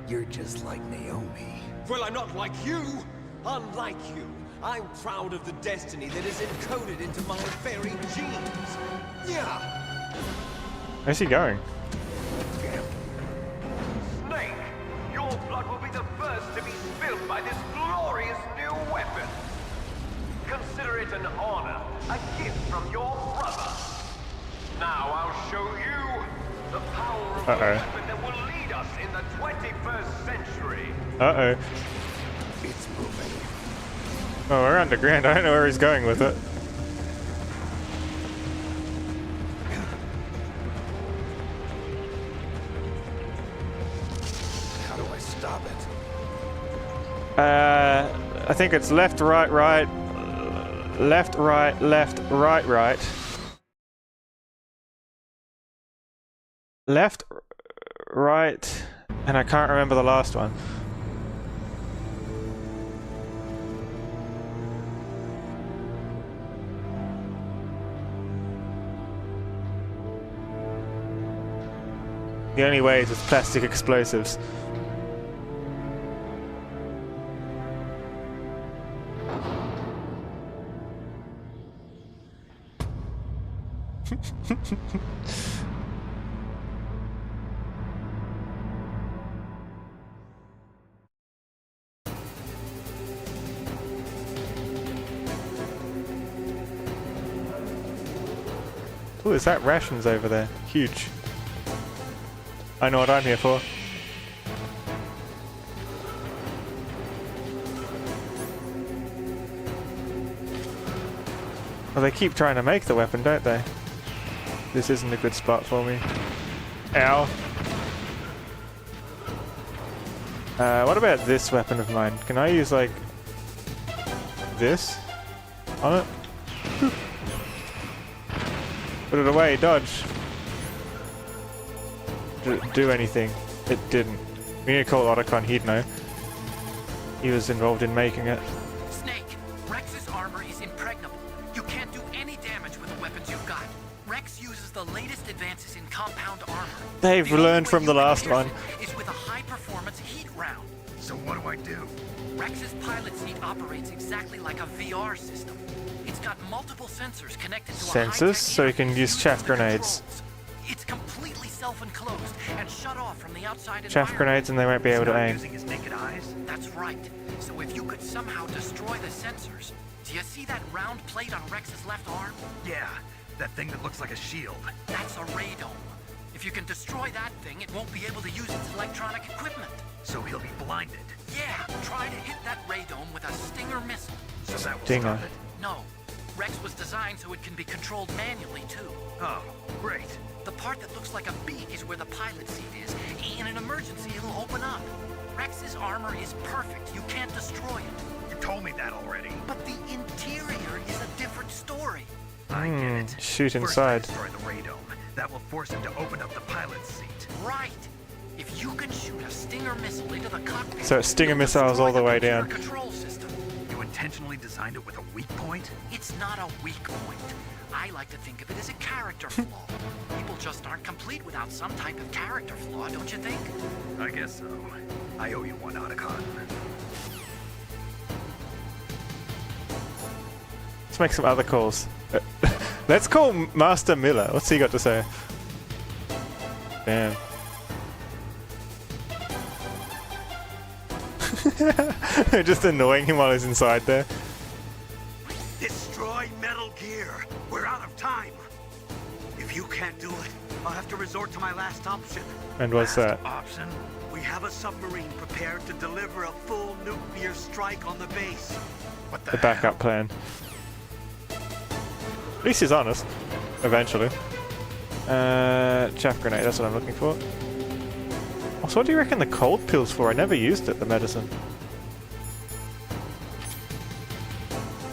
You're just like Naomi. Well, I'm not like you! Unlike you, I'm proud of the destiny that is encoded into my very genes! Yeah! Where's he going? Snake, your blood will be the first to be spilled by this glorious new weapon! Consider it an honor, a gift from your brother. Now I'll show you the power of the weapon that will lead us in the 21st century. Uh-oh. It's moving. Oh, we're underground. I don't know where he's going with it. How do I stop it? I think it's left, right, right. Left, right, left, right, right. Left, right, and I can't remember the last one. The only way is with plastic explosives. Ooh, is that rations over there? Huge. I know what I'm here for. Well, they keep trying to make the weapon, don't they? This isn't a good spot for me. Ow. What about this weapon of mine? Can I use, like, this on it? Put it away, dodge. Do anything. It didn't. We need to call Otacon, he'd know. He was involved in making it. Snake, Rex's armor is impregnable. You can't do any damage with the weapons you've got. Rex uses the latest advances in compound armor. They've learned from the last one. Is with a high-performance heat round. So what do I do? Rex's pilot seat operates exactly like a VR system. It's got multiple sensors connected to Sensors, so you can use chaff grenades. It's completely self-enclosed and shut off from the outside Chaff grenades, and they won't be able to aim. Using his naked eyes? That's right. So if you could somehow destroy the sensors, do you see that round plate on Rex's left arm? Yeah, that thing that looks like a shield. That's a radome. If you can destroy that thing, it won't be able to use its electronic equipment. So he'll be blinded. Yeah, try to hit that radome with a Stinger missile. So that will Stinger. stop it? No. Rex was designed so it can be controlled manually, too. Oh, great. The part that looks like a beak is where the pilot seat is. In an emergency, it'll open up. Rex's armor is perfect. You can't destroy it. You told me that already. But the interior is a different story. I get it. Shoot First inside. I destroy the radome. That will force him to open up the pilot's seat. Right. If you can shoot a Stinger missile into the cockpit, So it's Stinger missiles all the way down. control system. You intentionally designed it with a weak point? It's not a weak point. I like to think of it as a character flaw. People just aren't complete without some type of character flaw, don't you think? I guess so. I owe you one, Otacon. Let's make some other calls. Let's call Master Miller. What's he got to say? Damn. Just annoying him while he's inside there. Destroy Metal Gear. We're out of time. If you can't do it, I'll have to resort to my last option. And what's that? Option? We have a submarine prepared to deliver a full nuclear strike on the base. What The backup plan. At least he's honest. Eventually. Chaff grenade, that's what I'm looking for. Also, what do you reckon the cold pill's for? I never used it, the medicine.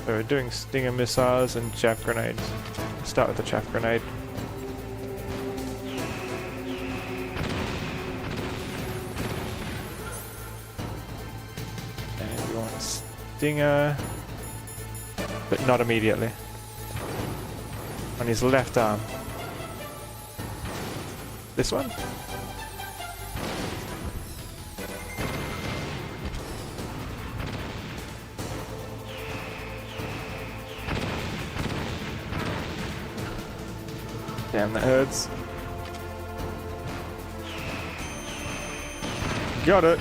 So we're doing Stinger missiles and chaff grenades. Start with the chaff grenade. And we want Stinger, but not immediately. On his left arm. This one? Damn, that hurts. Got it.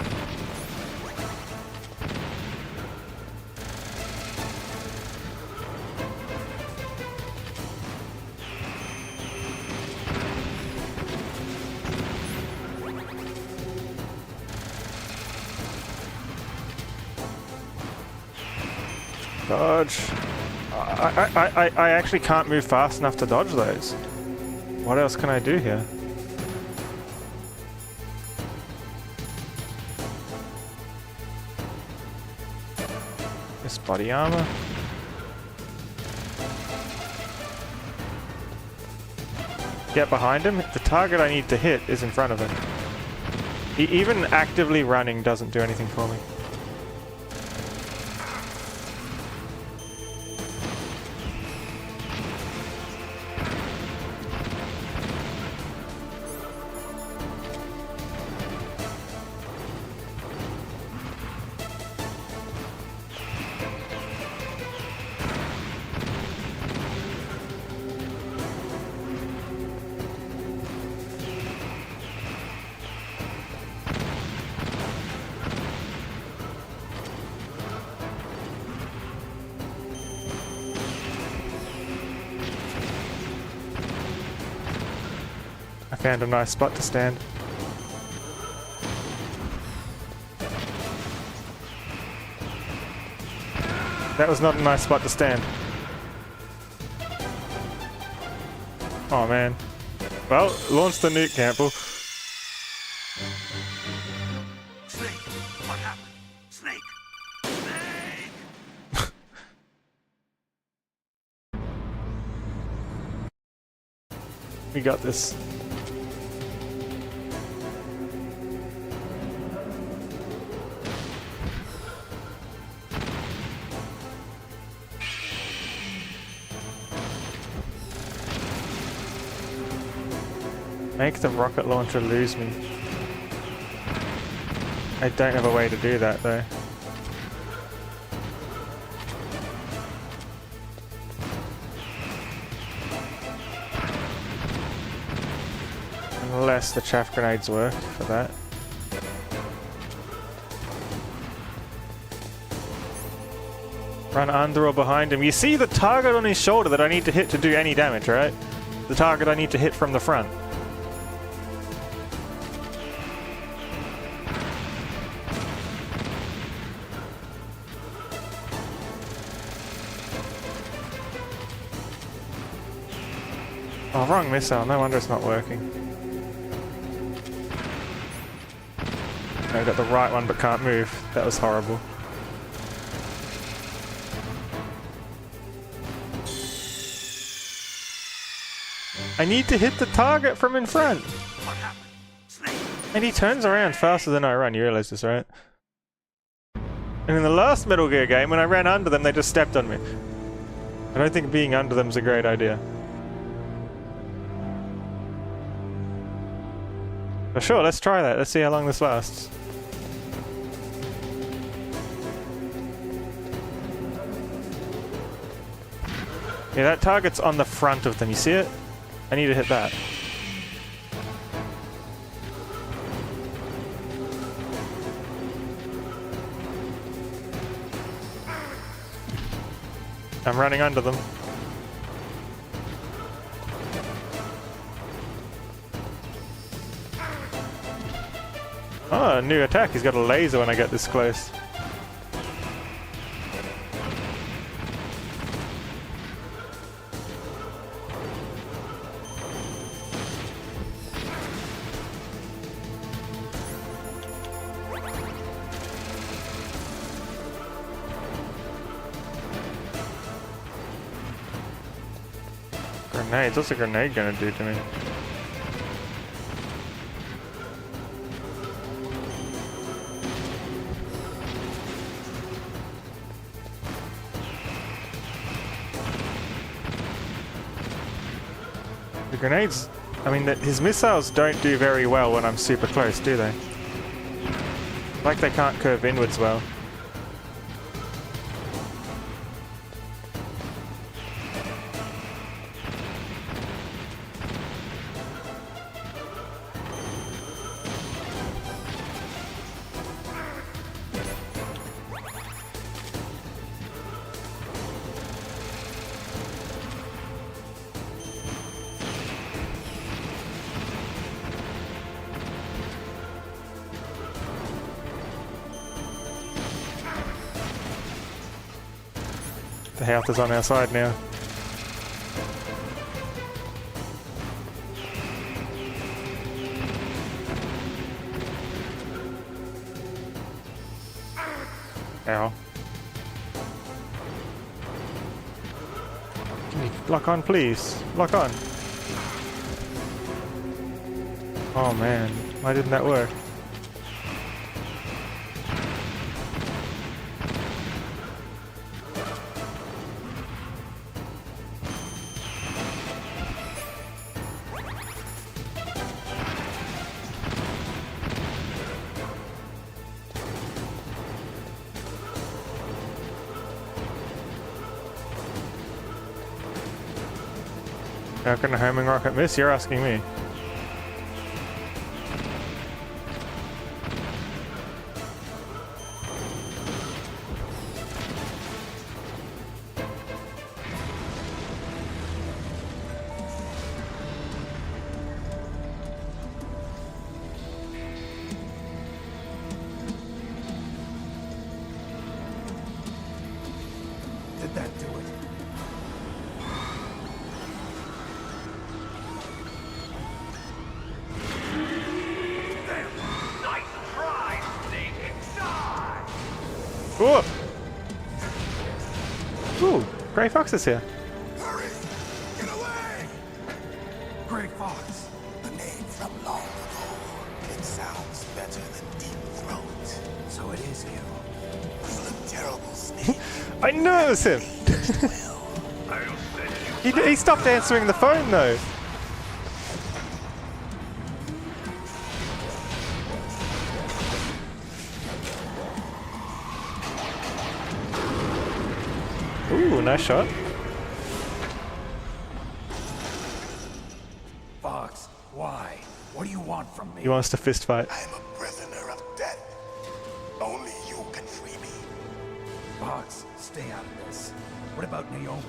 Dodge. I actually can't move fast enough to dodge those. What else can I do here? This body armor. Get behind him. The target I need to hit is in front of him. Even actively running doesn't do anything for me. Found a nice spot to stand. That was not a nice spot to stand. Oh man. Well, launch the nuke, Campbell. Snake, what happened? Snake! Snake! We got this. Make the rocket launcher lose me. I don't have a way to do that though. Unless the chaff grenades work for that. Run under or behind him. You see the target on his shoulder that I need to hit to do any damage, right? The target I need to hit from the front. Oh, wrong missile. No wonder it's not working. I got the right one but can't move. That was horrible. I need to hit the target from in front. And he turns around faster than I run. You realize this, right? And in the last Metal Gear game, when I ran under them, they just stepped on me. I don't think being under them is a great idea. But sure, let's try that. Let's see how long this lasts. Yeah, that target's on the front of them. You see it? I need to hit that. I'm running under them. Oh, a new attack. He's got a laser when I get this close. Grenades? What's a grenade gonna do to me? The grenades, I mean, his missiles don't do very well when I'm super close, do they? Like they can't curve inwards well. The health is on our side now. Ow. Can you lock on, please? Lock on. Oh man, why didn't that work? How can a homing rocket miss? You're asking me. Did that do it? Oh! Ooh, Grey Fox is here. Hurry! Get away! Grey Fox. The name from long ago. It sounds better than Deep Throat. So it is you. You look terrible, Snake. I know it's him. He stopped answering the phone though. Ooh, nice shot. Fox, why? What do you want from me? He wants to fist fight. I'm a prisoner of death. Only you can free me. Fox, stay out of this. What about Naomi?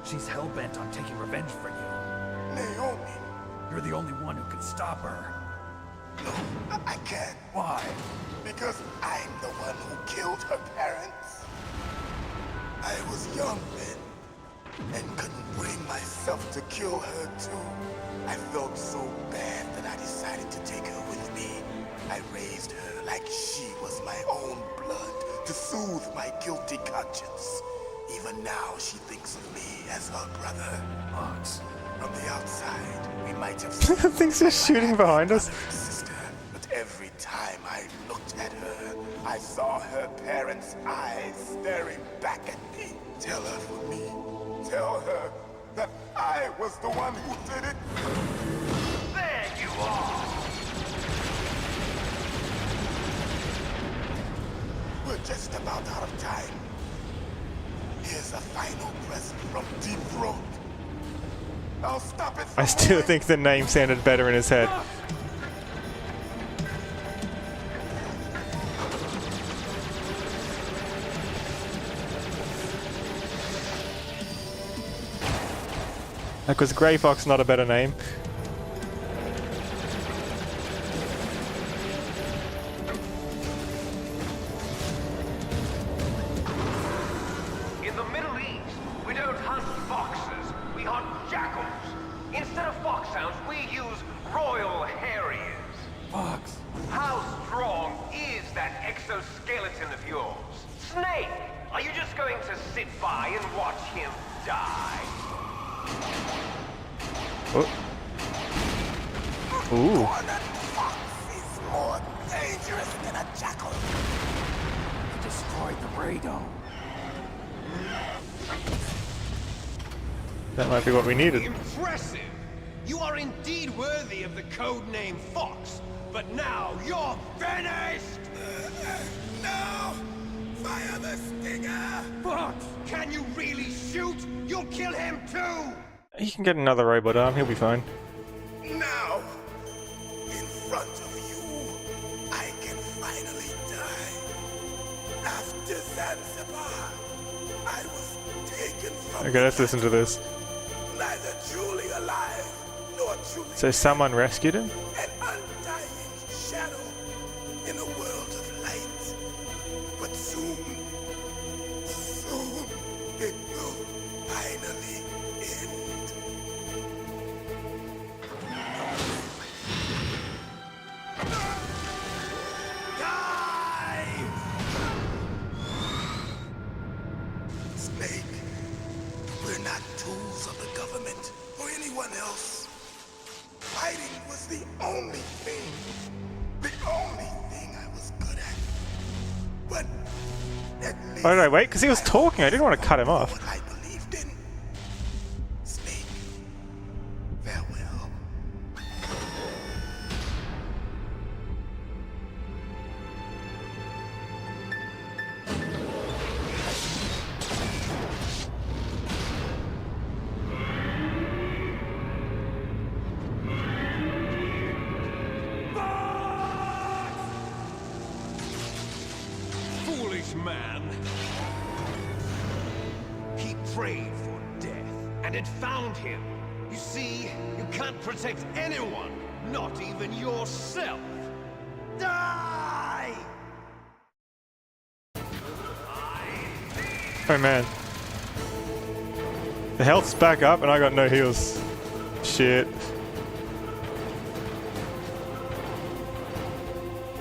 She's hell-bent on taking revenge for you. Naomi? You're the only one who can stop her. No, I can't. Why? Because I'm the one who killed her parents. I was young then, and couldn't bring myself to kill her too. I felt so bad that I decided to take her with me. I raised her like she was my own blood to soothe my guilty conscience. Even now, she thinks of me as her brother. Fox. From the outside, we might have Things are shooting behind us. sister, but every time I looked at her, I saw her parents' eyes staring back at me. Tell her for me. Tell her that I was the one who did it. There you are! We're just about out of time. Here's a final present from Deep Throat. I'll stop it. I still think the name sounded better in his head. Like, was Grey Fox not a better name? In the Middle East, we don't hunt foxes, we hunt jackals. Instead of foxhounds, we use royal harriers. Fox. How strong is that exoskeleton of yours? Snake, are you just going to sit by and watch him die? Oh. Ooh. That fox is more dangerous than a jackal. You destroyed the radome. That might be what we needed. Impressive! You are indeed worthy of the code name Fox, but now you're finished! No! Fire the stinger! Fox, can you really shoot? You'll kill him too! He can get another robot arm, he'll be fine. Now, in front of you, I can finally die. After Zanzibar, I was taken from Okay, let's listen to this. neither truly alive nor truly So someone rescued him? an undying shadow in a world of light. But soon it will finally end. Die! Snake, we're not tools of the government or anyone else. Fighting was the only thing I was good at. But at least Why did I wait? Because he was talking, I didn't want to cut him off. what I believed in. Snake, farewell. Foolish man. He prayed for death, and it found him. You see, you can't protect anyone, not even yourself. Die! Oh man. The health's back up and I got no heals. Shit.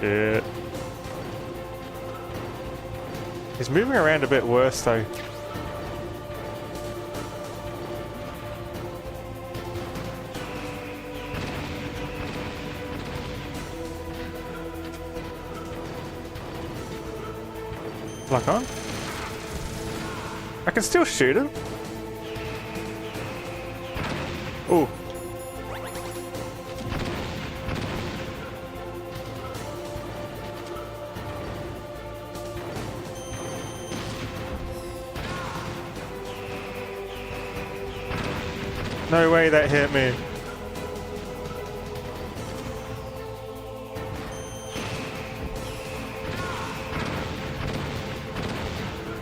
Shit. He's moving around a bit worse though. Lock on. I can still shoot him. Ooh. No way that hit me.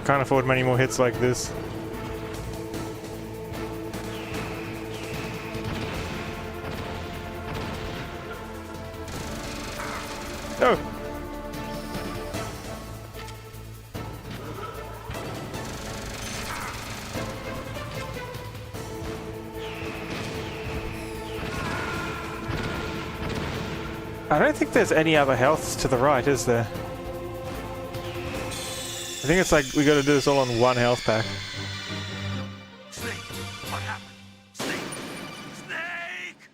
Can't afford many more hits like this. Oh! I don't think there's any other healths to the right, is there? I think it's like we gotta do this all on one health pack. Snake! What happened? Snake! Snake!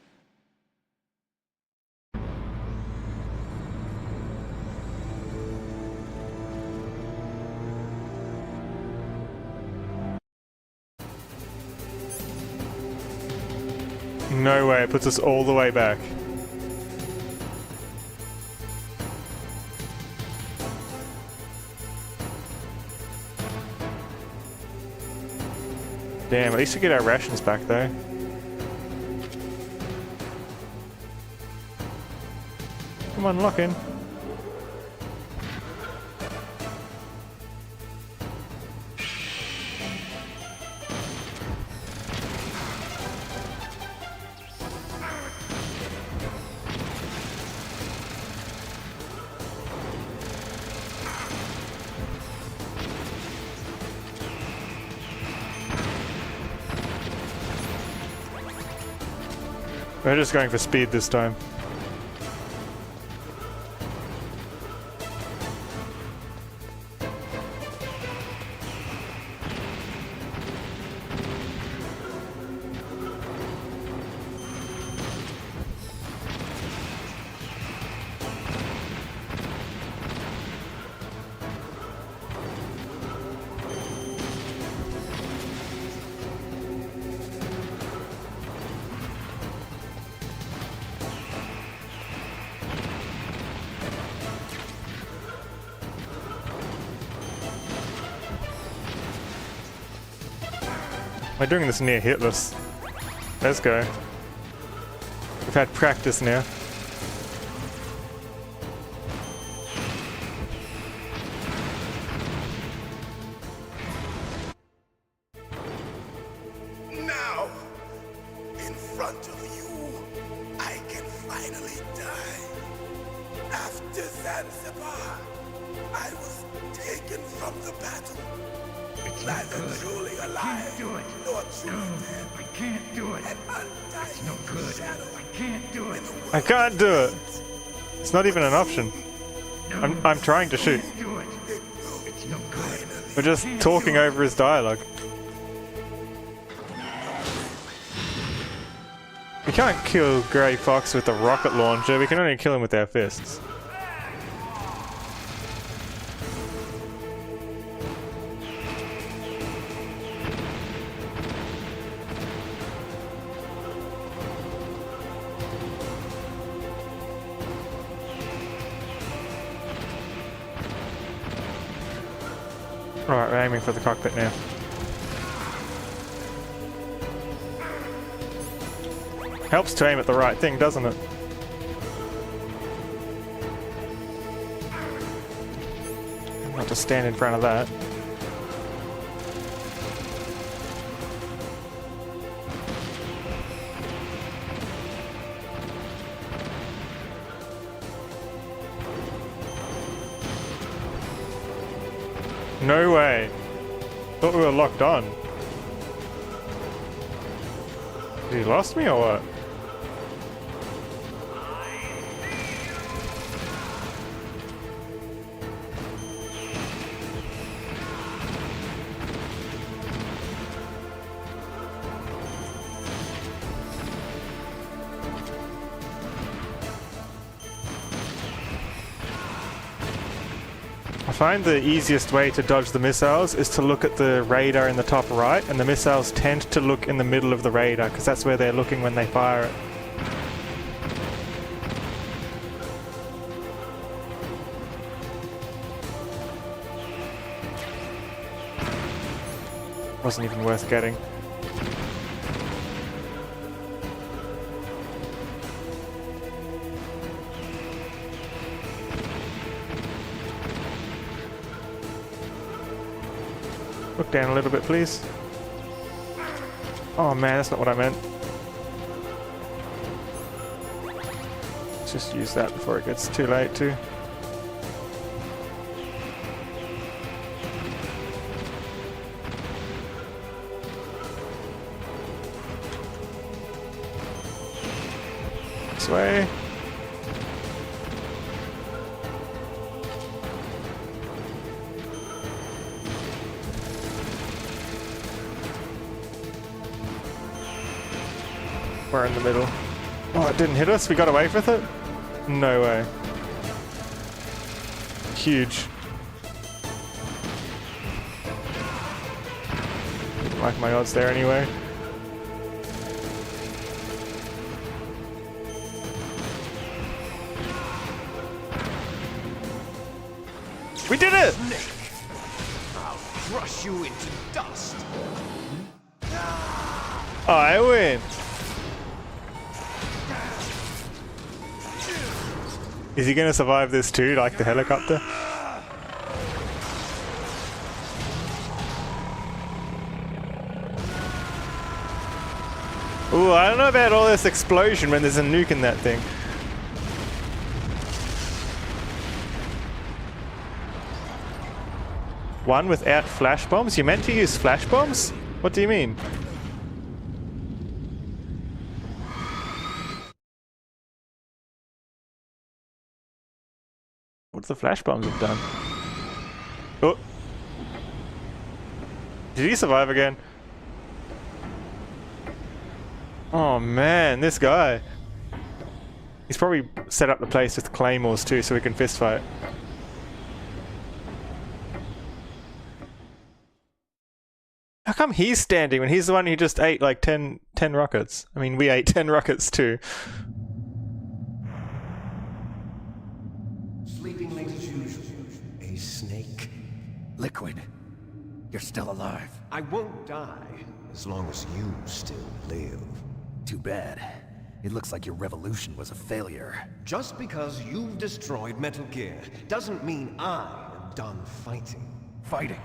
No way, it puts us all the way back. Damn, at least we get our rations back though. Come on, lock in. We're just going for speed this time. We're doing this near hitless. Let's go. We've had practice now. Now, in front of you, I can finally die. After Zanzibar, I was taken from the battle. Neither truly alive, nor truly dead. I can't do it. An undying It's no good. shadow. I can't do it. I can't do it. It's not even an option. I'm trying to shoot. Do it. It's no good. We're just talking over his dialogue. We can't kill Grey Fox with a rocket launcher, we can only kill him with our fists. Alright, we're aiming for the cockpit now. Helps to aim at the right thing, doesn't it? Not to stand in front of that. No way. Thought we were locked on. He lost me or what? I find the easiest way to dodge the missiles is to look at the radar in the top right, and the missiles tend to look in the middle of the radar because that's where they're looking when they fire it. Wasn't even worth getting. Look down a little bit, please. Oh man, that's not what I meant. Let's just use that before it gets too late too. This way. We're in the middle. Oh, it didn't hit us? We got away with it? No way. Huge. Didn't like my odds there anyway. We did it! I'll crush you into dust. I win. Is he gonna survive this too, like the helicopter? Ooh, I don't know about all this explosion when there's a nuke in that thing. One without flash bombs? You meant to use flash bombs? What do you mean? What's the flash bombs have done? Oh. Did he survive again? Oh man, this guy. He's probably set up the place with claymores too so we can fist fight. How come he's standing when he's the one who just ate like 10 rockets? I mean, we ate 10 rockets too. Sleeping late as usual. A snake. Liquid, you're still alive. I won't die as long as you still live. Too bad. It looks like your revolution was a failure. Just because you've destroyed Metal Gear doesn't mean I am done fighting. Fighting?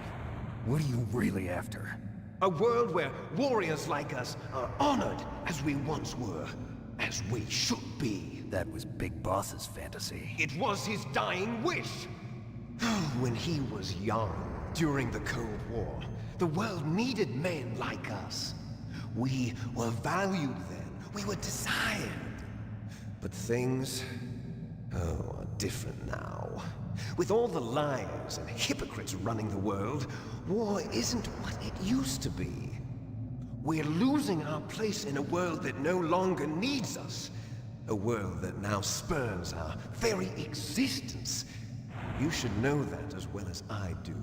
What are you really after? A world where warriors like us are honored as we once were, as we should be. That was Big Boss's fantasy. It was his dying wish. When he was young, during the Cold War, the world needed men like us. We were valued then. We were desired. But things, are different now. With all the liars and hypocrites running the world, war isn't what it used to be. We're losing our place in a world that no longer needs us. A world that now spurns our very existence. You should know that as well as I do.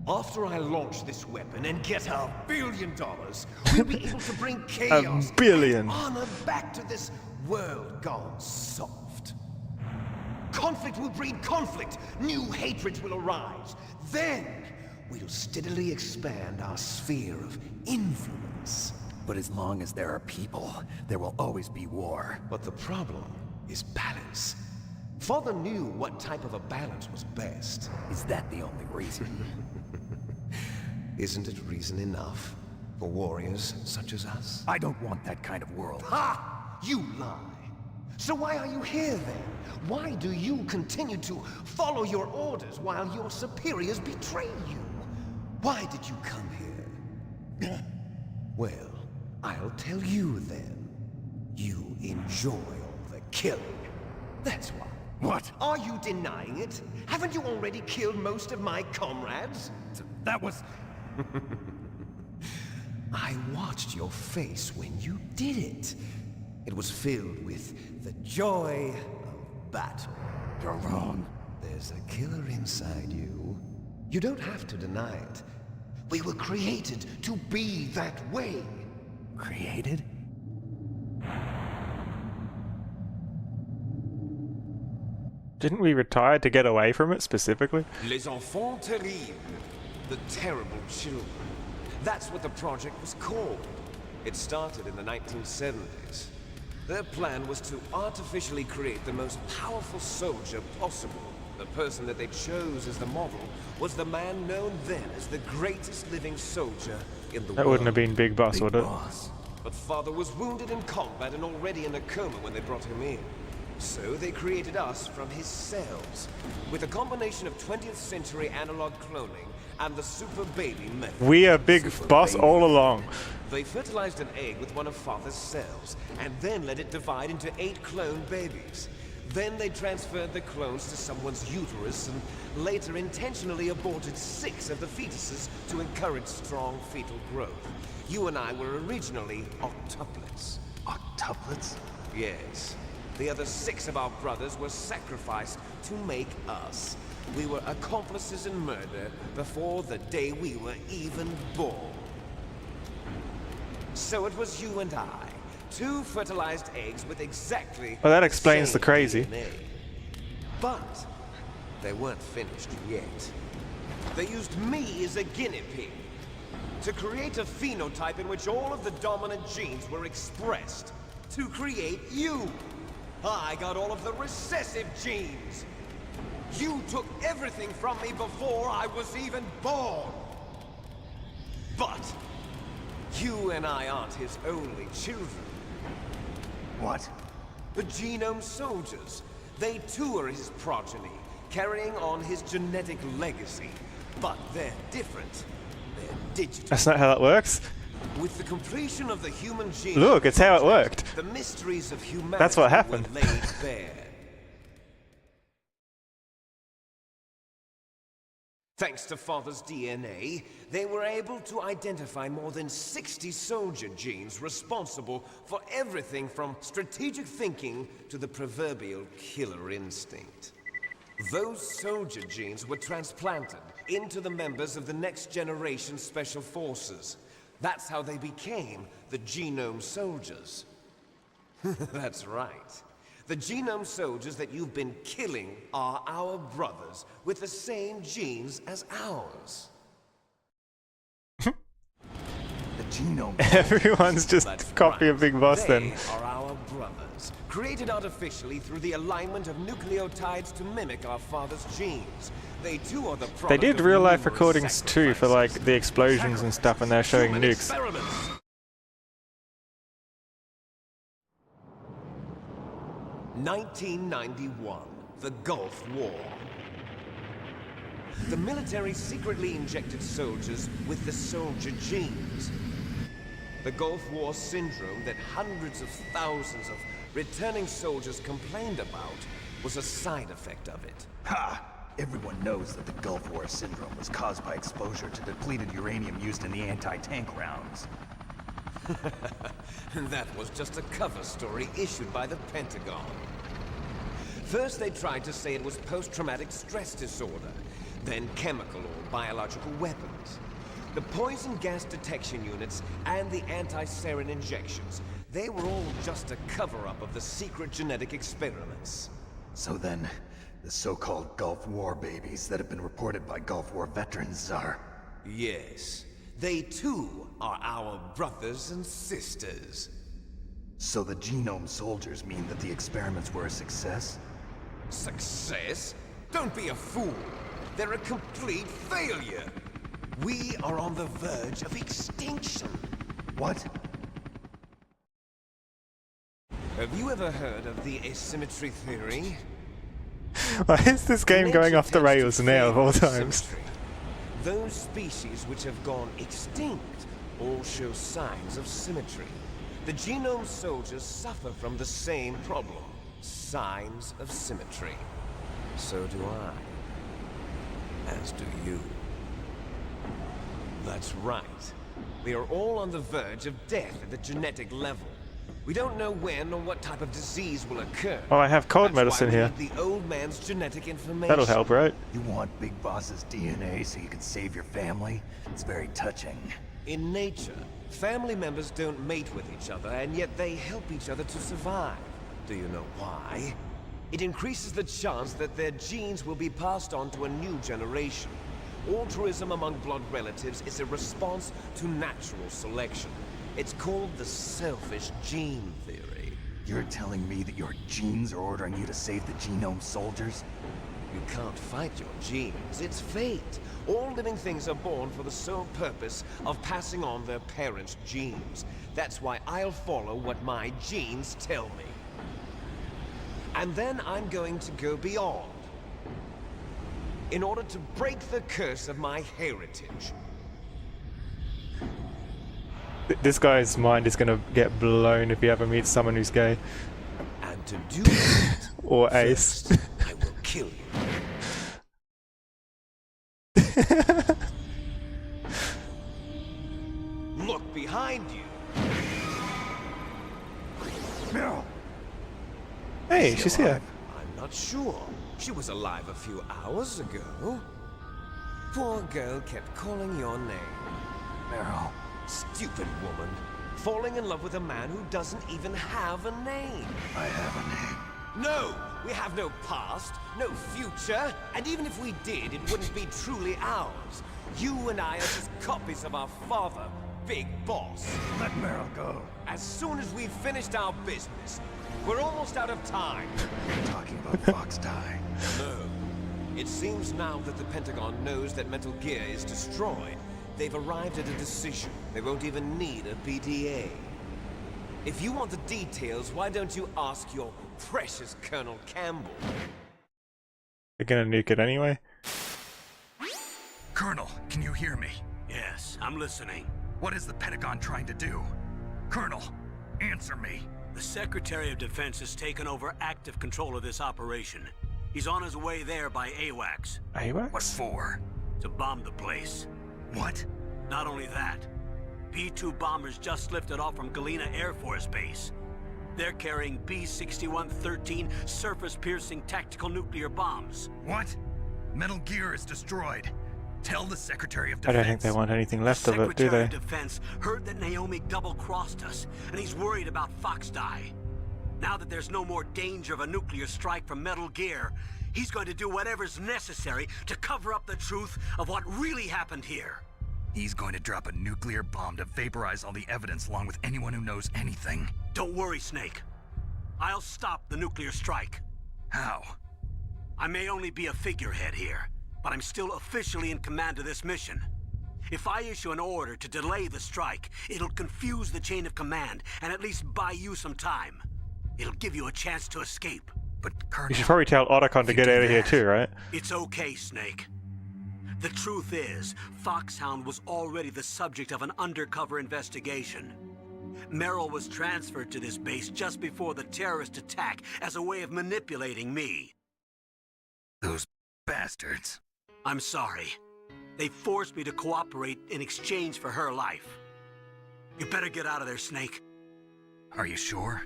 After I launch this weapon and get our $1 billion, we'll be able to bring chaos and honor back to this world gone soft. Conflict will breed conflict. New hatreds will arise. Then, we'll steadily expand our sphere of influence. But as long as there are people, there will always be war. But the problem is balance. Father knew what type of a balance was best. Is that the only reason? Isn't it reason enough for warriors such as us? I don't want that kind of world. Ha! You lie. So why are you here then? Why do you continue to follow your orders while your superiors betray you? Why did you come here? Well, I'll tell you then. You enjoy all the killing. That's why. What? Are you denying it? Haven't you already killed most of my comrades? That was... I watched your face when you did it. It was filled with the joy of battle. You're wrong. There's a killer inside you. You don't have to deny it. We were created to be that way. Created? Didn't we retire to get away from it specifically? Les enfants terribles. The terrible children. That's what the project was called. It started in the 1970s. Their plan was to artificially create the most powerful soldier possible. The person that they chose as the model was the man known then as the greatest living soldier in the world. That wouldn't have been Big Boss, would it? But Father was wounded in combat and already in a coma when they brought him in. So they created us from his cells, with a combination of 20th century analog cloning and the super baby method. We are Big Boss all along. They fertilized an egg with one of Father's cells, and then let it divide into 8 clone babies. Then they transferred the clones to someone's uterus, and later intentionally aborted 6 of the fetuses to encourage strong fetal growth. You and I were originally octuplets. Octuplets? Yes. The other 6 of our brothers were sacrificed to make us. We were accomplices in murder before the day we were even born. So it was you and I, 2 fertilized eggs with exactly Well, that explains the same crazy. DNA. But they weren't finished yet. They used me as a guinea pig to create a phenotype in which all of the dominant genes were expressed. To create you. I got all of the recessive genes. You took everything from me before I was even born. But you and I aren't his only children. What? The genome soldiers. They too are his progeny, carrying on his genetic legacy. But they're different. They're digital. That's not how that works. With the completion of the human genome, Look, it's how it worked. the mysteries of humanity That's what happened. were laid bare. Thanks to Father's DNA, they were able to identify more than 60 soldier genes responsible for everything from strategic thinking to the proverbial killer instinct. Those soldier genes were transplanted into the members of the next generation special forces. That's how they became the genome soldiers. That's right. The genome soldiers that you've been killing are our brothers with the same genes as ours. The genome. Everyone's just copying right. Big Boss They then. are our brothers, created artificially through the alignment of nucleotides to mimic our father's genes. They too are the product They did of real life numerous recordings too for like sacrifices. the explosions and stuff when they're showing Human nukes. experiments. 1991, the Gulf War. The military secretly injected soldiers with the soldier genes. The Gulf War syndrome that hundreds of thousands of returning soldiers complained about was a side effect of it. Ha! Everyone knows that the Gulf War syndrome was caused by exposure to depleted uranium used in the anti-tank rounds. That was just a cover story issued by the Pentagon. First, they tried to say it was post-traumatic stress disorder, then chemical or biological weapons. The poison gas detection units and the anti-sarin injections, they were all just a cover-up of the secret genetic experiments. So then, the so-called Gulf War babies that have been reported by Gulf War veterans are... Yes, they too are our brothers and sisters. So the genome soldiers mean that the experiments were a success? Success? Don't be a fool. They're a complete failure. We are on the verge of extinction. What? Have you ever heard of the asymmetry theory? Why is this game going off the rails now of all times? Asymmetry. Those species which have gone extinct all show signs of symmetry. The genome soldiers suffer from the same problem. Signs of symmetry. So do I. As do you. That's right. We are all on the verge of death at the genetic level. We don't know when or what type of disease will occur. Oh, I have cold That's medicine why we here. need the old man's genetic information. That'll help, right? You want Big Boss's DNA so you can save your family? It's very touching. In nature, family members don't mate with each other, and yet they help each other to survive. Do you know why? It increases the chance that their genes will be passed on to a new generation. Altruism among blood relatives is a response to natural selection. It's called the selfish gene theory. You're telling me that your genes are ordering you to save the genome soldiers? You can't fight your genes. It's fate. All living things are born for the sole purpose of passing on their parents' genes. That's why I'll follow what my genes tell me. And then I'm going to go beyond. In order to break the curse of my heritage. This guy's mind is gonna get blown if he ever meets someone who's gay. And to do that, or ace. first, I will kill you. Look behind you. Meryl! Hey, she's here. I'm not sure. She was alive a few hours ago. Poor girl kept calling your name. Meryl. Stupid woman. Falling in love with a man who doesn't even have a name. I have a name. No! We have no past, no future, and even if we did, it wouldn't be truly ours. You and I are just copies of our father, Big Boss. Let Meryl go. As soon as we've finished our business, we're almost out of time. You're talking about Fox Die. No. It seems now that the Pentagon knows that Metal Gear is destroyed. They've arrived at a decision. They won't even need a PDA. If you want the details, why don't you ask your precious Colonel Campbell? They're gonna nuke it anyway. Colonel, can you hear me? Yes, I'm listening. What is the Pentagon trying to do? Colonel, answer me. The Secretary of Defense has taken over active control of this operation. He's on his way there by AWACS. AWACS? What for? To bomb the place. What? Not only that, B-2 bombers just lifted off from Galena Air Force Base. They're carrying B-6113 surface-piercing tactical nuclear bombs. What? Metal Gear is destroyed. Tell the Secretary of I Defense. don't think they want anything left of it, do Secretary they? of Defense heard that Naomi double-crossed us, and he's worried about Fox Die. Now that there's no more danger of a nuclear strike from Metal Gear, he's going to do whatever's necessary to cover up the truth of what really happened here. He's going to drop a nuclear bomb to vaporize all the evidence along with anyone who knows anything. Don't worry, Snake. I'll stop the nuclear strike. How? I may only be a figurehead here, but I'm still officially in command of this mission. If I issue an order to delay the strike, it'll confuse the chain of command and at least buy you some time. It'll give you a chance to escape. But Colonel... You should probably tell Otacon to get out of here too, right? It's okay, Snake. The truth is, Foxhound was already the subject of an undercover investigation. Meryl was transferred to this base just before the terrorist attack as a way of manipulating me. Those bastards. I'm sorry. They forced me to cooperate in exchange for her life. You better get out of there, Snake. Are you sure?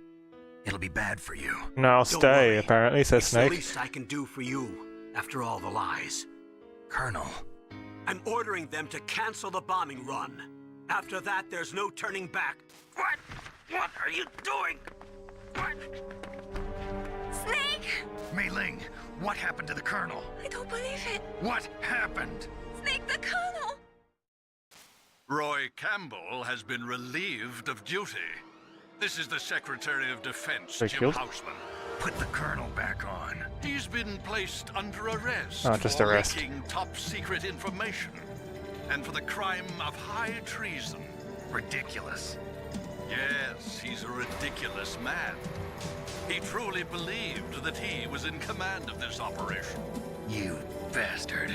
It'll be bad for you. No, I'll Don't stay, worry. apparently, says It's Snake. the least I can do for you, after all the lies. Colonel. I'm ordering them to cancel the bombing run. After that, there's no turning back. What? What are you doing? What? Snake! Mei Ling, what happened to the Colonel? I don't believe it. What happened? Snake, the Colonel! Roy Campbell has been relieved of duty. This is the Secretary of Defense, They Jim killed? Houseman. Put the Colonel back on. He's been placed under arrest Oh, just for arrest. leaking top-secret information and for the crime of high treason. Ridiculous. Yes, he's a ridiculous man. He truly believed that he was in command of this operation. You bastard.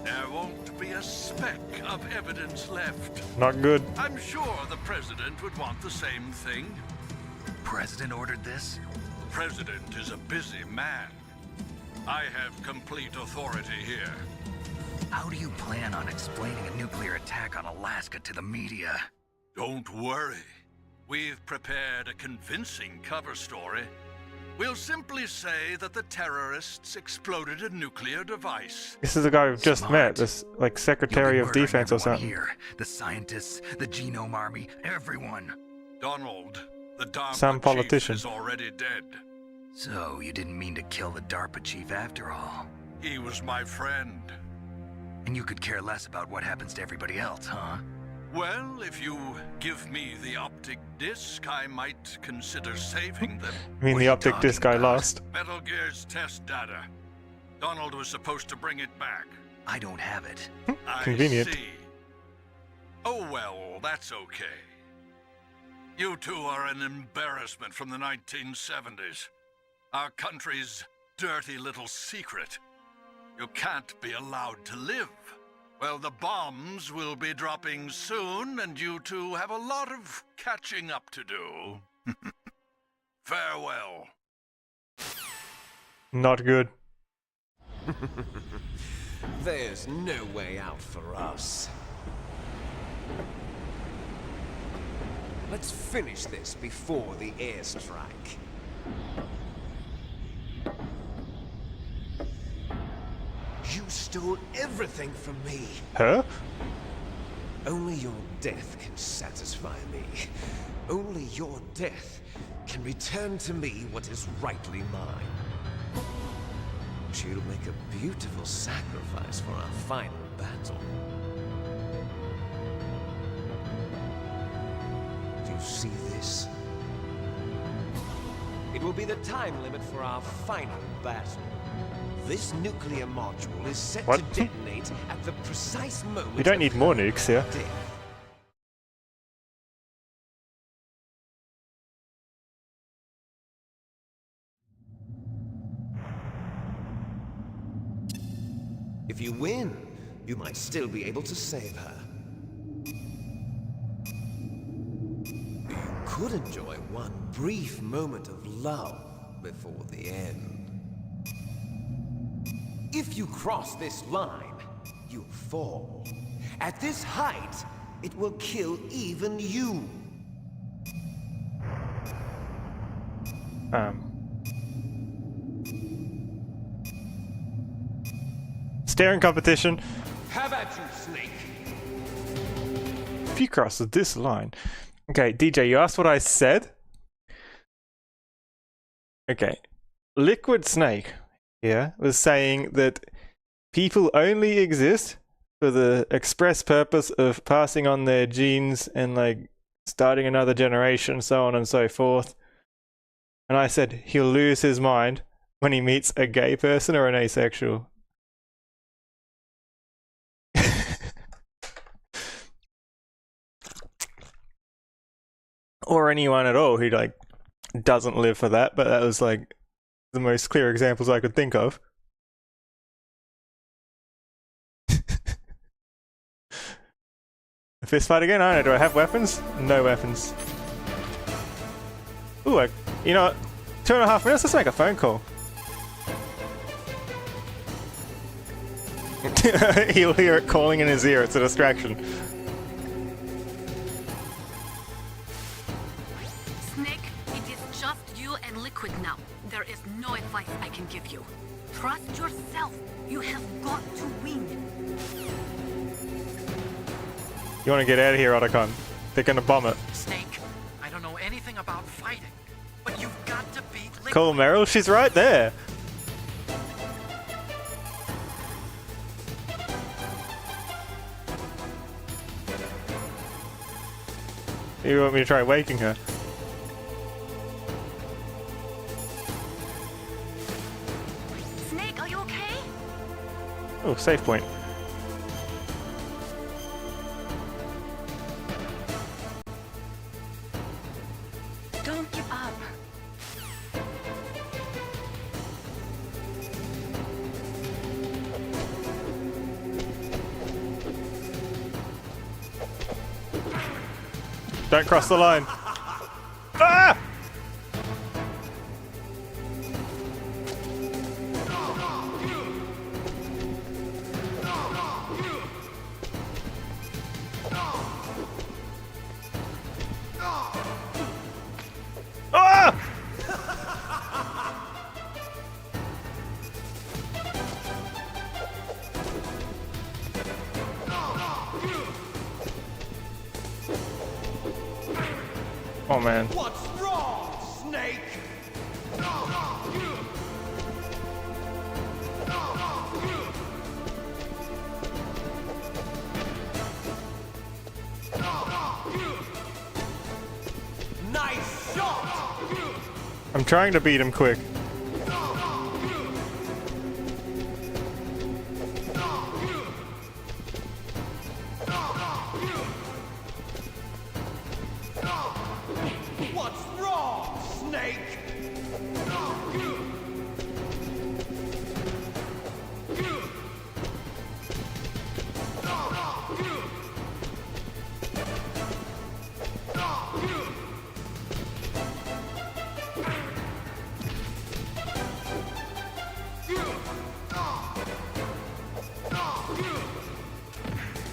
There won't be a speck of evidence left. Not good. I'm sure the President would want the same thing. President ordered this? The President is a busy man. I have complete authority here. How do you plan on explaining a nuclear attack on Alaska to the media? Don't worry. We've prepared a convincing cover story. We'll simply say that the terrorists exploded a nuclear device. This is the guy we've just met, this like Secretary of Defense or something. Here. The scientists, the genome army, everyone. Donald, the DARPA Some politician. chief, is already dead. So you didn't mean to kill the DARPA chief after all. He was my friend. And you could care less about what happens to everybody else, huh? Well, if you give me the optic disc, I might consider saving them. I mean, the optic disc I lost. Metal Gear's test data. Donald was supposed to bring it back. I don't have it. Convenient. I see. Oh well, that's okay. You two are an embarrassment from the 1970s. Our country's dirty little secret. You can't be allowed to live. Well, the bombs will be dropping soon, and you two have a lot of catching up to do. Farewell. Not good. There's no way out for us. Let's finish this before the airstrike. You stole everything from me. Huh? Only your death can satisfy me. Only your death can return to me what is rightly mine. She'll make a beautiful sacrifice for our final battle. Do you see this? It will be the time limit for our final battle. This nuclear module is set to detonate at the precise moment. We don't need more nukes here. If you win, you might still be able to save her. You could enjoy one brief moment of love before the end. If you cross this line, you fall. At this height, it will kill even you. Staring competition. How about you, Snake? If you cross this line. Okay, DJ, you asked what I said? Okay. Liquid Snake, yeah, was saying that people only exist for the express purpose of passing on their genes and like starting another generation, so on and so forth. And I said he'll lose his mind when he meets a gay person or an asexual. Or anyone at all who like doesn't live for that, but that was like the most clear examples I could think of. A fist fight again? I don't know, do I have weapons? No weapons. Ooh, you know what? 2.5 minutes, let's make a phone call. He'll hear it calling in his ear, it's a distraction. Snake, it is just you and Liquid now. There is no advice I can give you. Trust yourself. You have got to win. You want to get out of here, Otacon. They're going to bomb it. Snake, I don't know anything about fighting, but you've got to beat Liquid. Call Meryl, she's right there. You want me to try waking her? Snake, are you okay? Oh, save point. Don't give up. Don't cross the line. Ah! Oh man. What's wrong, Snake? Nice shot! I'm trying to beat him quick. What's wrong, Snake?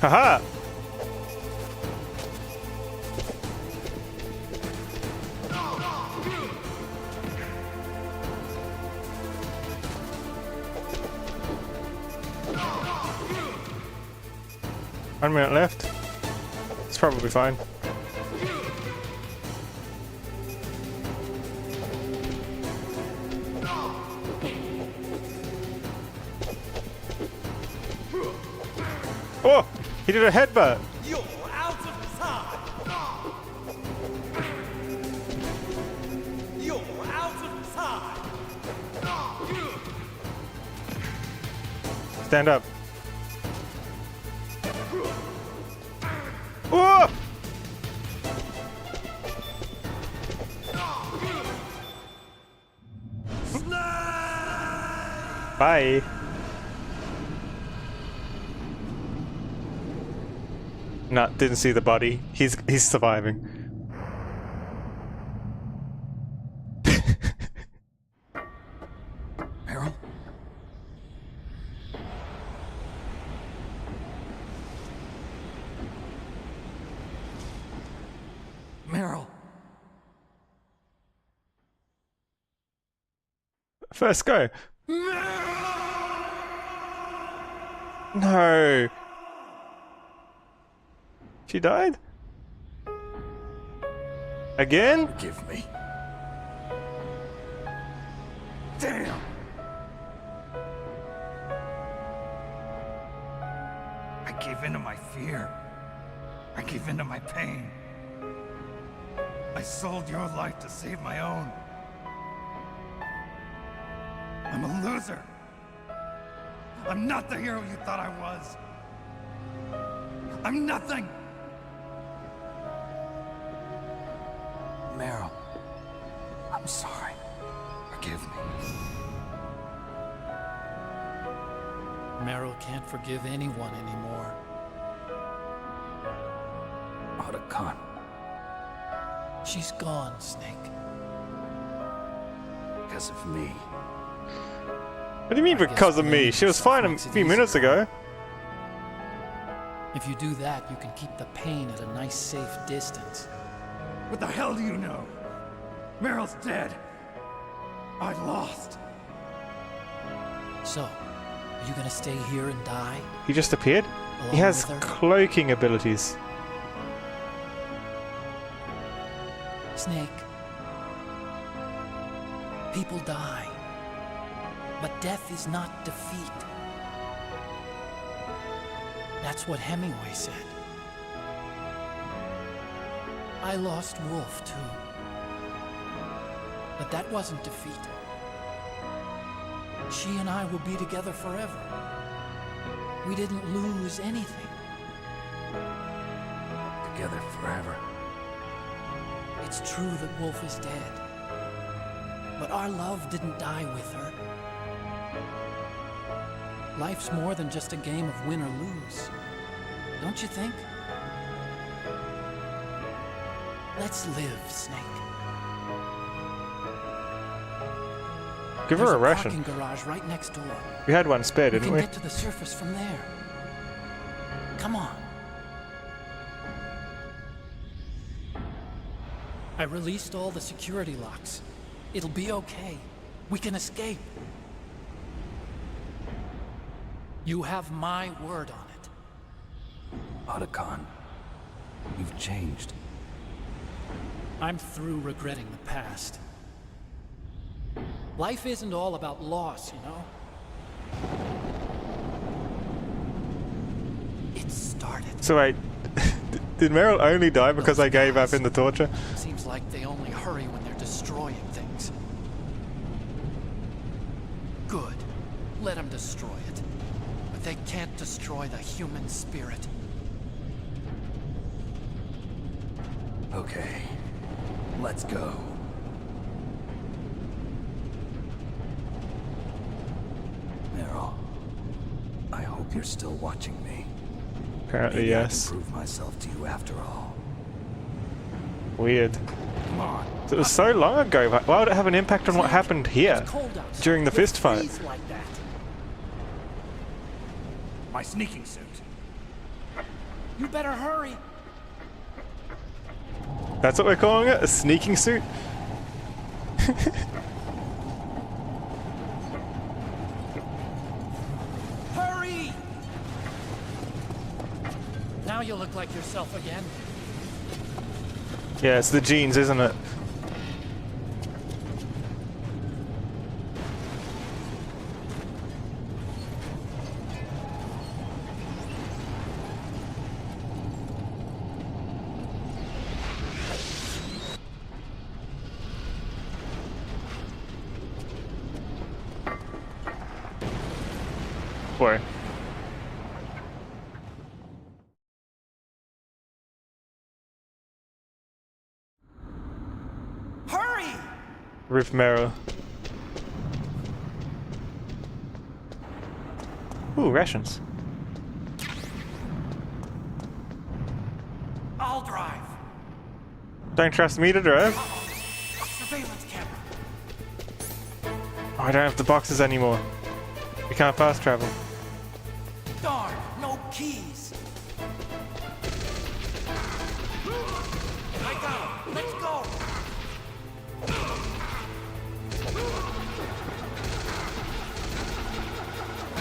Haha! One minute left. It's probably fine. Oh! He did a headbutt! You're out of time! You're out of time! Stand up. Whoa! Bye. No, didn't see the body. He's surviving. Meryl? Meryl. First go. No. She died? Again? Forgive me. Damn! I gave in to my fear. I gave in to my pain. I sold your life to save my own. I'm a loser. I'm not the hero you thought I was. I'm nothing. Meryl, I'm sorry. Forgive me. Meryl can't forgive anyone anymore. Otacon. She's gone, Snake. Because of me. What do you mean because of me? She was fine a few minutes ago. If you do that, you can keep the pain at a nice, safe distance. What the hell do you know? Meryl's dead. I lost. So, are you gonna stay here and die? He just appeared? He has cloaking abilities. Snake. People die. But death is not defeat. That's what Hemingway said. I lost Wolf, too. But that wasn't defeat. She and I will be together forever. We didn't lose anything. Together forever. It's true that Wolf is dead. But our love didn't die with her. Life's more than just a game of win or lose. Don't you think? Let's live, Snake. Give her a There's ration. parking garage right next door. We had one spare, didn't we? We can get to the surface from there. Come on. I released all the security locks. It'll be okay. We can escape. You have my word on it. Otacon, you've changed. I'm through regretting the past. Life isn't all about loss, you know? It started. So wait, did Meryl only die because I gave up in the torture? Seems like they only hurry when they're destroying things. Good. Let them destroy it. But they can't destroy the human spirit. Okay. Let's go. Meryl, I hope you're still watching me. Apparently, Maybe yes. I can prove myself to you after all. Weird. Come on. It was so long ago. Why would it have an impact on what happened here during the fist fight? Like that. My sneaking suit. You better hurry. That's what we're calling it? A sneaking suit? Hurry! Now you look like yourself again. Yeah, it's the genes, isn't it? Boy. Hurry! Rip Meryl. Ooh, rations. I'll drive. Don't trust me to drive. Surveillance camera. Oh, I don't have the boxes anymore. We can't fast travel. Darn, no keys. I got 'em. Let's go.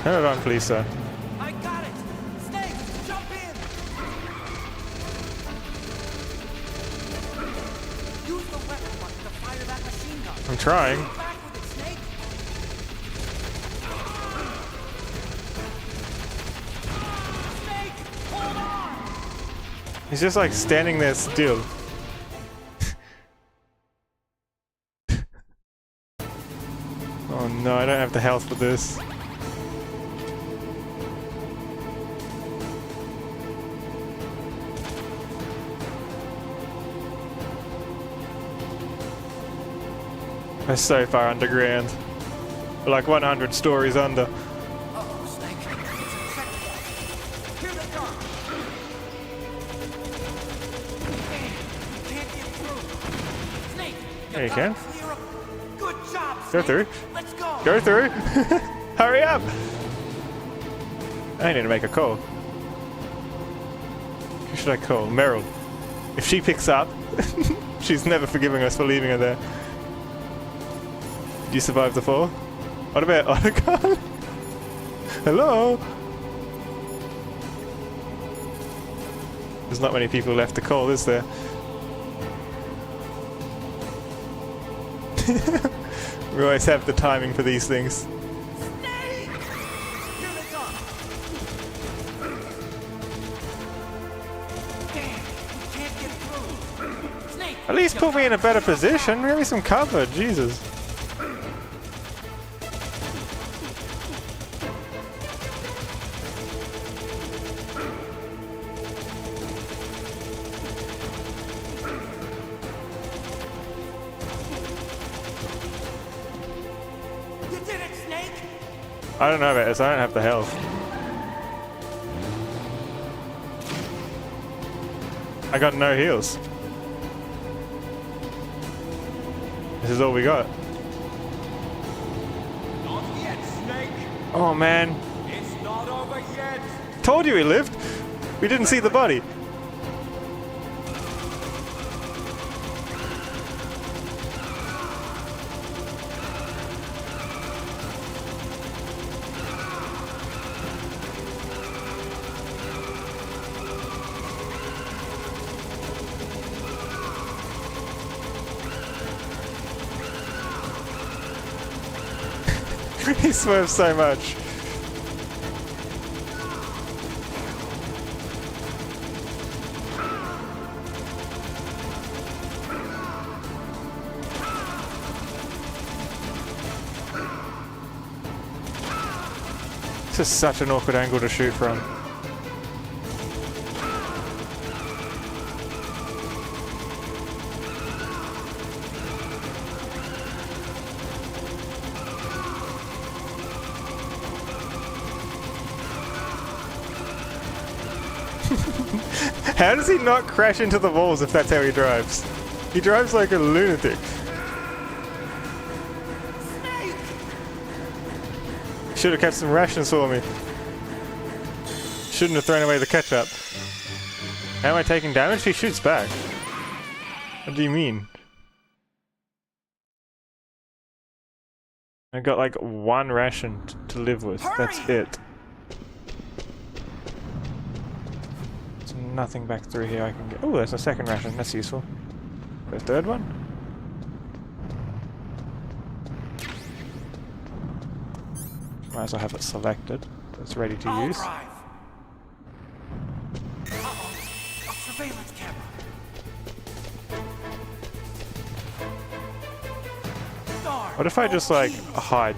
Hold on, please, sir. I got it. Snake, jump in. Use the weapon button to fire that machine gun. I'm trying. Back with it, Snake. Snake, hold on. He's just like standing there still. Oh no, I don't have the health for this. We're so far underground. We're like 100 stories under. Uh-oh, Snake. It's a checkpoint. Here they come. Man, you can't get through. Snake, There you gotta can. clear up. Good job, Go Snake. through. Let's go. Go through. Hurry up! I need to make a call. Who should I call? Meryl. If she picks up, she's never forgiving us for leaving her there. Did you survive the fall? What about Otacon? Hello? There's not many people left to call, is there? We always have the timing for these things. Snake! Here they come. Damn, we can't get through. Snake! At least put me in a better position. Give me some cover, Jesus. You did it, Snake! I don't know about this. I don't have the health. I got no heals. This is all we got. Not yet, Snake. Oh man. It's not over yet. Told you he lived. We didn't see the body. He swerves so much. This is such an awkward angle to shoot from. How does he not crash into the walls if that's how he drives? He drives like a lunatic. Should have kept some rations for me. Shouldn't have thrown away the ketchup. How am I taking damage? He shoots back. What do you mean? I got like one ration to live with. Hurry! That's it. There's nothing back through here I can get. Oh, there's a second ration. That's useful. The third one? Might as well have it selected. So it's ready to use. Drive. Uh-oh. A surveillance camera. Darn. What if I just like hide?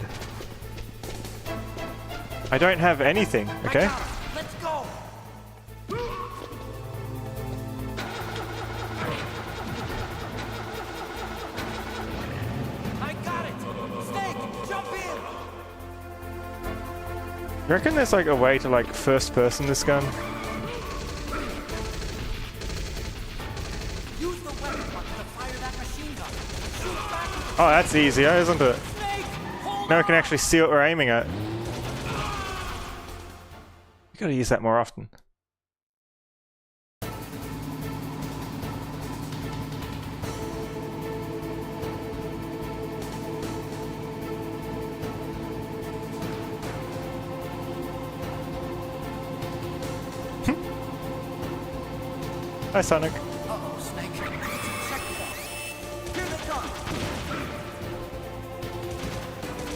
I don't have anything, okay? Let's go. I got it. Snake, jump in. You reckon there's like a way to like first person this gun? Use the weapon button to fire that machine gun. Shoot back. Oh, that's easier, isn't it? Now we can actually see what we're aiming at. You gotta use that more often. Hi, Sonic. Uh-oh, Snake. Check that. Here they come.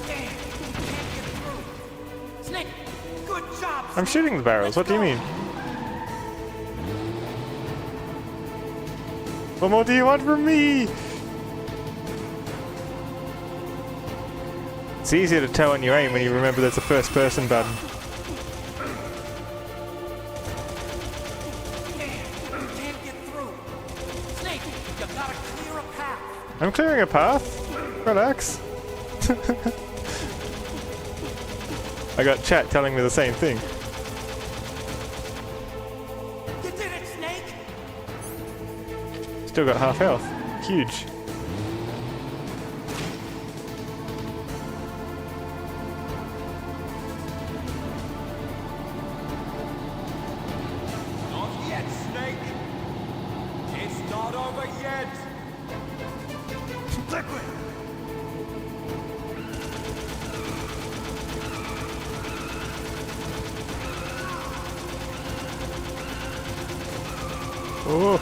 Damn, you can't get through. Snake, good job. I'm shooting the barrels. What do you mean? What more do you want from me? It's easier to tell when you aim when you remember there's a first person button. I'm clearing a path. Relax. I got chat telling me the same thing. You did it, Snake. Still got half health. Huge. Not yet, Snake. It's not over yet. Liquid. Oh.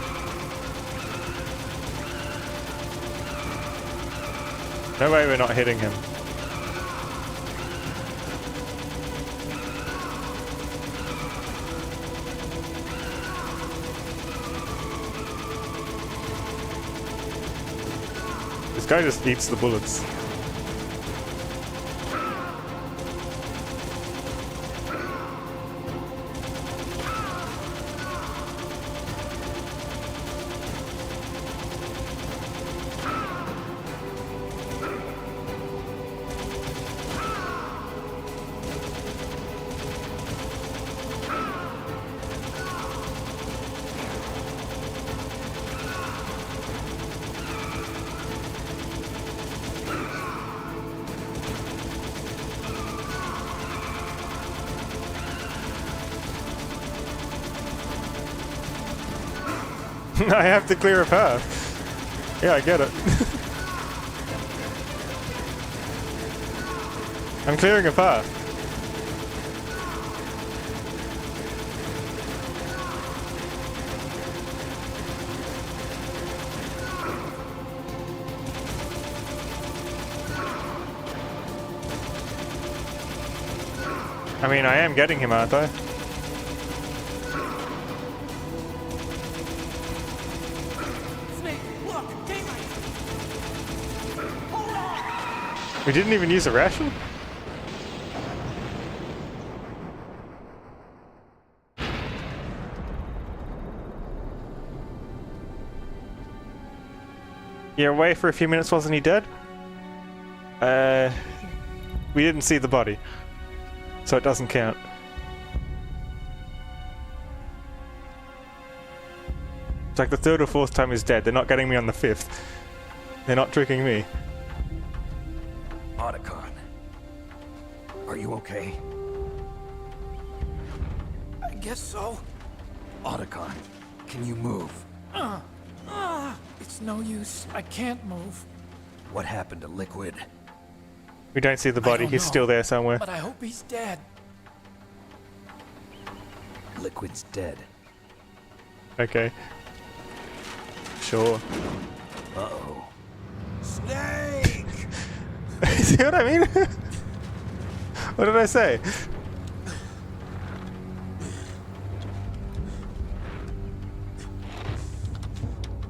No way we're not hitting him. This guy just eats the bullets. I have to clear a path. Yeah, I get it. I'm clearing a path. I mean, I am getting him, aren't I? We didn't even use a ration? You're away for a few minutes, wasn't he dead? We didn't see the body, so it doesn't count. It's like the third or fourth time he's dead. They're not getting me on the fifth. They're not tricking me. Otacon, are you okay? I guess so. Otacon, can you move? It's no use. I can't move. What happened to Liquid? We don't see the body. He's still there somewhere. But I hope he's dead. Liquid's dead. Okay. Sure. Uh-oh. Snake! See what I mean? What did I say?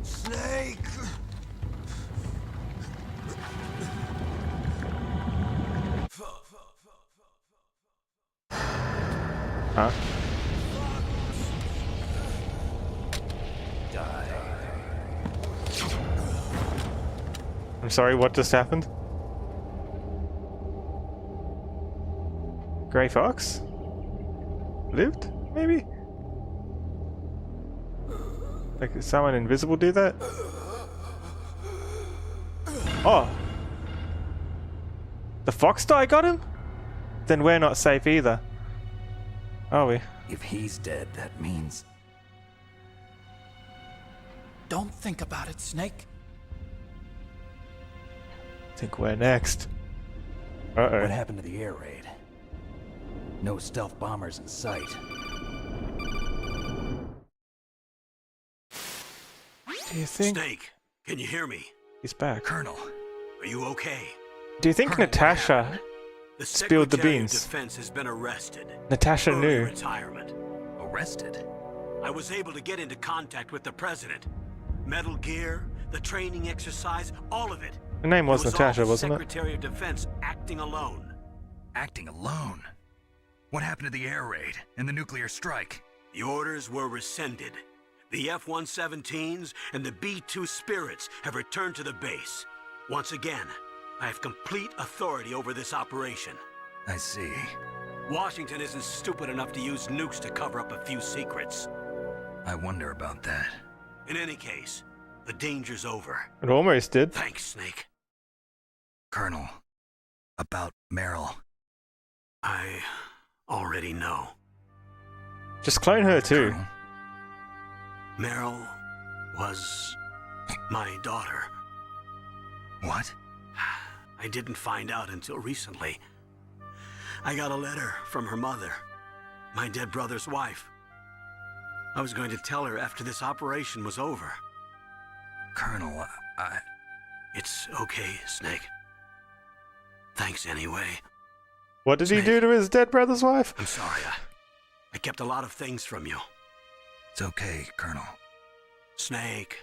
Snake! Huh? I'm sorry, what just happened? Grey Fox? Lived? Maybe? Like, did someone invisible do that? Oh! The fox guy got him? Then we're not safe either. Are we? If he's dead, that means... Don't think about it, Snake. I think we're next. Uh-oh. What happened to the air raid? No stealth bombers in sight. Do you think... Snake, can you hear me? He's back. Colonel. Are you okay? Do you think Colonel, Natasha the spilled the Secretary of beans? Defense has been arrested. Natasha Early knew. retirement. Arrested? I was able to get into contact with the president. Metal Gear, the training exercise, all of it. Her name was Natasha, wasn't it? Secretary of Defense acting alone. Acting alone? What happened to the air raid and the nuclear strike? The orders were rescinded. The F-117s and the B-2 Spirits have returned to the base. Once again, I have complete authority over this operation. I see. Washington isn't stupid enough to use nukes to cover up a few secrets. I wonder about that. In any case, the danger's over. It almost did. Thanks, Snake. Colonel, about Meryl. I already know. Just clone her too. Colonel? Meryl was my daughter. What? I didn't find out until recently. I got a letter from her mother, my dead brother's wife. I was going to tell her after this operation was over. Colonel, It's okay, Snake. Thanks anyway. What did he do to his dead brother's wife? I'm sorry, I kept a lot of things from you. It's okay, Colonel. Snake,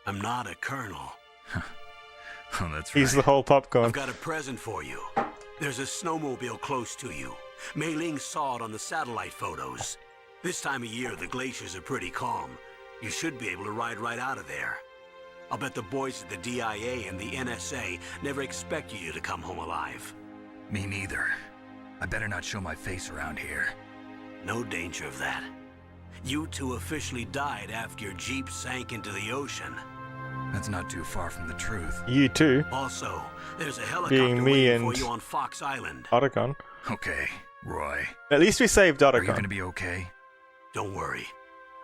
I'm not a colonel. Oh, that's He's the whole popcorn. I've got a present for you. There's a snowmobile close to you. Mei Ling saw it on the satellite photos. This time of year, the glaciers are pretty calm. You should be able to ride right out of there. I'll bet the boys at the DIA and the NSA never expected you to come home alive. Me neither. I better not show my face around here. No danger of that. You two officially died after your Jeep sank into the ocean. That's not too far from the truth. You too. Also, there's a helicopter Being me waiting and for you on Fox Island. Otacon. Okay, Roy. At least we saved Otacon. Are you gonna be okay? Don't worry.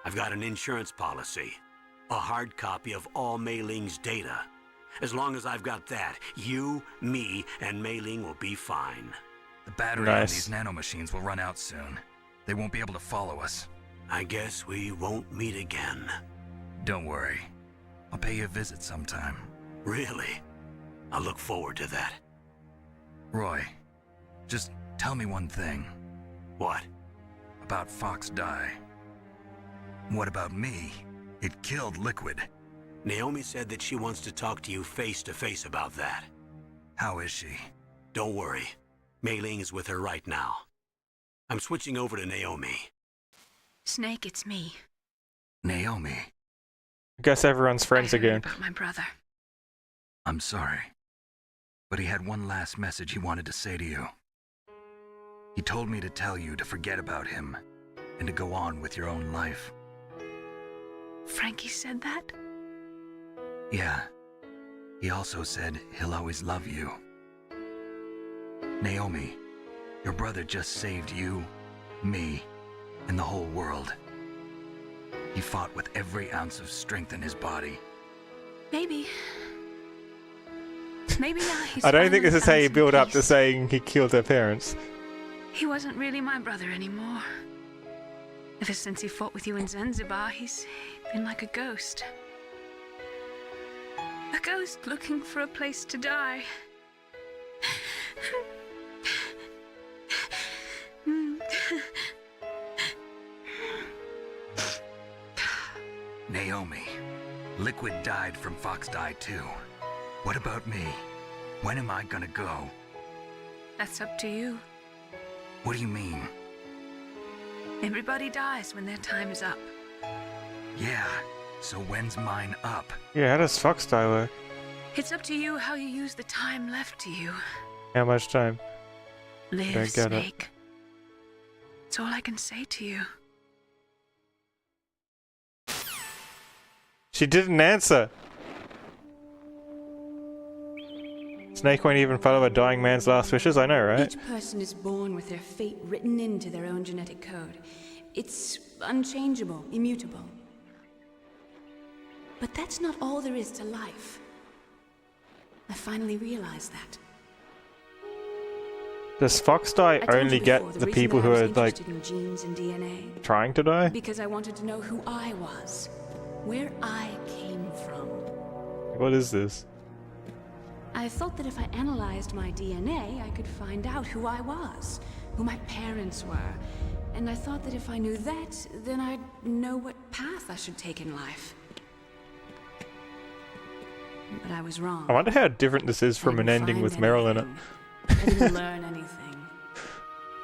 I've got an insurance policy. A hard copy of all Mei Ling's data. As long as I've got that, you, me, and Mei Ling will be fine. The battery on these nanomachines will run out soon. They won't be able to follow us. I guess we won't meet again. Don't worry. I'll pay you a visit sometime. Really? I look forward to that. Roy, just tell me one thing. What? About Fox Die. What about me? It killed Liquid. Naomi said that she wants to talk to you face to face about that. How is she? Don't worry. Mei Ling is with her right now. I'm switching over to Naomi. Snake, it's me. Naomi. I guess everyone's friends I heard again. about my brother. I'm sorry. But he had one last message he wanted to say to you. He told me to tell you to forget about him and to go on with your own life. Frankie said that? Yeah. He also said he'll always love you. Naomi, your brother just saved you, me, and the whole world. He fought with every ounce of strength in his body. Maybe now he's I don't think finally this is how found you some build up to peace. saying he killed her parents. He wasn't really my brother anymore. Ever since he fought with you in Zanzibar, he's been like a ghost. A ghost looking for a place to die. Naomi, Liquid died from Fox Die too. What about me? When am I gonna go? That's up to you. What do you mean? Everybody dies when their time is up. Yeah, so when's mine up? Yeah, how does Fox Die work? It's up to you how you use the time left to you. How much time? Live, Don't get it. Snake. That's all I can say to you. She didn't answer. Snake won't even follow a dying man's last wishes, I know, right? Each person is born with their fate written into their own genetic code. It's unchangeable, immutable. But that's not all there is to life. I finally realized that. Does Fox Die I told only you get before, the reason people that who I are was like interested in genes and DNA, trying to die? because I wanted to know who I was, where I came from. What is this? I thought that if I analyzed my DNA, I could find out who I was, who my parents were. And I thought that if I knew that, then I'd know what path I should take in life. But I was wrong. I wonder how different this is from an ending with Meryl in it. I didn't learn anything.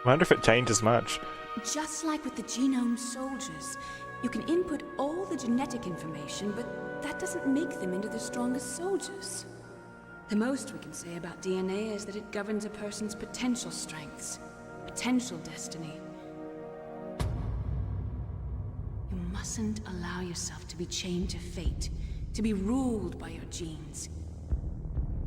I wonder if it changes much. Just like with the genome soldiers, you can input all the genetic information, but that doesn't make them into the strongest soldiers. The most we can say about DNA is that it governs a person's potential strengths, potential destiny. You mustn't allow yourself to be chained to fate, to be ruled by your genes.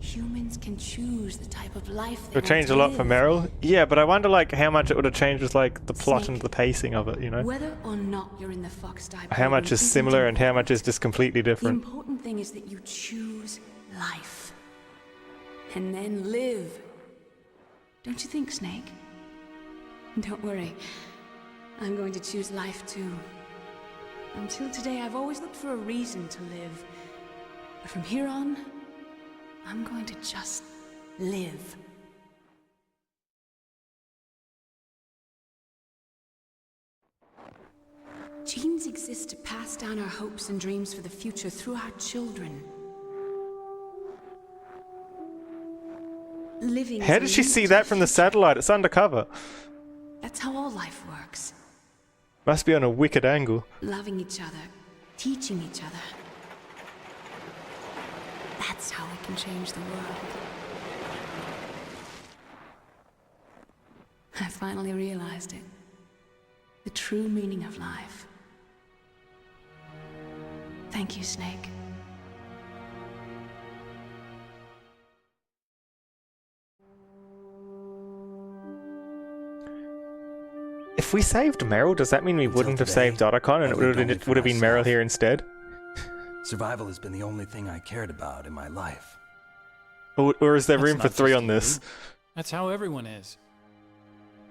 Humans can choose the type of life they It would change a lot for Meryl. Yeah, but I wonder like how much it would have changed with like the plot and the pacing of it, you know? Whether or not you're in the Fox Die How much is similar and how much is just completely The different. important thing is that you choose life. And then live. Don't you think, Snake? Don't worry. I'm going to choose life too. Until today, I've always looked for a reason to live. But from here on, I'm going to just live. Genes exist to pass down our hopes and dreams for the future through our children. Living How did she see that from the satellite? It's undercover. That's how all life works. Must be on a wicked angle. Loving each other, teaching each other. That's how we can change the world. I finally realized it. The true meaning of life. Thank you, Snake. If we saved Meryl, does that mean we wouldn't have saved Otacon and it would have been Meryl here instead? Survival has been the only thing I cared about in my life. Or is there That's room for not 3 just on this? That's how everyone is.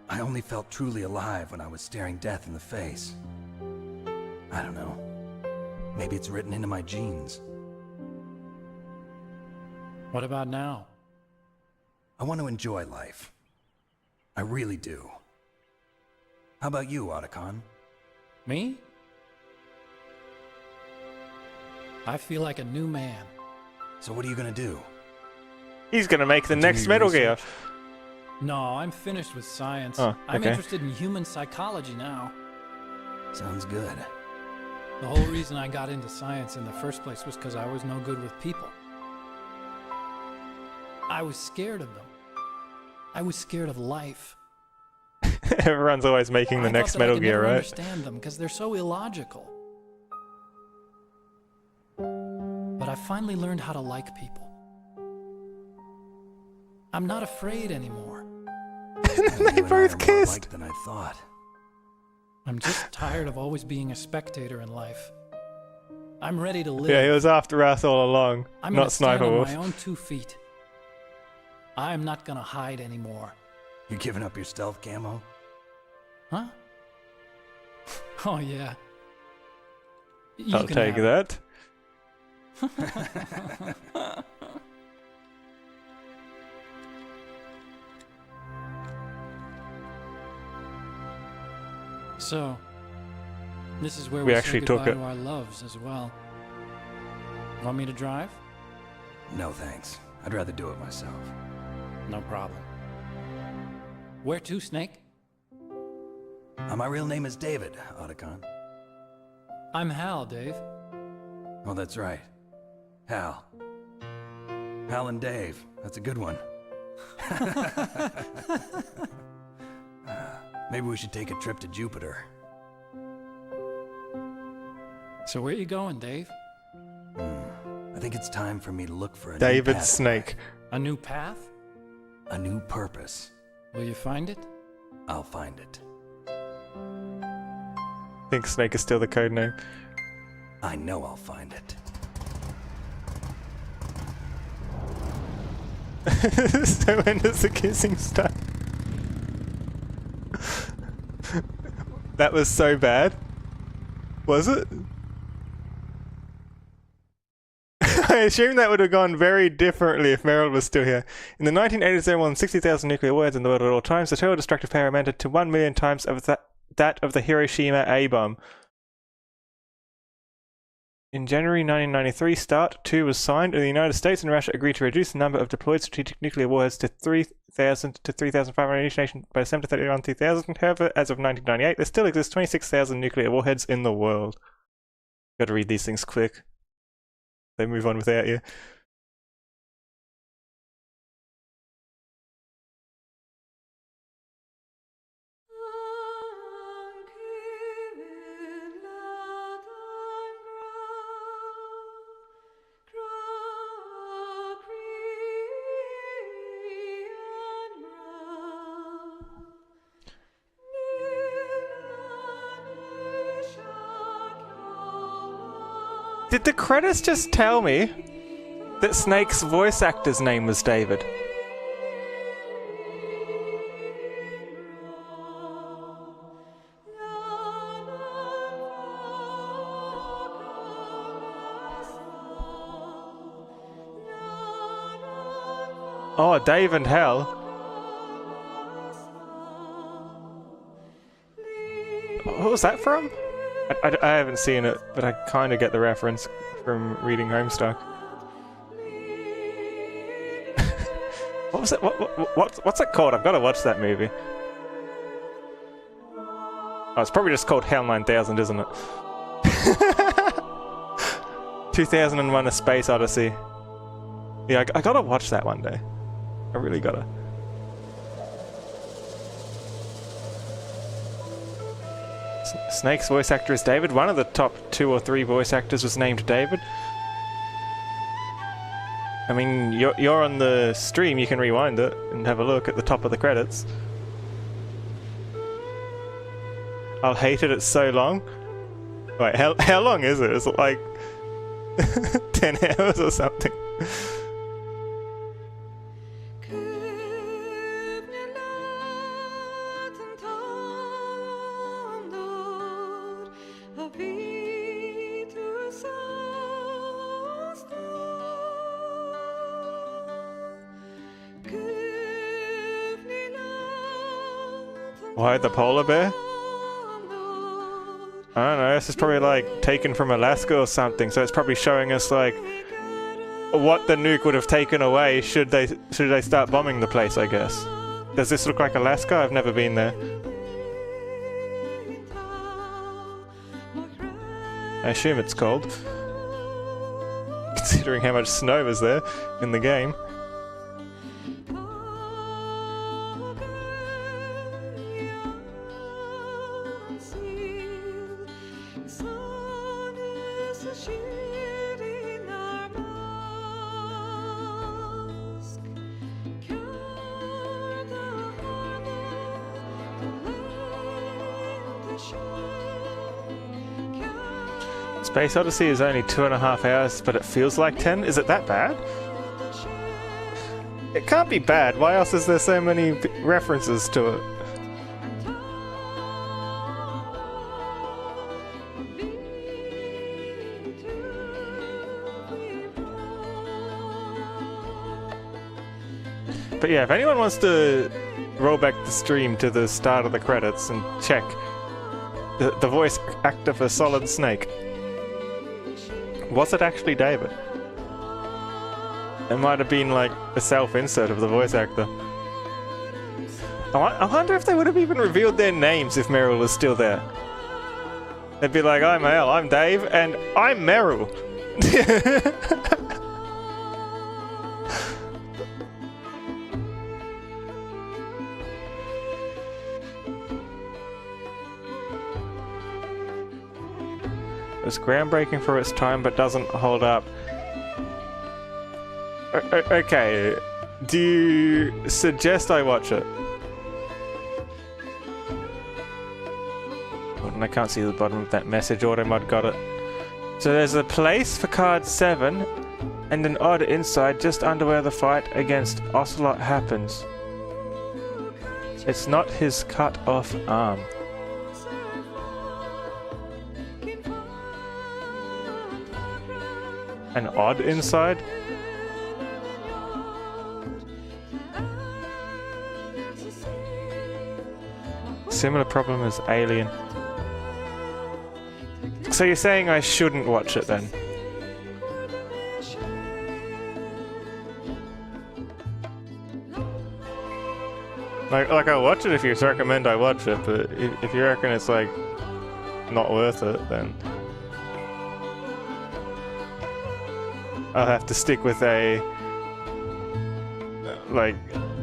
I only felt truly alive when I was staring death in the face. I don't know. Maybe it's written into my genes. What about now? I want to enjoy life. I really do. How about you, Otacon? Me? I feel like a new man. So what are you gonna do? He's gonna make the next Metal Gear. No, I'm finished with science. Oh, I'm okay. interested in human psychology now. Sounds good. The whole reason I got into science in the first place was because I was no good with people. I was scared of them. I was scared of life. Everyone's always making the next Metal Gear, right? I understand them because they're so illogical. But I finally learned how to like people. I'm not afraid anymore. They both kissed. Than I thought. I'm just tired of always being a spectator in life. I'm ready to live. Yeah, he was after us all along, I'm not Sniper Wolf. on my own 2 feet. I'm not gonna hide anymore. You giving up your stealth camo? Huh? Oh yeah. I'll take that. So, this is where we we actually say took goodbye it. to our loves as well. Want me to drive? No thanks. I'd rather do it myself. No problem. Where to, Snake? My real name is David, Otacon. I'm Hal, Dave. Oh, that's right. Hal. Hal and Dave. That's a good one. Maybe we should take a trip to Jupiter. So where you going, Dave? I think it's time for me to look for a David new path. Snake. A new path? A new purpose. Will you find it? I'll find it. I think Snake is still the code name. I know I'll find it. So when does the kissing start? That was so bad. Was it? I assume that would have gone very differently if Meryl was still here. In the 1980s, there were more than 60,000 nuclear warheads in the world at all times. The total destructive power amounted to 1 million times of that of the Hiroshima A-bomb. In January 1993, START 2 was signed, and the United States and Russia agreed to reduce the number of deployed strategic nuclear warheads to 3,000 to 3,500 each nation by December 31, 2000. However, as of 1998, there still exists 26,000 nuclear warheads in the world. Gotta read these things quick. They move on without you. Did the credits just tell me that Snake's voice actor's name was David? Oh, Dave and Hal. What was that from? I haven't seen it, but I kind of get the reference from reading Homestuck. What was it? What's it called? I've got to watch that movie. Oh, it's probably just called Hell 9000, isn't it? 2001: A Space Odyssey. Yeah, I gotta watch that one day. I really gotta. Snake's voice actor is David. One of the top 2 or 3 voice actors was named David. I mean, you're on the stream, you can rewind it and have a look at the top of the credits. I'll hate it, it's so long. Wait, how long is it? Is it like 10 hours or something? Why the polar bear? I don't know, this is probably like taken from Alaska or something, so it's probably showing us like what the nuke would have taken away should they start bombing the place, I guess. Does this look like Alaska? I've never been there. I assume it's cold, considering how much snow is there in the game. Space Odyssey is only 2.5 hours, but it feels like 10. Is it that bad? It can't be bad. Why else is there so many references to it? But yeah, if anyone wants to roll back the stream to the start of the credits and check the voice actor for Solid Snake. Was it actually David? It might have been like a self-insert of the voice actor. I wonder if they would have even revealed their names if Meryl was still there. They'd be like, I'm Al, I'm Dave, and I'm Meryl. It was groundbreaking for its time, but doesn't hold up. Okay, do you suggest I watch it? And I can't see the bottom of that message. Automod got it. So there's a place for card 7, and an odd inside just under where the fight against Ocelot happens. It's not his cut-off arm. An odd inside? Similar problem as Alien. So you're saying I shouldn't watch it then? Like I'll watch it if you recommend I watch it, but if you reckon it's like not worth it, then I'll have to stick with a like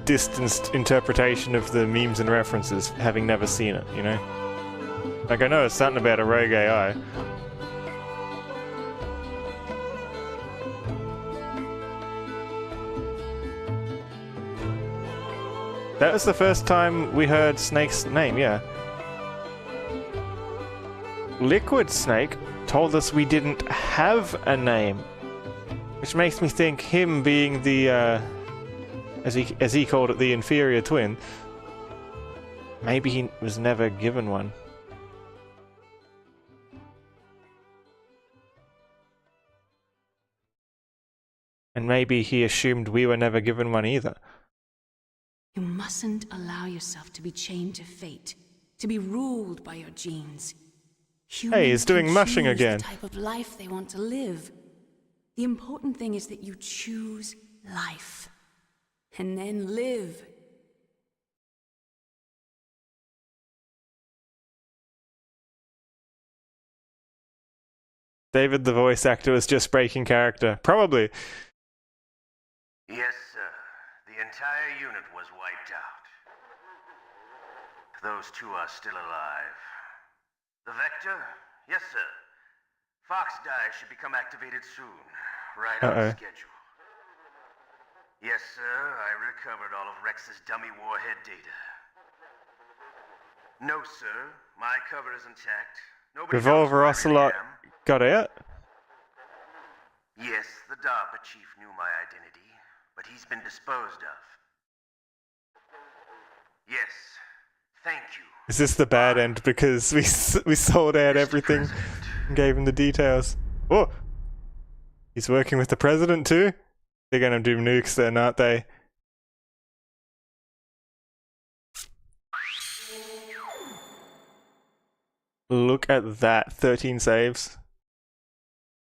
distanced interpretation of the memes and references, having never seen it, you know? Like I know it's something about a rogue AI. That was the first time we heard Snake's name, yeah. Liquid Snake told us we didn't have a name. Which makes me think him being the, as he called it, the inferior twin, maybe he was never given one. And maybe he assumed we were never given one either. You mustn't allow yourself to be chained to fate, to be ruled by your genes. Humans hey, he's doing mushing choose again. The type of life they want to live. The important thing is that you choose life, and then live. David, the voice actor, was just breaking character. Probably. Yes, sir. The entire unit was wiped out. Those two are still alive. The Vector? Yes, sir. Fox Die should become activated soon. Right on schedule. Yes, sir. I recovered all of Rex's dummy warhead data. No, sir. My cover is intact. Nobody Revolver Ocelot got out? Yes, the DARPA chief knew my identity, but he's been disposed of. Yes. Thank you. Is this the bad end because we sold out everything and gave him the details? Oh! He's working with the president too? They're gonna do nukes then, aren't they? Look at that. 13 saves.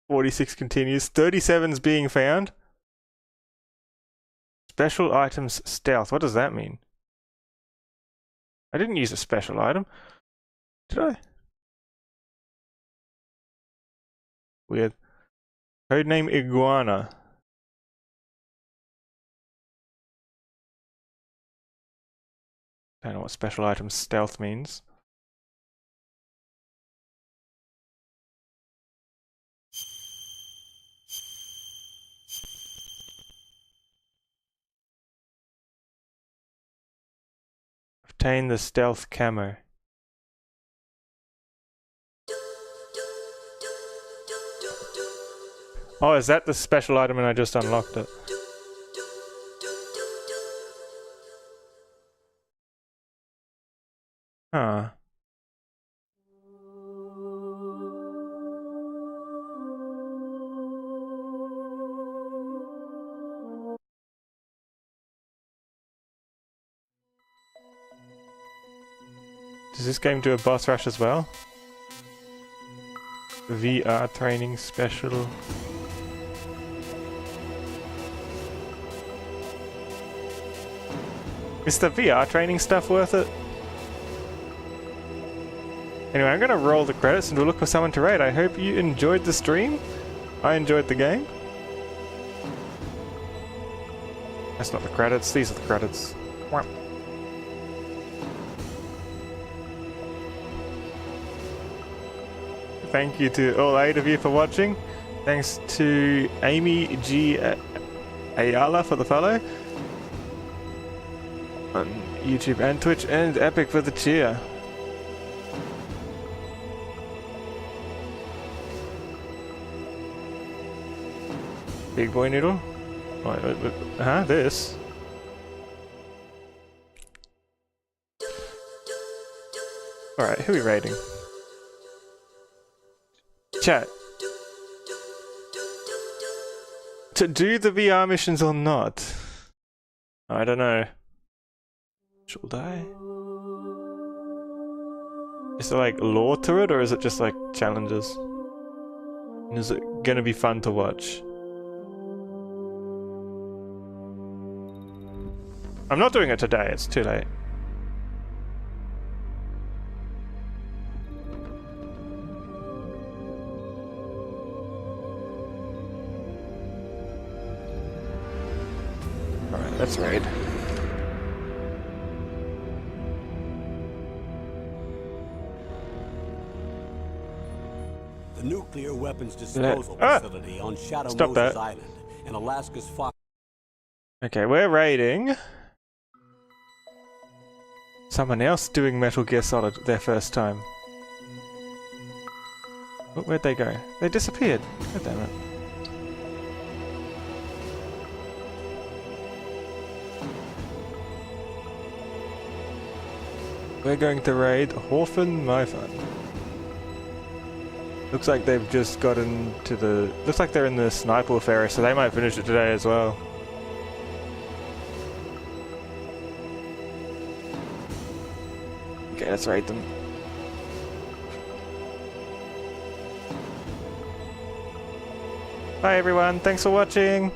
46 continues. 37's being found. Special items stealth. What does that mean? I didn't use a special item. Did I? Weird. Codename Iguana. Don't know what special item stealth means. Obtain the stealth camo. Oh, is that the special item and I just unlocked it? Huh. Does this game do a boss rush as well? VR training special. Is the VR training stuff worth it? Anyway, I'm gonna roll the credits and we'll look for someone to raid. I hope you enjoyed the stream. I enjoyed the game. That's not the credits, these are the credits. Thank you to all 8 of you for watching. Thanks to Amy G. Ayala for the follow. On YouTube and Twitch, and Epic for the cheer. Big boy noodle? Huh? This? Alright, who are we raiding? Chat. To do the VR missions or not? I don't know. Should I? Is there like lore to it, or is it just like challenges? And is it gonna be fun to watch? I'm not doing it today, it's too late. Alright, let's raid. The nuclear weapons disposal facility on Shadow Moses Island in Alaska's Fox. Okay, we're raiding someone else doing Metal Gear Solid their first time. Oh, where'd they go? They disappeared. God damn it. We're going to raid Horfen Myfun. Looks like they've just gotten to the... Looks like they're in the sniper wolf area, so they might finish it today as well. Okay, let's raid them. Bye everyone, thanks for watching!